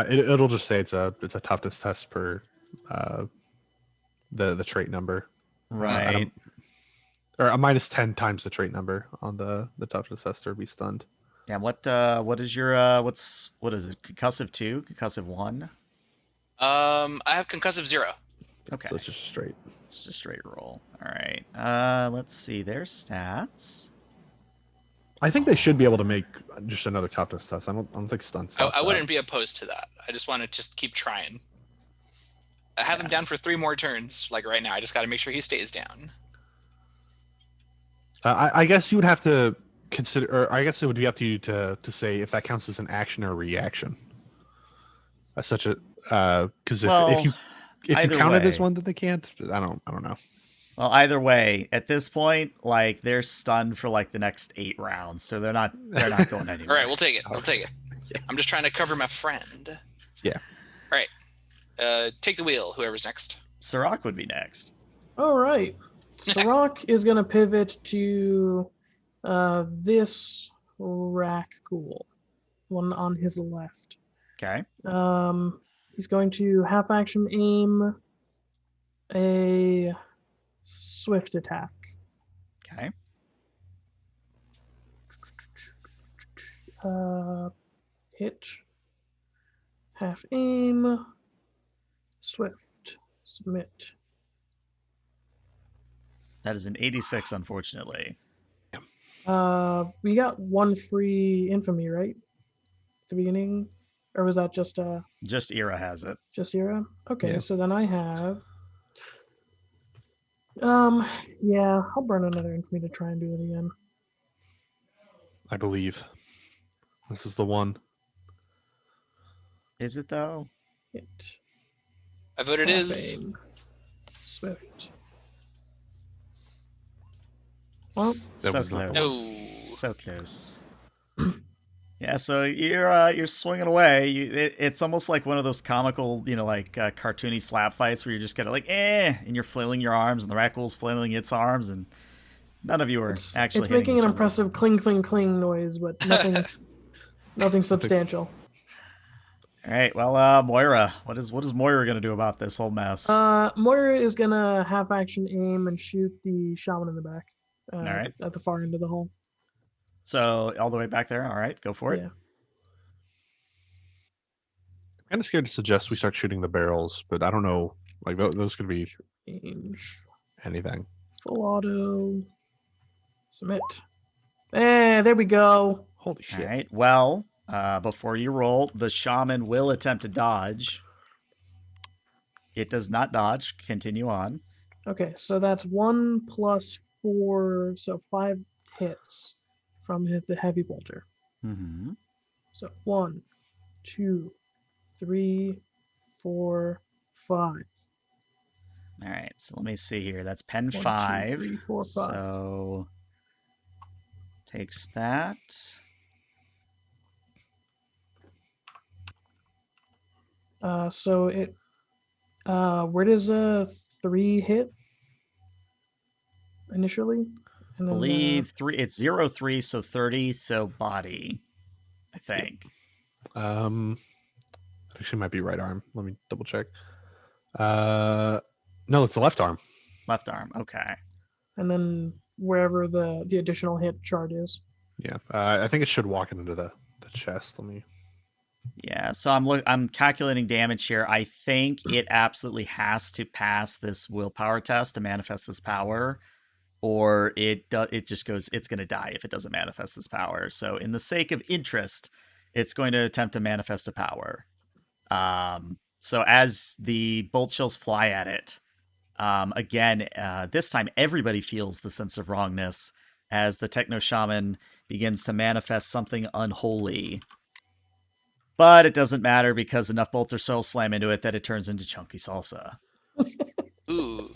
it'll just say it's a toughness test per the trait number. Right. Or a minus 10 times the trait number on the toughness test to be stunned. Yeah, what is your what is it? Concussive 2? Concussive 1? I have concussive 0. Okay. So it's just straight. Just a straight roll. All right. Let's see their stats. I think they should be able to make just another toughness test. I don't think stun stops I that. wouldn't be opposed to that. I just want to just keep trying. I have him down for 3 more turns, like right now. I just got to make sure he stays down. I guess you would have to consider, or I guess it would be up to you to say if that counts as an action or a reaction. As such a because if you either count it as way. one, then they can't. I don't know. Well, either way, at this point, like they're stunned for like the next 8 rounds, so they're not going anywhere. All right, we'll take it. We'll take it. Yeah. I'm just trying to cover my friend. Yeah. All right. Take the wheel. Whoever's next. Sirach would be next. All right. Sirach is going to pivot to this Rak'gol, one on his left. Okay. He's going to half action aim a swift attack. Okay. Hit. Half aim. Swift. Submit. That is an 86, unfortunately. We got 1 free infamy, right? At the beginning? Or was that just Just Era has it. just Era? Okay, Yeah. so then I have yeah, I'll burn another infamy to try and do it again. I believe this is the one. Is it though? Hit. I vote it Half is. aim. Swift. Well, That So was not the close. No. So close. Yeah, so you're swinging away. It's almost like one of those comical, like cartoony slap fights where you're just kind of like, and you're flailing your arms, and the Rak'gol's flailing its arms, and none of you are actually it's hitting making each an other. impressive cling, cling, cling noise, but nothing substantial. All right, well, Moira, what is Moira gonna do about this whole mess? Moira is gonna half action aim and shoot the shaman in the back. All right. At the far end of the hall. So all the way back there. All right, go for it. Yeah. I'm kind of scared to suggest we start shooting the barrels, but I don't know. Like those could be Range. anything. Full auto. Submit. There we go. Holy shit! All right. Well, before you roll, the shaman will attempt to dodge. It does not dodge. Continue on. Okay, so that's 1 plus 4, so 5 hits from the heavy bolter. Mm-hmm. So 1, 2, 3, 4, 5. All right. So let me see here. That's pen 1, 2, 5. 3, 4, 5. So takes that. So it where does a 3 hit initially? And I then, believe 3. It's 0-3, so 30. So body, I think. Actually might be right arm. Let me double check. No, it's the left arm. Left arm. Okay. and then wherever the additional hit chart is. Yeah, I think it should walk into the chest. Let me. Yeah, so I'm calculating damage here. I think it absolutely has to pass this willpower test to manifest this power, or it just goes. It's going to die if it doesn't manifest this power. So, in the sake of interest, it's going to attempt to manifest a power. So as the bolt shells fly at it, again, this time everybody feels the sense of wrongness as the techno shaman begins to manifest something unholy. But it doesn't matter because enough bolter cells slam into it that it turns into chunky salsa. Ooh.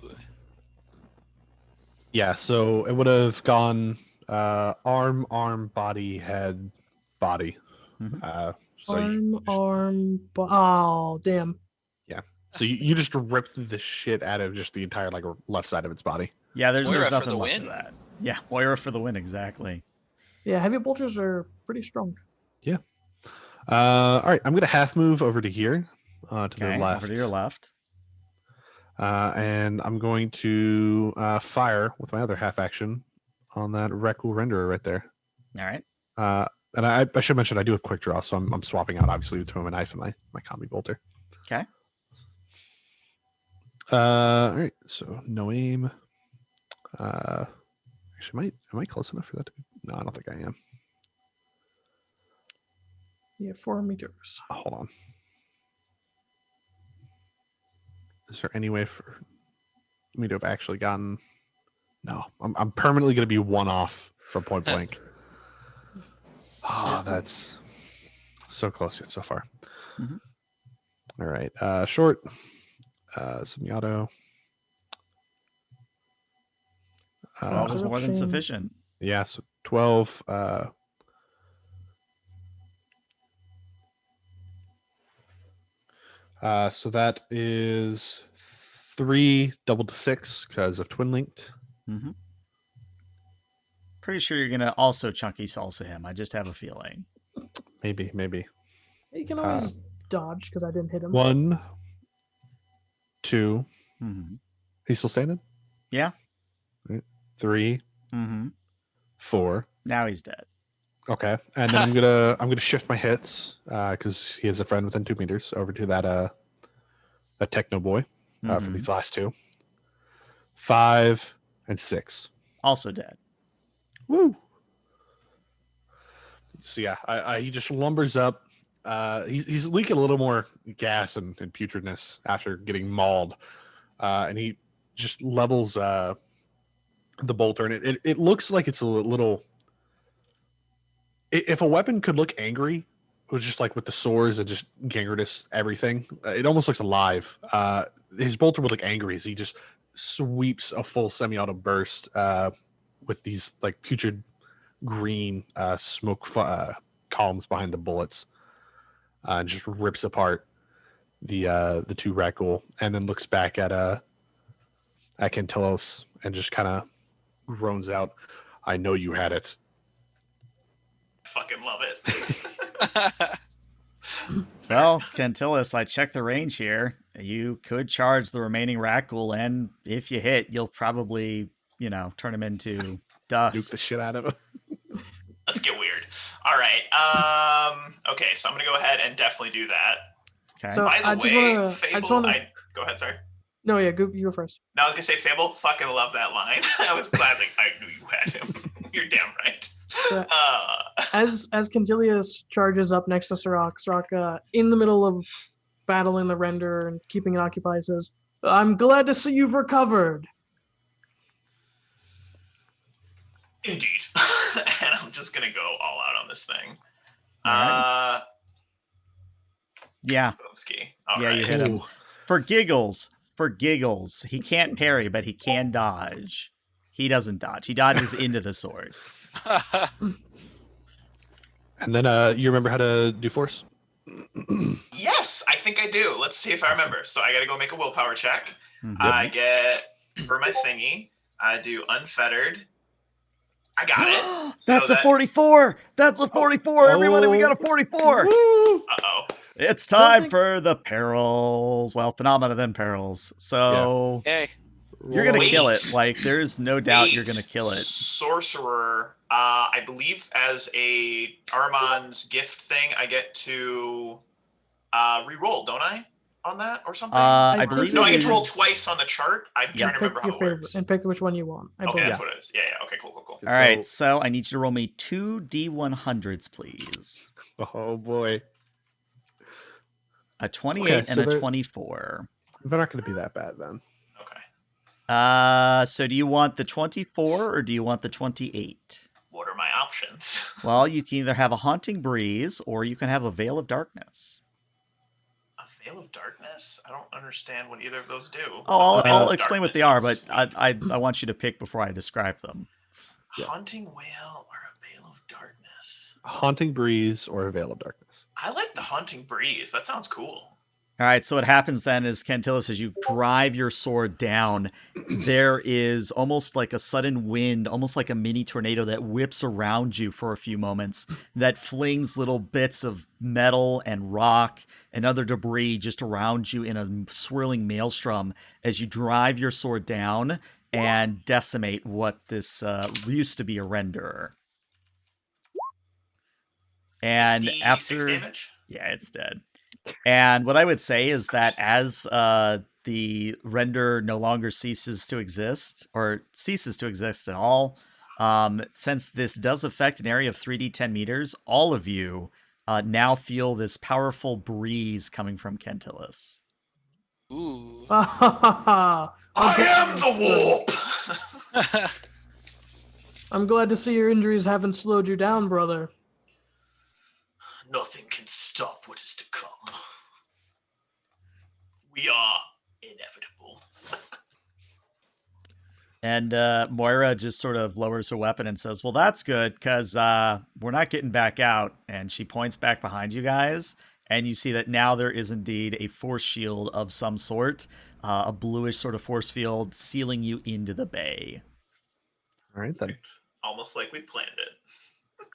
Yeah, so it would have gone arm, body, head, body. Mhm. So you Oh, damn. so you just ripped the shit out of just the entire like left side of its body. Yeah, there's Moira for nothing the left win. of that. Yeah, Moira for the win, exactly. Yeah, heavy bolters are pretty strong. All right, I'm gonna half move over to here, to Okay, the left, over to your left. and I'm going to fire with my other half action on that Rak'gol renderer right there. All right. And I should mention I do have quick draw, so I'm swapping out obviously between my knife and my combi bolter. Okay. All right, so no aim. Actually, am I close enough for that to be? No, I don't think I am. Yeah, 4 meters. Hold on. Is there any way for me to have actually gotten? No, I'm permanently going to be one off from point blank. Oh, that's so close yet so far. Mhm. All right, short, semi-auto. 12 is more than Corruption. sufficient. Yeah, so 12. So that is 3 doubled to 6 because of twin linked. Mm-hmm. Pretty sure you're going to also chunky salsa him. I just have a feeling. Maybe. You can always dodge because I didn't hit him. 1, 2. Mm-hmm. He's still standing? Yeah. 3, Mm-hmm. 4. Now he's dead. Okay, and then I'm gonna shift my hits because he has a friend within 2 meters over to that a techno boy for Mhm. these last 2. 5 and 6. Also dead. Woo! So yeah, he just lumbers up. He's leaking a little more gas and putridness after getting mauled, and he just levels the bolter, and it looks like it's a little. If a weapon could look angry, it was just like with the swords and just gangrenous everything. It almost looks alive. His bolter would look angry as he just sweeps a full semi-auto burst with these like putrid green smoke columns behind the bullets, and just rips apart the 2 Rak'gol, and then looks back at Cantillos and just kind of groans out, "I know you had it." Fucking love it. Well, Cantillis, I checked the range here. You could charge the remaining Rak'gol, and if you hit, you'll probably, turn him into Nuke dust. the shit out of him. Let's get weird. All right. Okay, so I'm gonna go ahead and definitely do that. Okay. So By the I just way, wanna- Fable, go ahead, sorry. No, yeah, you go first. No, I was gonna say Fable, fucking love that line. That was classic. I knew you had him. You're damn right. So, as Quintilius charges up next to Sirach, in the middle of battling the render and keeping it occupied, says, "I'm glad to see you've recovered." Indeed. And I'm just gonna go all out on this thing. All right. Yeah. Boomski. Yeah, you hit him. For giggles, he can't parry, but he can dodge. He doesn't dodge. He dodges into the sword. And then you remember how to do force? Yes, I think I do. Let's see if I remember. So I gotta go make a willpower check. Mhm. I get for my thingy, I do unfettered. I got it. That's a 44. That's a 44. Everybody, we got a 44. Uh-oh. It's time for the perils. Well, phenomena then perils. So Yay. you're gonna Wait. kill it. Like, there's no doubt you're gonna kill it. Sorcerer. I believe as a Armand's gift thing, I get to re-roll, don't I? On that or something? I believe No, I it get to roll is- twice on the chart. I'm trying to Pick remember how your it favorite works. and pick which one you want. I Okay, believe. that's what it is. Yeah. Okay, cool. All right, so I need you to roll me 2 D100s, please. Oh boy, A 28 Okay, and so a they're- 24. they're not going to be that bad then. Okay. So do you want the 24 or do you want the 28? What are my options? options. Well, you can either have a haunting breeze or you can have a veil of darkness. A veil of darkness? I don't understand what either of those do. Oh, A veil I'll of explain what darkness they are, sounds but sweet. I want you to pick before I describe them. Yeah. Haunting whale or a veil of darkness? A haunting breeze or a veil of darkness. I like the haunting breeze. That sounds cool. All right, so what happens then is, Kentillis, as you drive your sword down, there is almost like a sudden wind, almost like a mini tornado that whips around you for a few moments, that flings little bits of metal and rock and other debris just around you in a swirling maelstrom as you drive your sword down and decimate what this used to be a renderer. And 56 after... damage? Yeah, it's dead. And what I would say is that as the render no longer ceases to exist, or ceases to exist at all, since this does affect an area of 3D 10 meters, all of you now feel this powerful breeze coming from Kentillis. Ooh. I am the warp! I'm glad to see your injuries haven't slowed you down, brother. Nothing can stop what is to come. We are inevitable. And Moira just sort of lowers her weapon and says, well, that's good, because we're not getting back out. And she points back behind you guys, and you see that now there is indeed a force shield of some sort, a bluish sort of force field sealing you into the bay. All right, then. Almost like we planned it.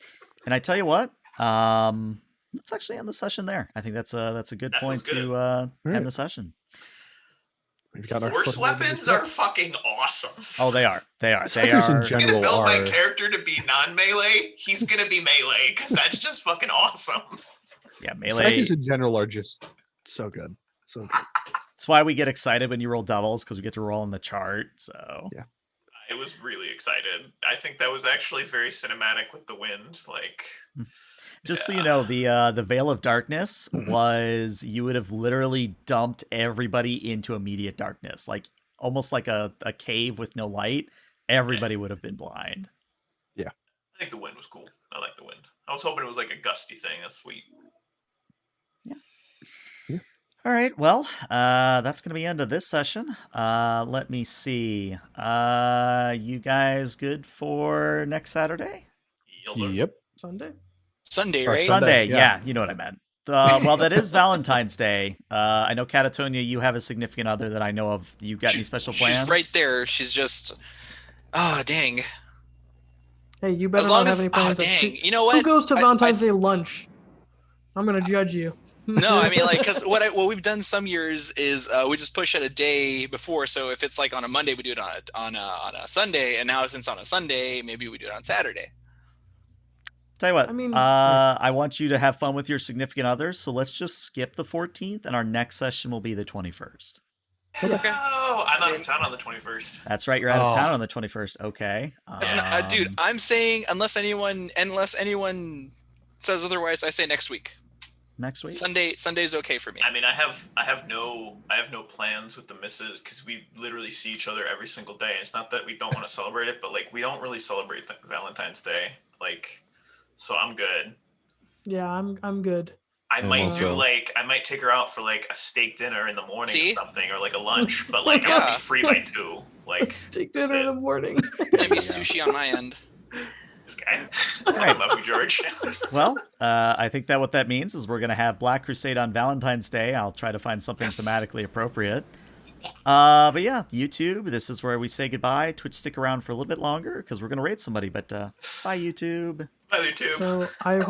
And I tell you what, let's actually end the session there. I think that's a good That point feels good. to Right. end the session. We've got our Force foothold in the weapons set. are fucking awesome. Oh, they are. They are. They Suckers in are. I'm gonna general build my are- character to be non-melee. He's gonna be melee because that's just fucking awesome. Yeah, melee. Psychics in general are just so good. So good. That's why we get excited when you roll doubles, because we get to roll on the chart. So Yeah. I was really excited. I think that was actually very cinematic with the wind. Like, just so yeah. you know, the Veil of Darkness was, you would have literally dumped everybody into immediate darkness, like almost like a cave with no light. Everybody would have been blind. I think the wind was cool. I like the wind. I was hoping it was like a gusty thing. That's sweet. All right, well, that's going to be the end of this session. Let me see. You guys good for next Saturday? Yep. Sunday? Sunday, Or right? Sunday, yeah. yeah, you know what I meant. Well, that is Valentine's Day. I know, Catatonia, you have a significant other that I know of. You got any special plans? She's right there. She's just. Oh, dang. Hey, you better As not long have as. any Oh, plans. dang. You know what? Who goes to I- Valentine's Day lunch? I'm gonna judge you. No, I mean, like, because what we've done some years is we just push it a day before. So if it's like on a Monday, we do it on a Sunday, and now since on a Sunday, maybe we do it on Saturday. Tell you what, I mean, I want you to have fun with your significant others, so let's just skip the 14th, and our next session will be the 21st. Okay. Oh, I'm out of town on the 21st. That's right, you're out of Oh. town on the 21st. Okay. Dude, I'm saying unless anyone says otherwise, I say next week. Next week? Sunday's okay for me. I mean, I have no plans with the missus because we literally see each other every single day. It's not that we don't want to celebrate it, but like we don't really celebrate Valentine's Day. Like, so I'm good. yeah, I'm good. I I'm might also- I might take her out for like a steak dinner in the morning See? or something, or like a lunch. But like I'm gonna Yeah. be free by 2. Like Steak that's dinner in it. the morning. Maybe Yeah. sushi on my end. This guy. Right. I love you, George. Well, I think that what that means is we're going to have Black Crusade on Valentine's Day. I'll try to find something Yes. thematically appropriate. But yeah, YouTube, this is where we say goodbye. Twitch, stick around for a little bit longer because we're going to raid somebody. But bye, YouTube. Bye, YouTube. So I hope.